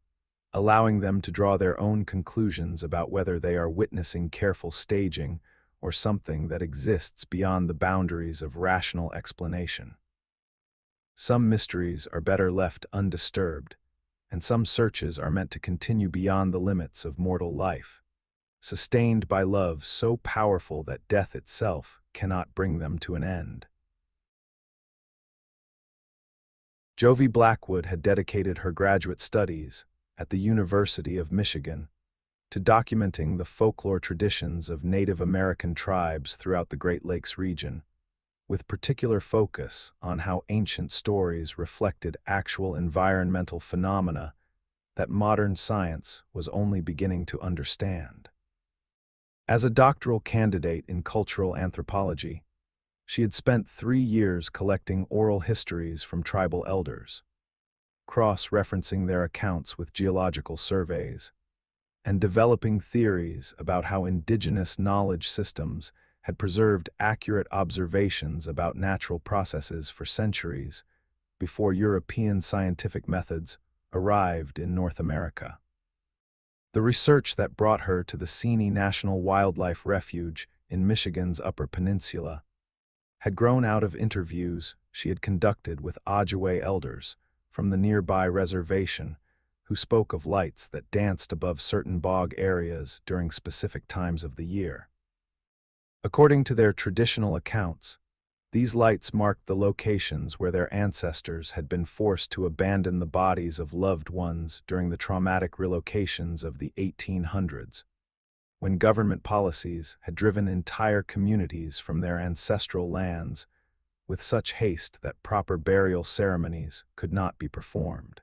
allowing them to draw their own conclusions about whether they are witnessing careful staging or something that exists beyond the boundaries of rational explanation. Some mysteries are better left undisturbed, and some searches are meant to continue beyond the limits of mortal life, sustained by love so powerful that death itself cannot bring them to an end. Jovi Blackwood had dedicated her graduate studies at the University of Michigan to documenting the folklore traditions of Native American tribes throughout the Great Lakes region, with particular focus on how ancient stories reflected actual environmental phenomena that modern science was only beginning to understand. As a doctoral candidate in cultural anthropology, she had spent 3 years collecting oral histories from tribal elders, cross-referencing their accounts with geological surveys, and developing theories about how indigenous knowledge systems had preserved accurate observations about natural processes for centuries before European scientific methods arrived in North America. The research that brought her to the Canoe National Wildlife Refuge in Michigan's Upper Peninsula had grown out of interviews she had conducted with Ojibwe elders from the nearby reservation who spoke of lights that danced above certain bog areas during specific times of the year. According to their traditional accounts, these lights marked the locations where their ancestors had been forced to abandon the bodies of loved ones during the traumatic relocations of the 1800s, when government policies had driven entire communities from their ancestral lands with such haste that proper burial ceremonies could not be performed.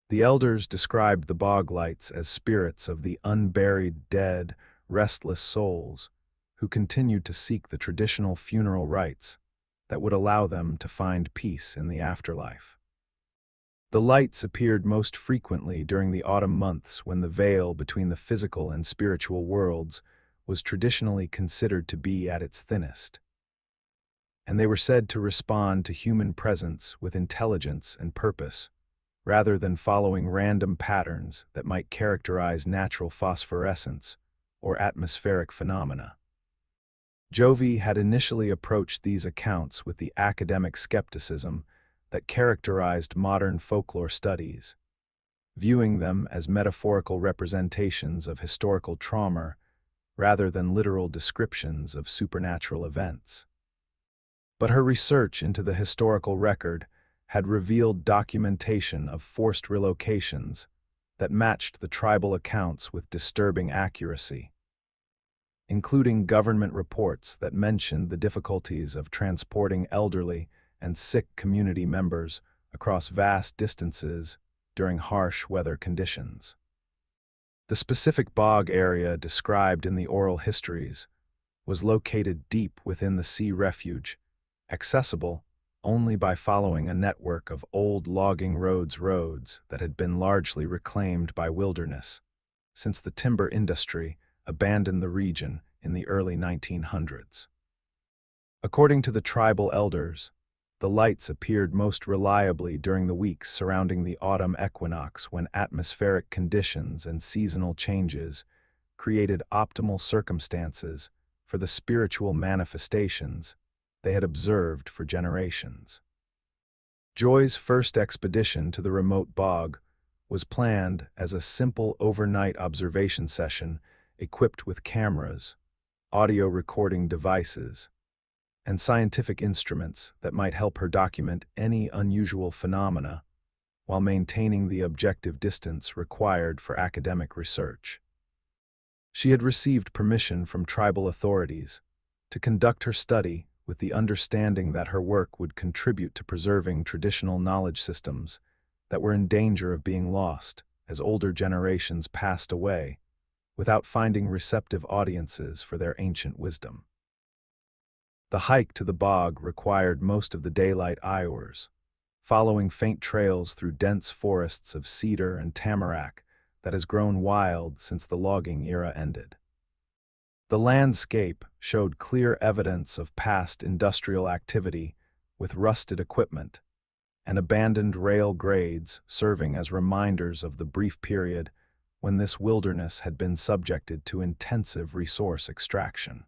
The elders described the bog lights as spirits of the unburied dead, restless souls who continued to seek the traditional funeral rites that would allow them to find peace in the afterlife. The lights appeared most frequently during the autumn months when the veil between the physical and spiritual worlds was traditionally considered to be at its thinnest. And they were said to respond to human presence with intelligence and purpose, rather than following random patterns that might characterize natural phosphorescence or atmospheric phenomena. Jovi had initially approached these accounts with the academic skepticism that characterized modern folklore studies, viewing them as metaphorical representations of historical trauma rather than literal descriptions of supernatural events. But her research into the historical record had revealed documentation of forced relocations that matched the tribal accounts with disturbing accuracy, including government reports that mentioned the difficulties of transporting elderly and sick community members across vast distances during harsh weather conditions. The specific bog area described in the oral histories was located deep within the sea refuge, accessible only by following a network of old logging roads that had been largely reclaimed by wilderness since the timber industry abandoned the region in the early 1900s. According to the tribal elders, the lights appeared most reliably during the weeks surrounding the autumn equinox when atmospheric conditions and seasonal changes created optimal circumstances for the spiritual manifestations they had observed for generations. Joy's first expedition to the remote bog was planned as a simple overnight observation session equipped with cameras, audio recording devices, and scientific instruments that might help her document any unusual phenomena while maintaining the objective distance required for academic research. She had received permission from tribal authorities to conduct her study with the understanding that her work would contribute to preserving traditional knowledge systems that were in danger of being lost as older generations passed away without finding receptive audiences for their ancient wisdom. The hike to the bog required most of the daylight hours, following faint trails through dense forests of cedar and tamarack that has grown wild since the logging era ended. The landscape showed clear evidence of past industrial activity with rusted equipment and abandoned rail grades serving as reminders of the brief period when this wilderness had been subjected to intensive resource extraction.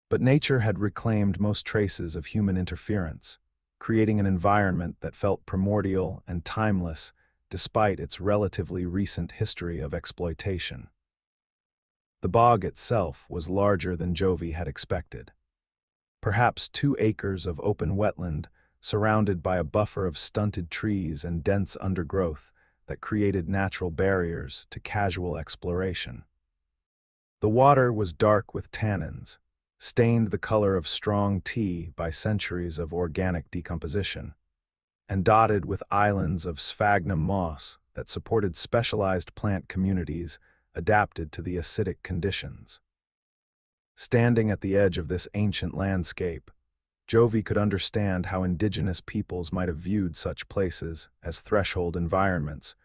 But nature had reclaimed most traces of human interference, creating an environment that felt primordial and timeless despite its relatively recent history of exploitation. The bog itself was larger than Jovi had expected. perhaps 2 acres of open wetland surrounded by a buffer of stunted trees and dense undergrowth that created natural barriers to casual exploration. The water was dark with tannins, stained the color of strong tea by centuries of organic decomposition, and dotted with islands of sphagnum moss that supported specialized plant communities adapted to the acidic conditions. Standing at the edge of this ancient landscape, Jovi could understand how indigenous peoples might have viewed such places as threshold environments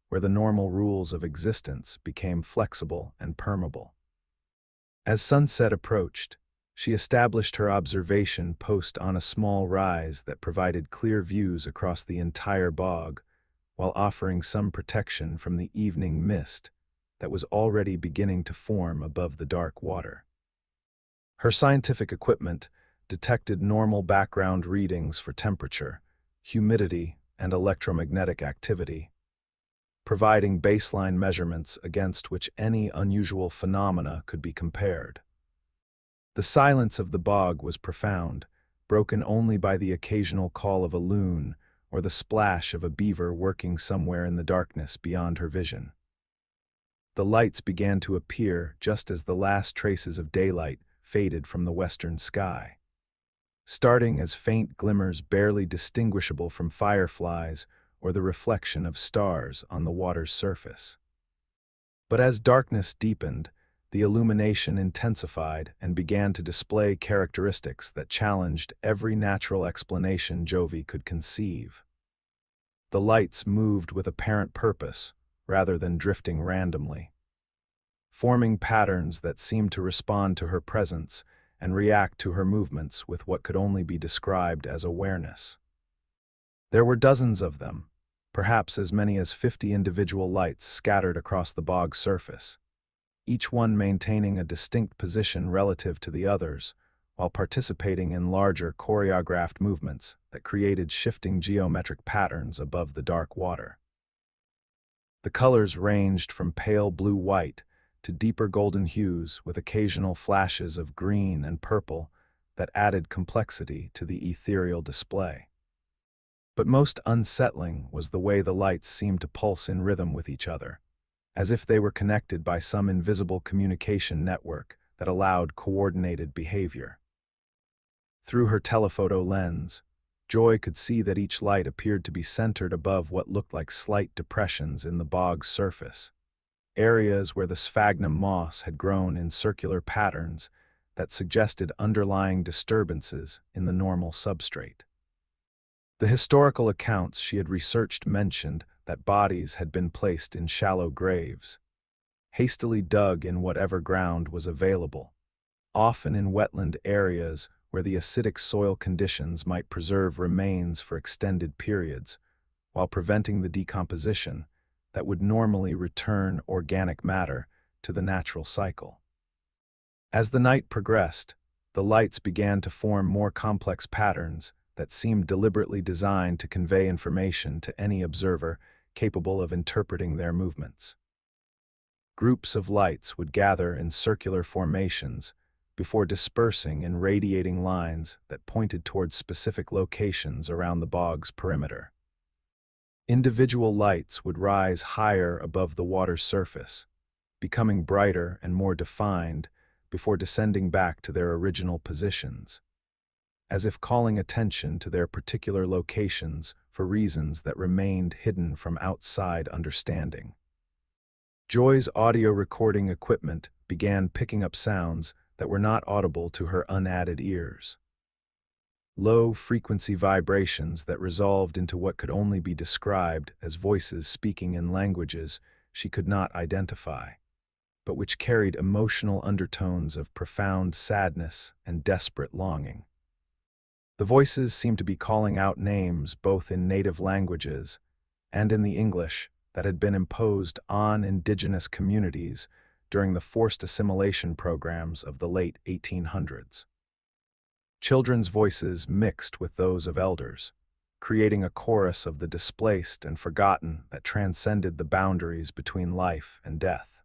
where the normal rules of existence became flexible and permeable. As sunset approached, she established her observation post on a small rise that provided clear views across the entire bog, while offering some protection from the evening mist that was already beginning to form above the dark water. Her scientific equipment detected normal background readings for temperature, humidity, and electromagnetic activity, providing baseline measurements against which any unusual phenomena could be compared. The silence of the bog was profound, broken only by the occasional call of a loon or the splash of a beaver working somewhere in the darkness beyond her vision. The lights began to appear just as the last traces of daylight faded from the western sky, starting as faint glimmers barely distinguishable from fireflies or the reflection of stars on the water's surface. But as darkness deepened, the illumination intensified and began to display characteristics that challenged every natural explanation Jovi could conceive. The lights moved with apparent purpose rather than drifting randomly, forming patterns that seemed to respond to her presence and react to her movements with what could only be described as awareness. There were dozens of them, perhaps as many as 50 individual lights scattered across the bog's surface, each one maintaining a distinct position relative to the others, while participating in larger choreographed movements that created shifting geometric patterns above the dark water. The colors ranged from pale blue-white to deeper golden hues with occasional flashes of green and purple that added complexity to the ethereal display. But most unsettling was the way the lights seemed to pulse in rhythm with each other, as if they were connected by some invisible communication network that allowed coordinated behavior. Through her telephoto lens, Joy could see that each light appeared to be centered above what looked like slight depressions in the bog's surface, areas where the sphagnum moss had grown in circular patterns that suggested underlying disturbances in the normal substrate. The historical accounts she had researched mentioned that bodies had been placed in shallow graves, hastily dug in whatever ground was available, often in wetland areas where the acidic soil conditions might preserve remains for extended periods, while preventing the decomposition that would normally return organic matter to the natural cycle. As the night progressed, the lights began to form more complex patterns that seemed deliberately designed to convey information to any observer capable of interpreting their movements. Groups of lights would gather in circular formations before dispersing in radiating lines that pointed towards specific locations around the bog's perimeter. Individual lights would rise higher above the water's surface, becoming brighter and more defined before descending back to their original positions, as if calling attention to their particular locations for reasons that remained hidden from outside understanding. Joy's audio recording equipment began picking up sounds that were not audible to her unadded ears. Low-frequency vibrations that resolved into what could only be described as voices speaking in languages she could not identify, but which carried emotional undertones of profound sadness and desperate longing. The voices seemed to be calling out names both in native languages and in the English that had been imposed on indigenous communities during the forced assimilation programs of the late 1800s. Children's voices mixed with those of elders, creating a chorus of the displaced and forgotten that transcended the boundaries between life and death.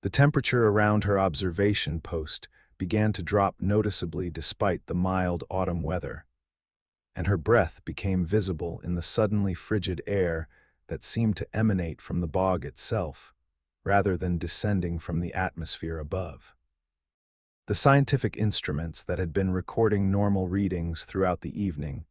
The temperature around her observation post began to drop noticeably despite the mild autumn weather, and her breath became visible in the suddenly frigid air that seemed to emanate from the bog itself, rather than descending from the atmosphere above. The scientific instruments that had been recording normal readings throughout the evening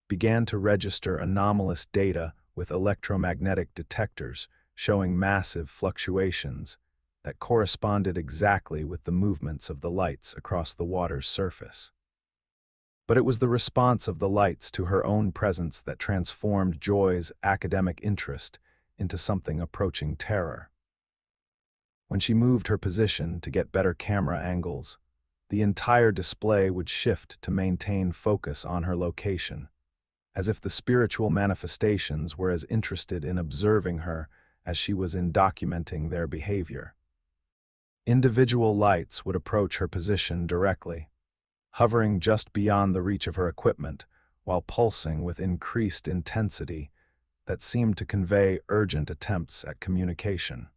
began to register anomalous data with electromagnetic detectors showing massive fluctuations that corresponded exactly with the movements of the lights across the water's surface. But it was the response of the lights to her own presence that transformed Joy's academic interest into something approaching terror. When she moved her position to get better camera angles, the entire display would shift to maintain focus on her location, as if the spiritual manifestations were as interested in observing her as she was in documenting their behavior. Individual lights would approach her position directly, hovering just beyond the reach of her equipment while pulsing with increased intensity that seemed to convey urgent attempts at communication.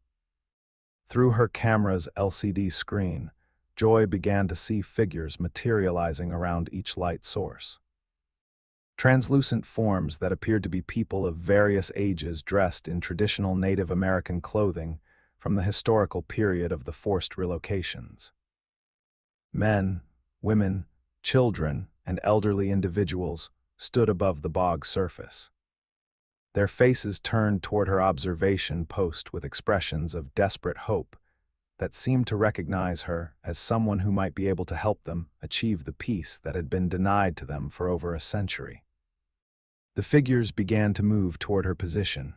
Through her camera's LCD screen, Joy began to see figures materializing around each light source. Translucent forms that appeared to be people of various ages dressed in traditional Native American clothing from the historical period of the forced relocations. Men, women, children, and elderly individuals stood above the bog surface. Their faces turned toward her observation post with expressions of desperate hope that seemed to recognize her as someone who might be able to help them achieve the peace that had been denied to them for over a century. The figures began to move toward her position.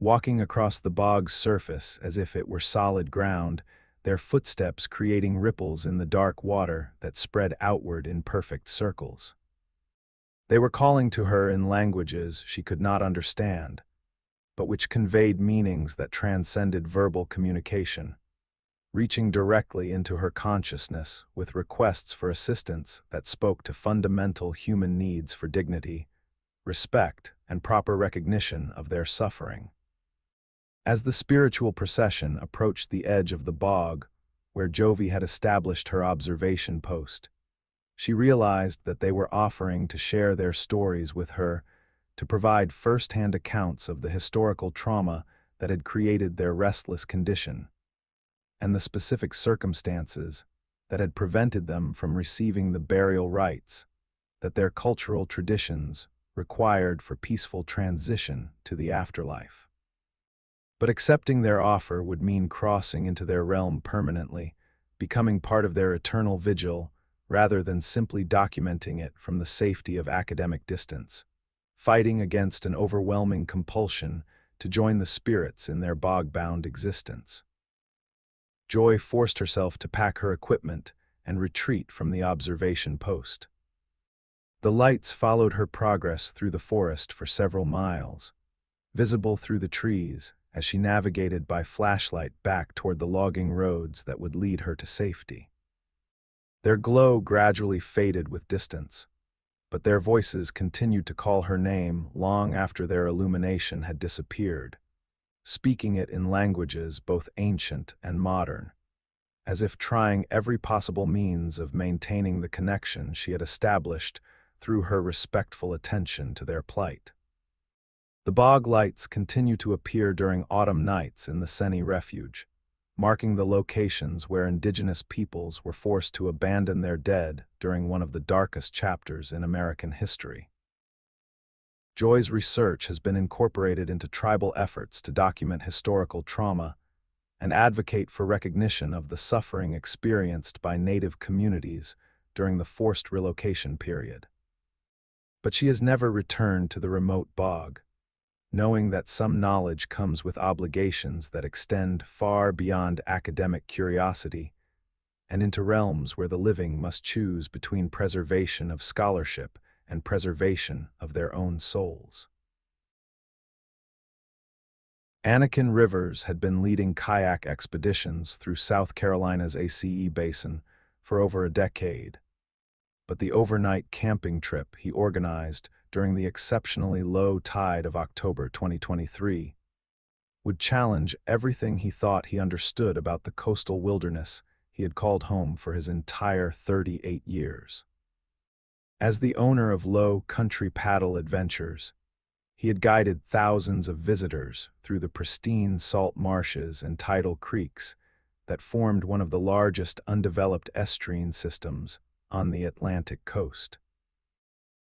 Walking across the bog's surface as if it were solid ground, their footsteps creating ripples in the dark water that spread outward in perfect circles. They were calling to her in languages she could not understand, but which conveyed meanings that transcended verbal communication, reaching directly into her consciousness with requests for assistance that spoke to fundamental human needs for dignity, respect, and proper recognition of their suffering. As the spiritual procession approached the edge of the bog, where Jovi had established her observation post, she realized that they were offering to share their stories with her, to provide first-hand accounts of the historical trauma that had created their restless condition, and the specific circumstances that had prevented them from receiving the burial rites that their cultural traditions required for peaceful transition to the afterlife. But accepting their offer would mean crossing into their realm permanently, becoming part of their eternal vigil rather than simply documenting it from the safety of academic distance, fighting against an overwhelming compulsion to join the spirits in their bog-bound existence. Joy forced herself to pack her equipment and retreat from the observation post. The lights followed her progress through the forest for several miles, visible through the trees as she navigated by flashlight back toward the logging roads that would lead her to safety. Their glow gradually faded with distance, but their voices continued to call her name long after their illumination had disappeared, speaking it in languages both ancient and modern, as if trying every possible means of maintaining the connection she had established through her respectful attention to their plight. The bog lights continue to appear during autumn nights in the Seni refuge, marking the locations where indigenous peoples were forced to abandon their dead during one of the darkest chapters in American history. Joy's research has been incorporated into tribal efforts to document historical trauma and advocate for recognition of the suffering experienced by Native communities during the forced relocation period. But she has never returned to the remote bog, knowing that some knowledge comes with obligations that extend far beyond academic curiosity and into realms where the living must choose between preservation of scholarship and preservation of their own souls. Anakin Rivers had been leading kayak expeditions through South Carolina's ACE Basin for over a decade, but the overnight camping trip he organized during the exceptionally low tide of October 2023 would challenge everything he thought he understood about the coastal wilderness he had called home for his entire 38 years. As the owner of Low Country Paddle Adventures, he had guided thousands of visitors through the pristine salt marshes and tidal creeks that formed one of the largest undeveloped estuarine systems on the Atlantic coast.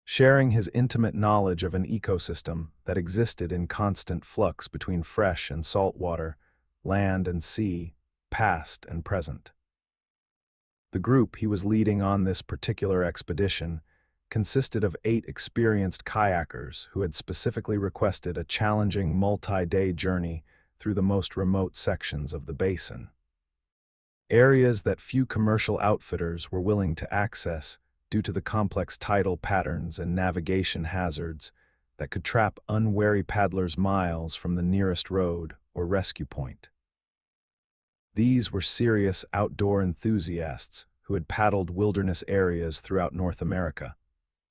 Sharing his intimate knowledge of an ecosystem that existed in constant flux between fresh and salt water, land and sea, past and present. The group he was leading on this particular expedition consisted of 8 experienced kayakers who had specifically requested a challenging multi-day journey through the most remote sections of the basin. Areas that few commercial outfitters were willing to access due to the complex tidal patterns and navigation hazards that could trap unwary paddlers miles from the nearest road or rescue point. These were serious outdoor enthusiasts who had paddled wilderness areas throughout North America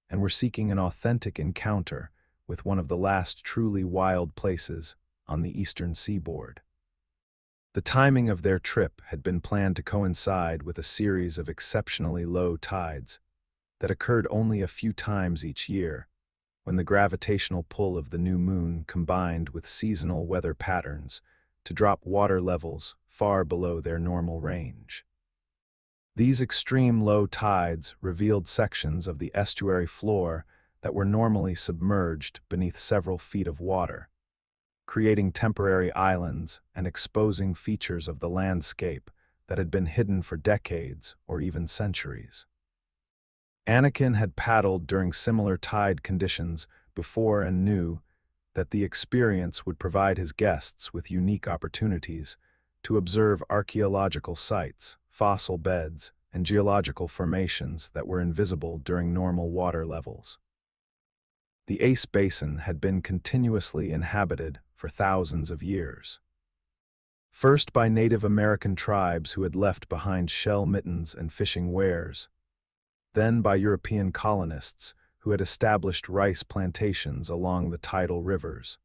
and were seeking an authentic encounter with one of the last truly wild places on the eastern seaboard. The timing of their trip had been planned to coincide with a series of exceptionally low tides that occurred only a few times each year, when the gravitational pull of the new moon combined with seasonal weather patterns to drop water levels far below their normal range. These extreme low tides revealed sections of the estuary floor that were normally submerged beneath several feet of water, creating temporary islands and exposing features of the landscape that had been hidden for decades or even centuries. Anakin had paddled during similar tide conditions before and knew that the experience would provide his guests with unique opportunities to observe archaeological sites, fossil beds, and geological formations that were invisible during normal water levels. The Ace Basin had been continuously inhabited for thousands of years. First by Native American tribes who had left behind shell mittens and fishing wares, then by European colonists who had established rice plantations along the tidal rivers,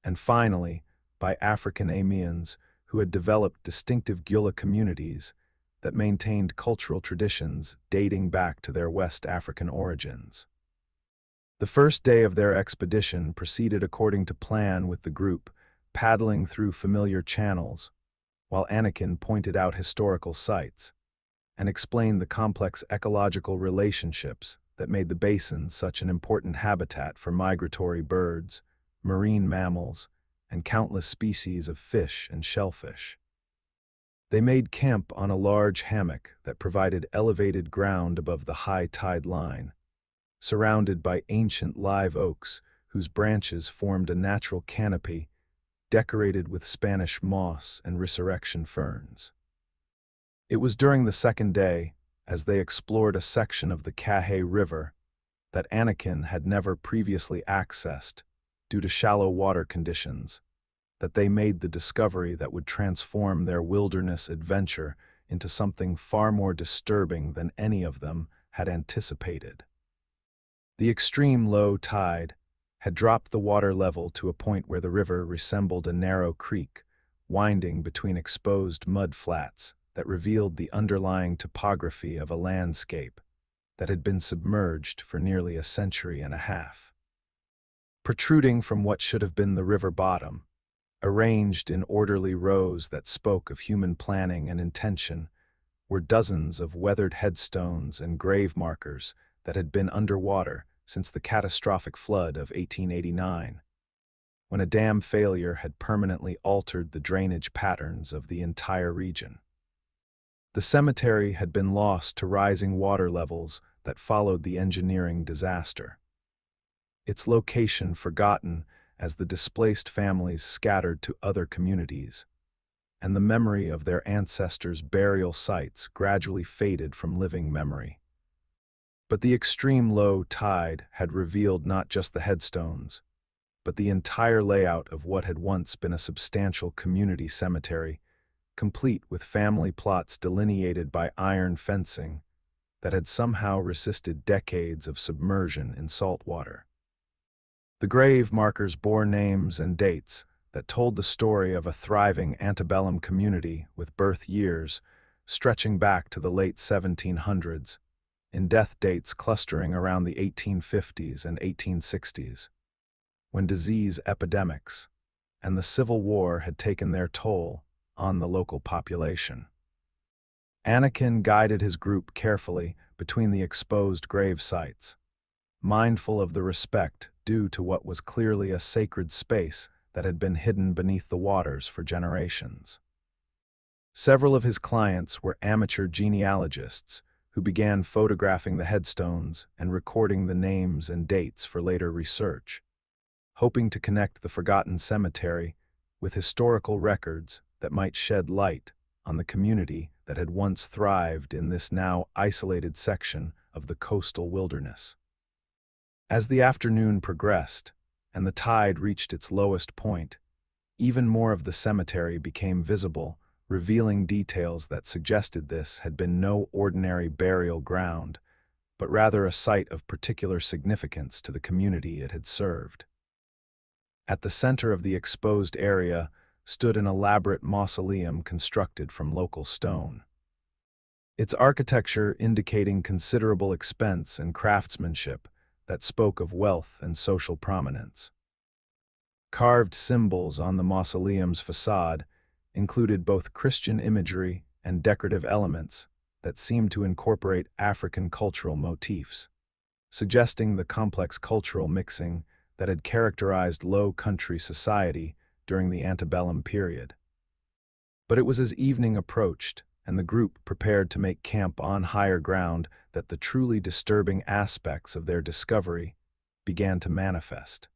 and finally by African Amiens who had developed distinctive Gula communities that maintained cultural traditions dating back to their West African origins. The first day of their expedition proceeded according to plan, with the group paddling through familiar channels, while Anakin pointed out historical sites and explained the complex ecological relationships that made the basin such an important habitat for migratory birds, marine mammals, and countless species of fish and shellfish. They made camp on a large hammock that provided elevated ground above the high tide line, surrounded by ancient live oaks whose branches formed a natural canopy decorated with Spanish moss and resurrection ferns. It was during the second day, as they explored a section of the Cahé River that Anakin had never previously accessed due to shallow water conditions, that they made the discovery that would transform their wilderness adventure into something far more disturbing than any of them had anticipated. The extreme low tide had dropped the water level to a point where the river resembled a narrow creek, winding between exposed mud flats that revealed the underlying topography of a landscape that had been submerged for nearly a century and a half. Protruding from what should have been the river bottom, arranged in orderly rows that spoke of human planning and intention, were dozens of weathered headstones and grave markers that had been underwater since the catastrophic flood of 1889, when a dam failure had permanently altered the drainage patterns of the entire region. The cemetery had been lost to rising water levels that followed the engineering disaster, its location forgotten as the displaced families scattered to other communities, and the memory of their ancestors' burial sites gradually faded from living memory. But the extreme low tide had revealed not just the headstones, but the entire layout of what had once been a substantial community cemetery, complete with family plots delineated by iron fencing that had somehow resisted decades of submersion in salt water. The grave markers bore names and dates that told the story of a thriving antebellum community with birth years stretching back to the late 1700s, in death dates clustering around the 1850s and 1860s, when disease epidemics and the Civil War had taken their toll on the local population. Anakin guided his group carefully between the exposed grave sites, mindful of the respect due to what was clearly a sacred space that had been hidden beneath the waters for generations. Several of his clients were amateur genealogists who began photographing the headstones and recording the names and dates for later research, hoping to connect the forgotten cemetery with historical records that might shed light on the community that had once thrived in this now isolated section of the coastal wilderness. As the afternoon progressed and the tide reached its lowest point, even more of the cemetery became visible, revealing details that suggested this had been no ordinary burial ground, but rather a site of particular significance to the community it had served. At the center of the exposed area stood an elaborate mausoleum constructed from local stone, its architecture indicating considerable expense and craftsmanship that spoke of wealth and social prominence. Carved symbols on the mausoleum's facade included both Christian imagery and decorative elements that seemed to incorporate African cultural motifs, suggesting the complex cultural mixing that had characterized low country society during the antebellum period. But it was as evening approached and the group prepared to make camp on higher ground that the truly disturbing aspects of their discovery began to manifest.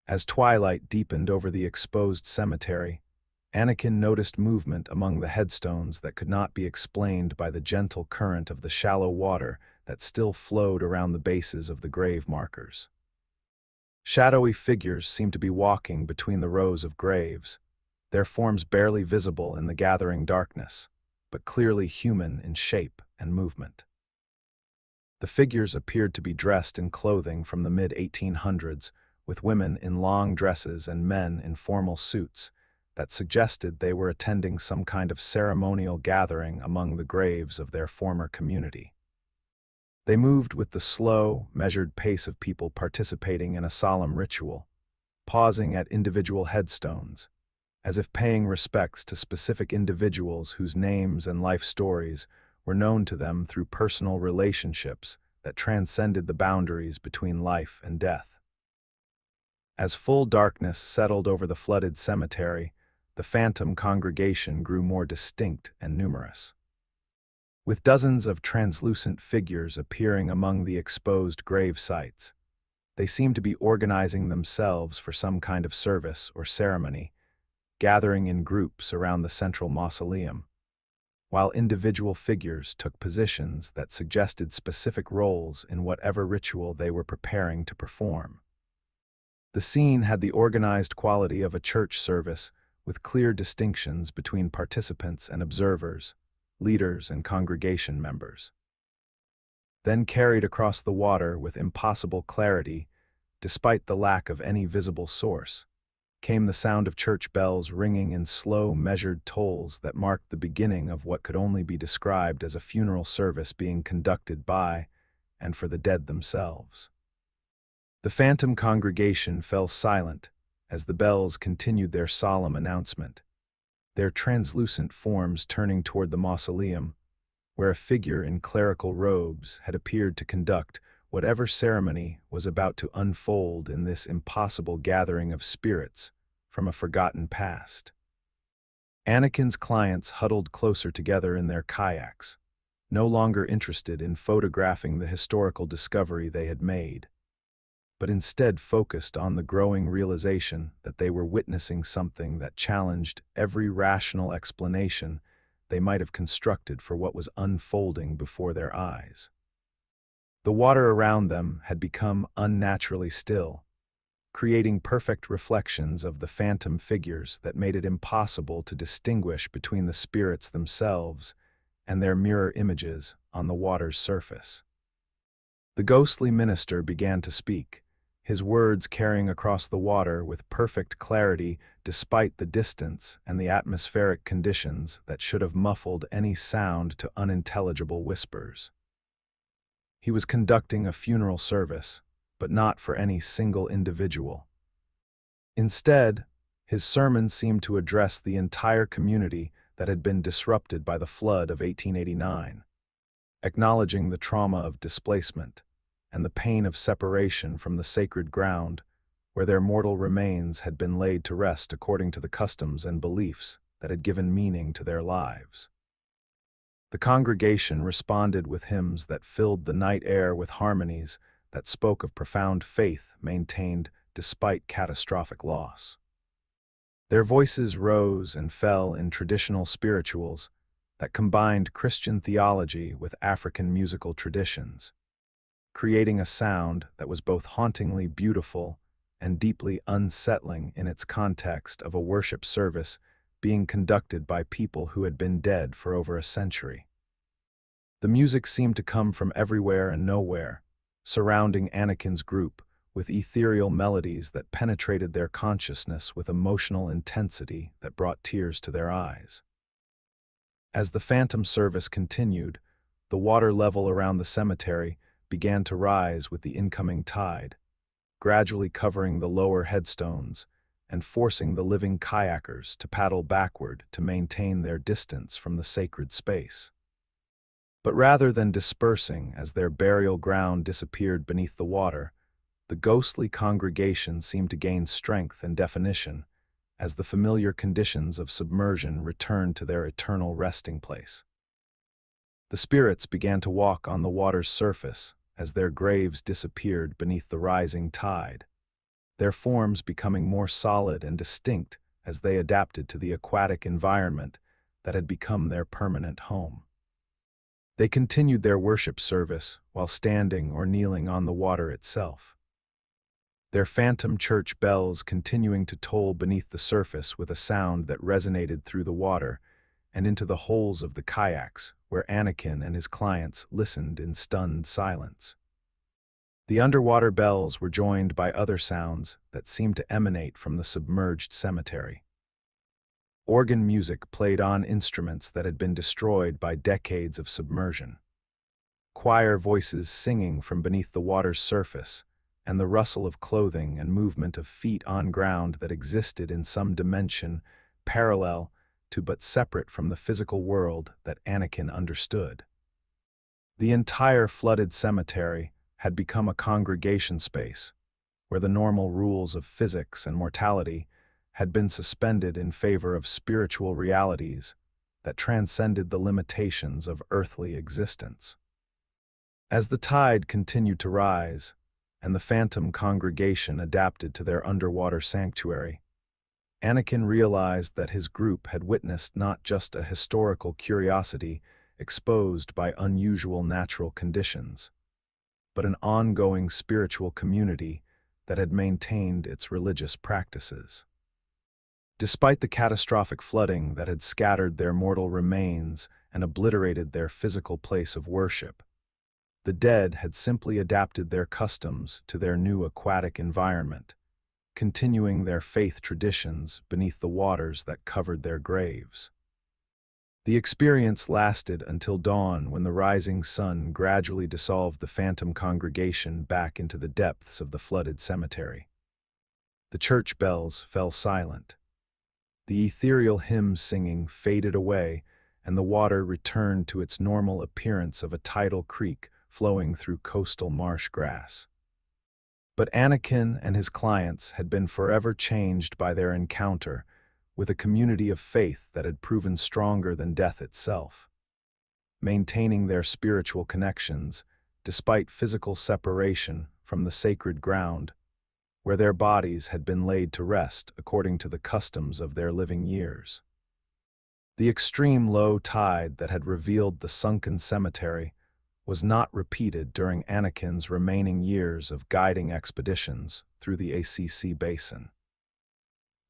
As twilight deepened over the exposed cemetery, Anakin noticed movement among the headstones that could not be explained by the gentle current of the shallow water that still flowed around the bases of the grave markers. Shadowy figures seemed to be walking between the rows of graves, their forms barely visible in the gathering darkness, but clearly human in shape and movement. The figures appeared to be dressed in clothing from the mid-1800s, with women in long dresses and men in formal suits that suggested they were attending some kind of ceremonial gathering among the graves of their former community. They moved with the slow, measured pace of people participating in a solemn ritual, pausing at individual headstones, as if paying respects to specific individuals whose names and life stories were known to them through personal relationships that transcended the boundaries between life and death. As full darkness settled over the flooded cemetery, the phantom congregation grew more distinct and numerous. With dozens of translucent figures appearing among the exposed grave sites, they seemed to be organizing themselves for some kind of service or ceremony, gathering in groups around the central mausoleum, while individual figures took positions that suggested specific roles in whatever ritual they were preparing to perform. The scene had the organized quality of a church service, with clear distinctions between participants and observers, leaders and congregation members. Then carried across the water with impossible clarity, despite the lack of any visible source, came the sound of church bells ringing in slow, measured tolls that marked the beginning of what could only be described as a funeral service being conducted by and for the dead themselves. The phantom congregation fell silent as the bells continued their solemn announcement, their translucent forms turning toward the mausoleum, where a figure in clerical robes had appeared to conduct whatever ceremony was about to unfold in this impossible gathering of spirits from a forgotten past. Anakin's clients huddled closer together in their kayaks, no longer interested in photographing the historical discovery they had made, but instead focused on the growing realization that they were witnessing something that challenged every rational explanation they might have constructed for what was unfolding before their eyes. The water around them had become unnaturally still, creating perfect reflections of the phantom figures that made it impossible to distinguish between the spirits themselves and their mirror images on the water's surface. The ghostly minister began to speak, his words carrying across the water with perfect clarity despite the distance and the atmospheric conditions that should have muffled any sound to unintelligible whispers. He was conducting a funeral service, but not for any single individual. Instead, his sermon seemed to address the entire community that had been disrupted by the flood of 1889, acknowledging the trauma of displacement and the pain of separation from the sacred ground where their mortal remains had been laid to rest according to the customs and beliefs that had given meaning to their lives. The congregation responded with hymns that filled the night air with harmonies that spoke of profound faith maintained despite catastrophic loss. Their voices rose and fell in traditional spirituals that combined Christian theology with African musical traditions, creating a sound that was both hauntingly beautiful and deeply unsettling in its context of a worship service being conducted by people who had been dead for over a century. The music seemed to come from everywhere and nowhere, surrounding Anakin's group with ethereal melodies that penetrated their consciousness with emotional intensity that brought tears to their eyes. As the phantom service continued, the water level around the cemetery began to rise with the incoming tide, gradually covering the lower headstones and forcing the living kayakers to paddle backward to maintain their distance from the sacred space. But rather than dispersing as their burial ground disappeared beneath the water, the ghostly congregation seemed to gain strength and definition as the familiar conditions of submersion returned to their eternal resting place. The spirits began to walk on the water's surface as their graves disappeared beneath the rising tide, their forms becoming more solid and distinct as they adapted to the aquatic environment that had become their permanent home. They continued their worship service while standing or kneeling on the water itself, their phantom church bells continuing to toll beneath the surface with a sound that resonated through the water and into the holes of the kayaks where Anakin and his clients listened in stunned silence. The underwater bells were joined by other sounds that seemed to emanate from the submerged cemetery. Organ music played on instruments that had been destroyed by decades of submersion. Choir voices singing from beneath the water's surface, and the rustle of clothing and movement of feet on ground that existed in some dimension parallel to but separate from the physical world that Anakin understood. The entire flooded cemetery had become a congregation space where the normal rules of physics and mortality had been suspended in favor of spiritual realities that transcended the limitations of earthly existence. As the tide continued to rise, and the phantom congregation adapted to their underwater sanctuary, Anakin realized that his group had witnessed not just a historical curiosity exposed by unusual natural conditions, but an ongoing spiritual community that had maintained its religious practices. Despite the catastrophic flooding that had scattered their mortal remains and obliterated their physical place of worship, the dead had simply adapted their customs to their new aquatic environment, continuing their faith traditions beneath the waters that covered their graves. The experience lasted until dawn, when the rising sun gradually dissolved the phantom congregation back into the depths of the flooded cemetery. The church bells fell silent. The ethereal hymn singing faded away, and the water returned to its normal appearance of a tidal creek flowing through coastal marsh grass. But Anakin and his clients had been forever changed by their encounter with a community of faith that had proven stronger than death itself, maintaining their spiritual connections despite physical separation from the sacred ground where their bodies had been laid to rest according to the customs of their living years. The extreme low tide that had revealed the sunken cemetery was not repeated during Anakin's remaining years of guiding expeditions through the ACC Basin,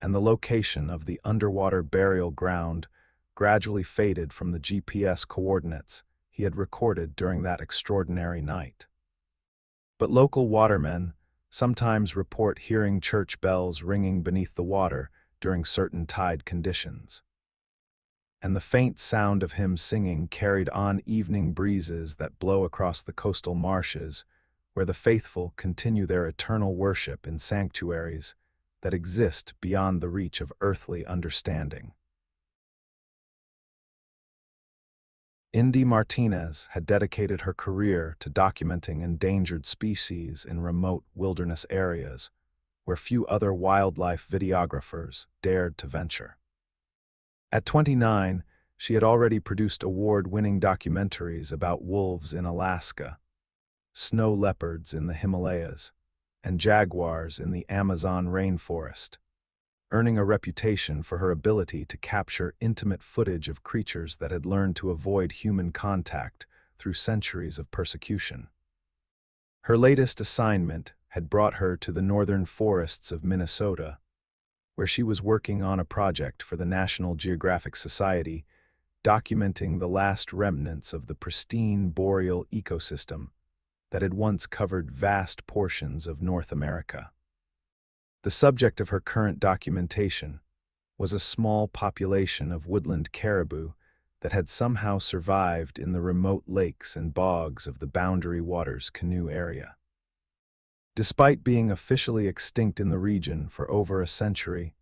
and the location of the underwater burial ground gradually faded from the GPS coordinates he had recorded during that extraordinary night. But local watermen, sometimes report hearing church bells ringing beneath the water during certain tide conditions. And the faint sound of him singing carried on evening breezes that blow across the coastal marshes, where the faithful continue their eternal worship in sanctuaries that exist beyond the reach of earthly understanding. Indy Martinez had dedicated her career to documenting endangered species in remote wilderness areas where few other wildlife videographers dared to venture. At 29, she had already produced award-winning documentaries about wolves in Alaska, snow leopards in the Himalayas, and jaguars in the Amazon rainforest, earning a reputation for her ability to capture intimate footage of creatures that had learned to avoid human contact through centuries of persecution. Her latest assignment had brought her to the northern forests of Minnesota, where she was working on a project for the National Geographic Society, documenting the last remnants of the pristine boreal ecosystem that had once covered vast portions of North America. The subject of her current documentation was a small population of woodland caribou that had somehow survived in the remote lakes and bogs of the Boundary Waters Canoe area. Despite being officially extinct in the region for over a century,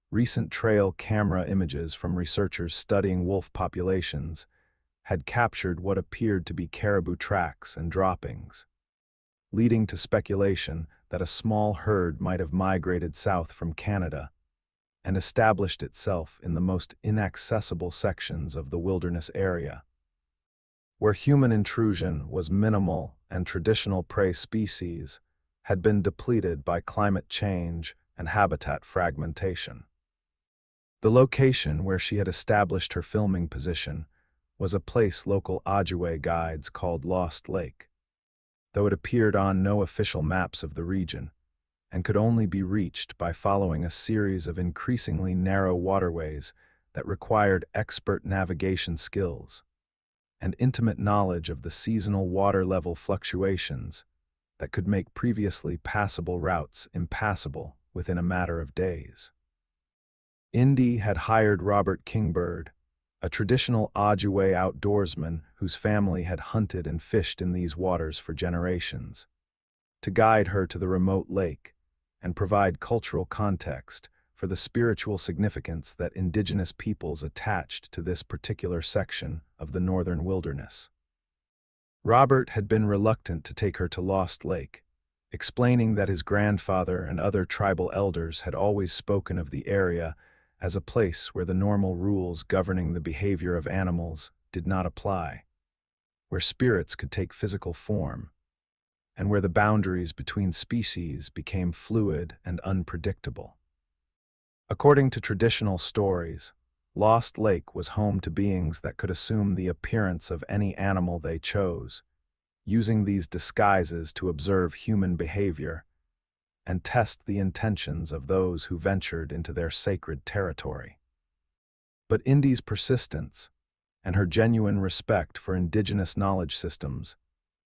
recent trail camera images from researchers studying wolf populations had captured what appeared to be caribou tracks and droppings, leading to speculation that a small herd might have migrated south from Canada and established itself in the most inaccessible sections of the wilderness area, where human intrusion was minimal and traditional prey species had been depleted by climate change and habitat fragmentation. The location where she had established her filming position was a place local Ojibwe guides called Lost Lake, though it appeared on no official maps of the region and could only be reached by following a series of increasingly narrow waterways that required expert navigation skills and intimate knowledge of the seasonal water level fluctuations that could make previously passable routes impassable within a matter of days. Indy had hired Robert Kingbird, a traditional Ojibwe outdoorsman whose family had hunted and fished in these waters for generations, to guide her to the remote lake and provide cultural context for the spiritual significance that indigenous peoples attached to this particular section of the northern wilderness. Robert had been reluctant to take her to Lost Lake, explaining that his grandfather and other tribal elders had always spoken of the area as a place where the normal rules governing the behavior of animals did not apply, where spirits could take physical form, and where the boundaries between species became fluid and unpredictable. According to traditional stories, Lost Lake was home to beings that could assume the appearance of any animal they chose, using these disguises to observe human behavior and test the intentions of those who ventured into their sacred territory. But Indy's persistence and her genuine respect for indigenous knowledge systems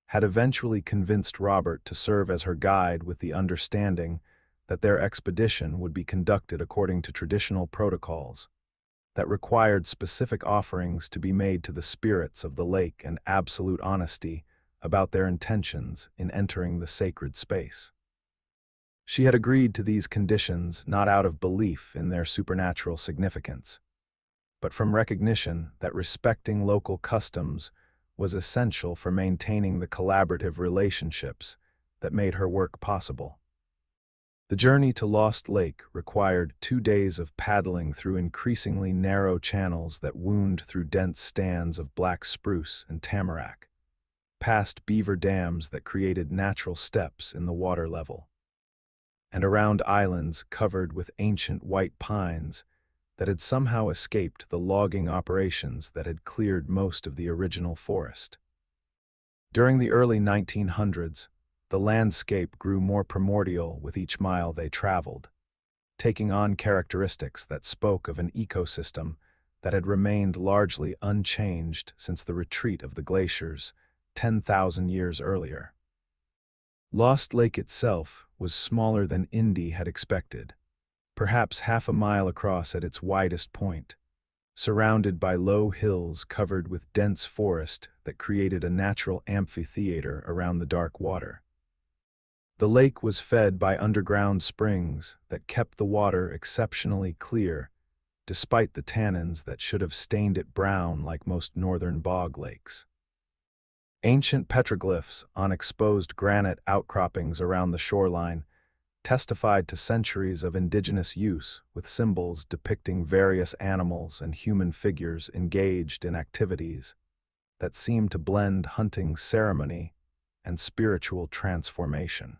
had eventually convinced Robert to serve as her guide, with the understanding that their expedition would be conducted according to traditional protocols that required specific offerings to be made to the spirits of the lake and absolute honesty about their intentions in entering the sacred space. She had agreed to these conditions not out of belief in their supernatural significance, but from recognition that respecting local customs was essential for maintaining the collaborative relationships that made her work possible. The journey to Lost Lake required 2 days of paddling through increasingly narrow channels that wound through dense stands of black spruce and tamarack, past beaver dams that created natural steps in the water level, and around islands covered with ancient white pines that had somehow escaped the logging operations that had cleared most of the original forest. During the early 1900s, the landscape grew more primordial with each mile they traveled, taking on characteristics that spoke of an ecosystem that had remained largely unchanged since the retreat of the glaciers 10,000 years earlier. Lost Lake itself was smaller than Indy had expected, perhaps half a mile across at its widest point, surrounded by low hills covered with dense forest that created a natural amphitheater around the dark water. The lake was fed by underground springs that kept the water exceptionally clear, despite the tannins that should have stained it brown like most northern bog lakes. Ancient petroglyphs on exposed granite outcroppings around the shoreline testified to centuries of indigenous use, with symbols depicting various animals and human figures engaged in activities that seemed to blend hunting ceremony and spiritual transformation.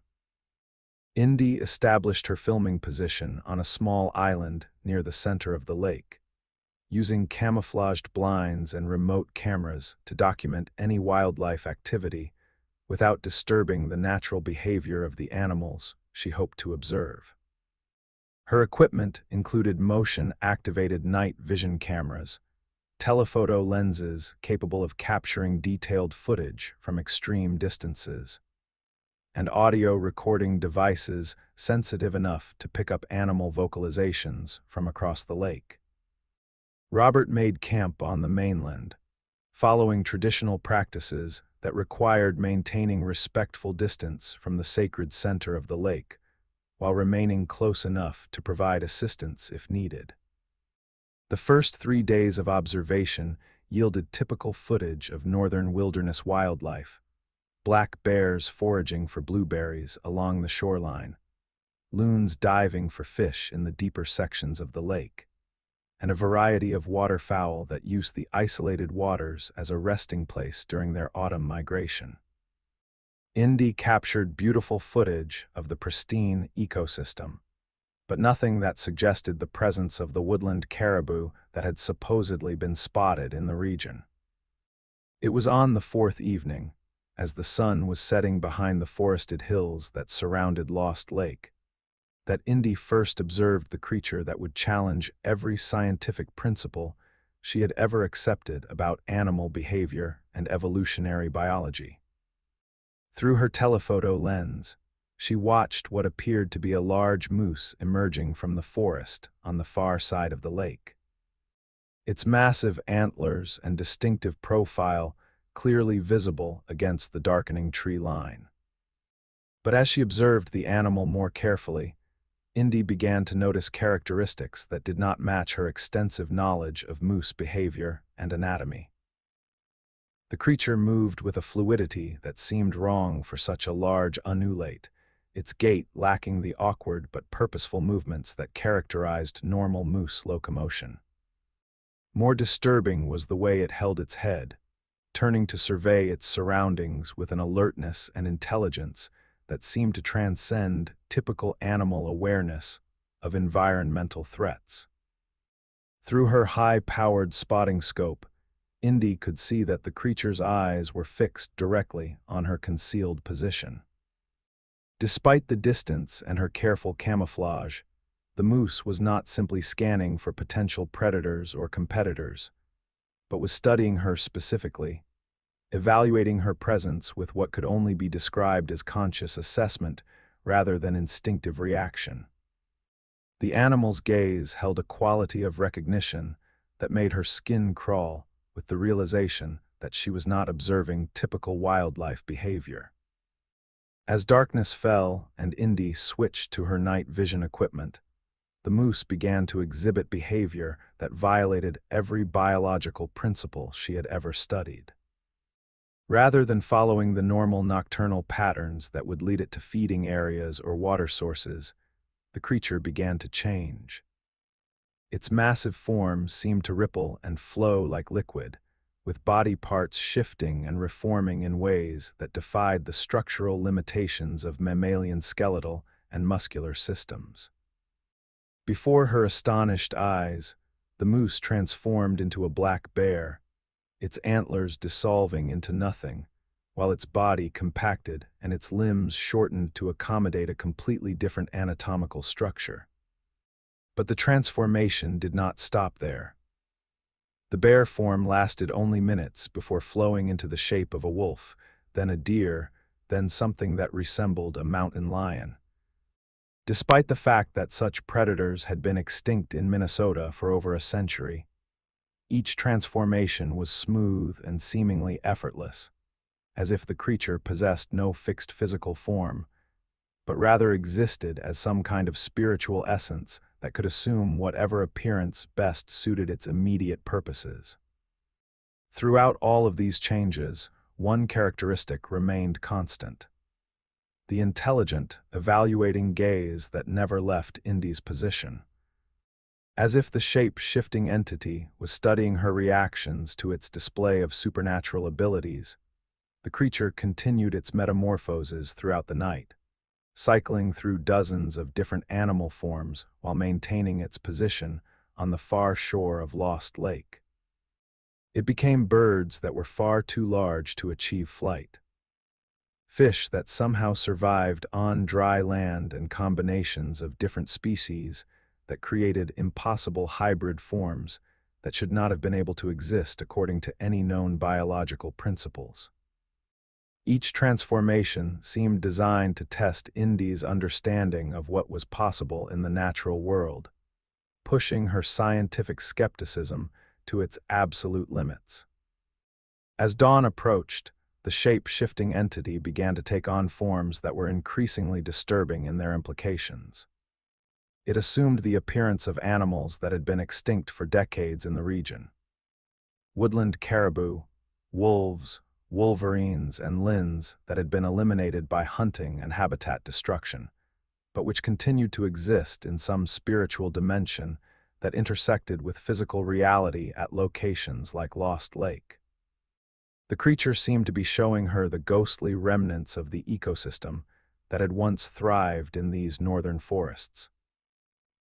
Indy established her filming position on a small island near the center of the lake, using camouflaged blinds and remote cameras to document any wildlife activity without disturbing the natural behavior of the animals she hoped to observe. Her equipment included motion-activated night vision cameras, telephoto lenses capable of capturing detailed footage from extreme distances, and audio recording devices sensitive enough to pick up animal vocalizations from across the lake. Robert made camp on the mainland, following traditional practices that required maintaining respectful distance from the sacred center of the lake, while remaining close enough to provide assistance if needed. The first 3 days of observation yielded typical footage of northern wilderness wildlife: black bears foraging for blueberries along the shoreline, loons diving for fish in the deeper sections of the lake, and a variety of waterfowl that use the isolated waters as a resting place during their autumn migration. Indy captured beautiful footage of the pristine ecosystem, but nothing that suggested the presence of the woodland caribou that had supposedly been spotted in the region. It was on the fourth evening, as the sun was setting behind the forested hills that surrounded Lost Lake, that Indy first observed the creature that would challenge every scientific principle she had ever accepted about animal behavior and evolutionary biology. Through her telephoto lens, she watched what appeared to be a large moose emerging from the forest on the far side of the lake. Its massive antlers and distinctive profile clearly visible against the darkening tree line. But as she observed the animal more carefully, Indy began to notice characteristics that did not match her extensive knowledge of moose behavior and anatomy. The creature moved with a fluidity that seemed wrong for such a large ungulate, its gait lacking the awkward but purposeful movements that characterized normal moose locomotion. More disturbing was the way it held its head, turning to survey its surroundings with an alertness and intelligence that seemed to transcend typical animal awareness of environmental threats. Through her high-powered spotting scope, Indy could see that the creature's eyes were fixed directly on her concealed position. Despite the distance and her careful camouflage, the moose was not simply scanning for potential predators or competitors, but was studying her specifically, evaluating her presence with what could only be described as conscious assessment rather than instinctive reaction. The animal's gaze held a quality of recognition that made her skin crawl with the realization that she was not observing typical wildlife behavior. As darkness fell and Indy switched to her night vision equipment, the moose began to exhibit behavior that violated every biological principle she had ever studied. Rather than following the normal nocturnal patterns that would lead it to feeding areas or water sources, the creature began to change. Its massive form seemed to ripple and flow like liquid, with body parts shifting and reforming in ways that defied the structural limitations of mammalian skeletal and muscular systems. Before her astonished eyes, the moose transformed into a black bear, its antlers dissolving into nothing, while its body compacted and its limbs shortened to accommodate a completely different anatomical structure. But the transformation did not stop there. The bear form lasted only minutes before flowing into the shape of a wolf, then a deer, then something that resembled a mountain lion, Despite the fact that such predators had been extinct in Minnesota for over a century, each transformation was smooth and seemingly effortless, as if the creature possessed no fixed physical form, but rather existed as some kind of spiritual essence that could assume whatever appearance best suited its immediate purposes. Throughout all of these changes, one characteristic remained constant: the intelligent, evaluating gaze that never left Indy's position. As if the shape-shifting entity was studying her reactions to its display of supernatural abilities, the creature continued its metamorphoses throughout the night, cycling through dozens of different animal forms while maintaining its position on the far shore of Lost Lake. It became birds that were far too large to achieve flight, fish that somehow survived on dry land, and combinations of different species that created impossible hybrid forms that should not have been able to exist according to any known biological principles. Each transformation seemed designed to test Indy's understanding of what was possible in the natural world, pushing her scientific skepticism to its absolute limits. As dawn approached, the shape-shifting entity began to take on forms that were increasingly disturbing in their implications. It assumed the appearance of animals that had been extinct for decades in the region: woodland caribou, wolves, wolverines, and lynx that had been eliminated by hunting and habitat destruction, but which continued to exist in some spiritual dimension that intersected with physical reality at locations like Lost Lake. The creature seemed to be showing her the ghostly remnants of the ecosystem that had once thrived in these northern forests.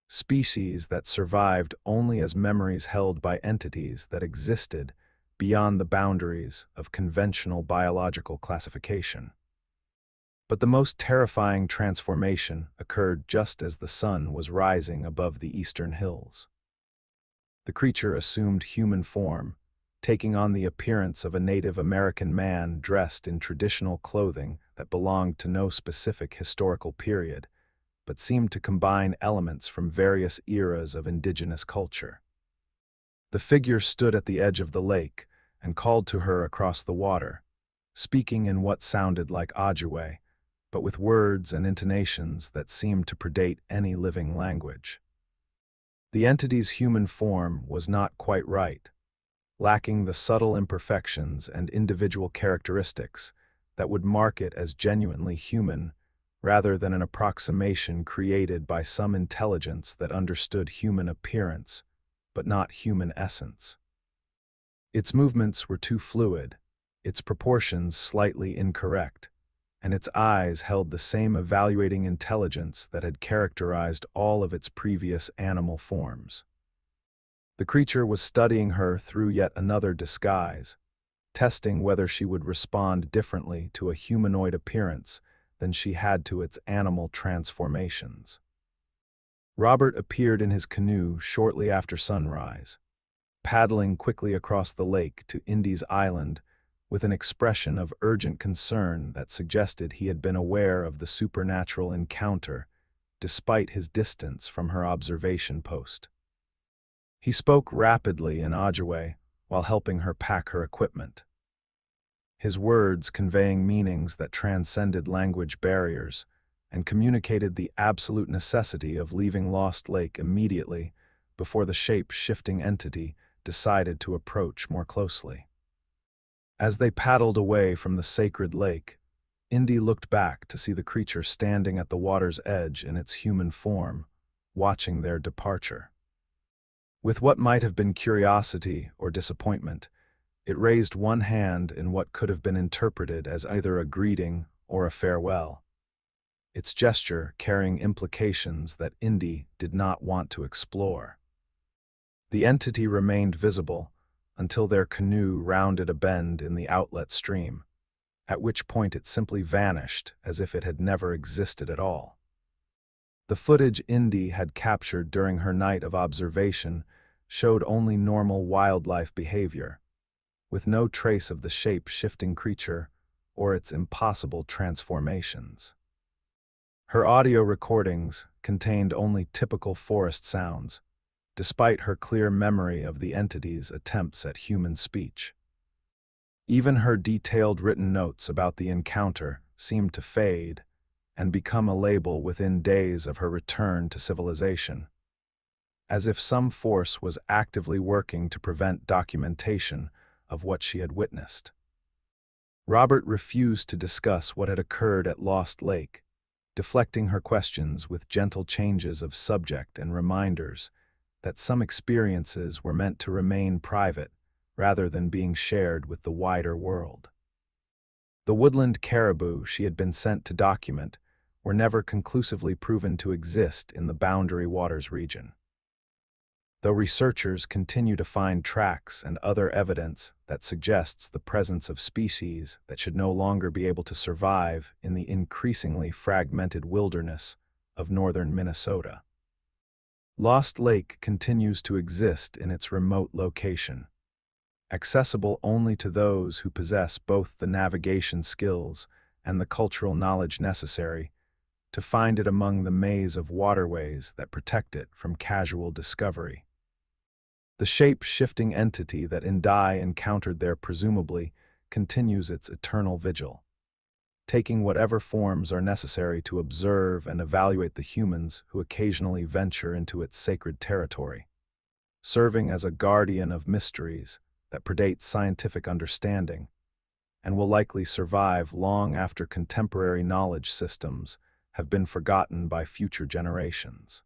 Species that survived only as memories held by entities that existed beyond the boundaries of conventional biological classification. But the most terrifying transformation occurred just as the sun was rising above the eastern hills. The creature assumed human form, taking on the appearance of a Native American man dressed in traditional clothing that belonged to no specific historical period, but seemed to combine elements from various eras of indigenous culture. The figure stood at the edge of the lake and called to her across the water, speaking in what sounded like Ojibwe, but with words and intonations that seemed to predate any living language. The entity's human form was not quite right, lacking the subtle imperfections and individual characteristics that would mark it as genuinely human, rather than an approximation created by some intelligence that understood human appearance, but not human essence. Its movements were too fluid, its proportions slightly incorrect, and its eyes held the same evaluating intelligence that had characterized all of its previous animal forms. The creature was studying her through yet another disguise, testing whether she would respond differently to a humanoid appearance than she had to its animal transformations. Robert appeared in his canoe shortly after sunrise, paddling quickly across the lake to Indy's Island with an expression of urgent concern that suggested he had been aware of the supernatural encounter despite his distance from her observation post. He spoke rapidly in Ojibwe while helping her pack her equipment, his words conveying meanings that transcended language barriers and communicated the absolute necessity of leaving Lost Lake immediately before the shape-shifting entity decided to approach more closely. As they paddled away from the sacred lake, Indy looked back to see the creature standing at the water's edge in its human form, watching their departure. With what might have been curiosity or disappointment, it raised one hand in what could have been interpreted as either a greeting or a farewell, its gesture carrying implications that Indy did not want to explore. The entity remained visible until their canoe rounded a bend in the outlet stream, at which point it simply vanished as if it had never existed at all. The footage Indy had captured during her night of observation showed only normal wildlife behavior, with no trace of the shape-shifting creature or its impossible transformations. Her audio recordings contained only typical forest sounds, despite her clear memory of the entity's attempts at human speech. Even her detailed written notes about the encounter seemed to fade and become a label within days of her return to civilization, as if some force was actively working to prevent documentation of what she had witnessed. Robert refused to discuss what had occurred at Lost Lake, deflecting her questions with gentle changes of subject and reminders that some experiences were meant to remain private rather than being shared with the wider world. The woodland caribou she had been sent to document were never conclusively proven to exist in the Boundary Waters region, though researchers continue to find tracks and other evidence that suggests the presence of species that should no longer be able to survive in the increasingly fragmented wilderness of northern Minnesota. Lost Lake continues to exist in its remote location, accessible only to those who possess both the navigation skills and the cultural knowledge necessary to find it among the maze of waterways that protect it from casual discovery. The shape-shifting entity that Indai encountered there presumably continues its eternal vigil, taking whatever forms are necessary to observe and evaluate the humans who occasionally venture into its sacred territory, serving as a guardian of mysteries that predate scientific understanding and will likely survive long after contemporary knowledge systems have been forgotten by future generations.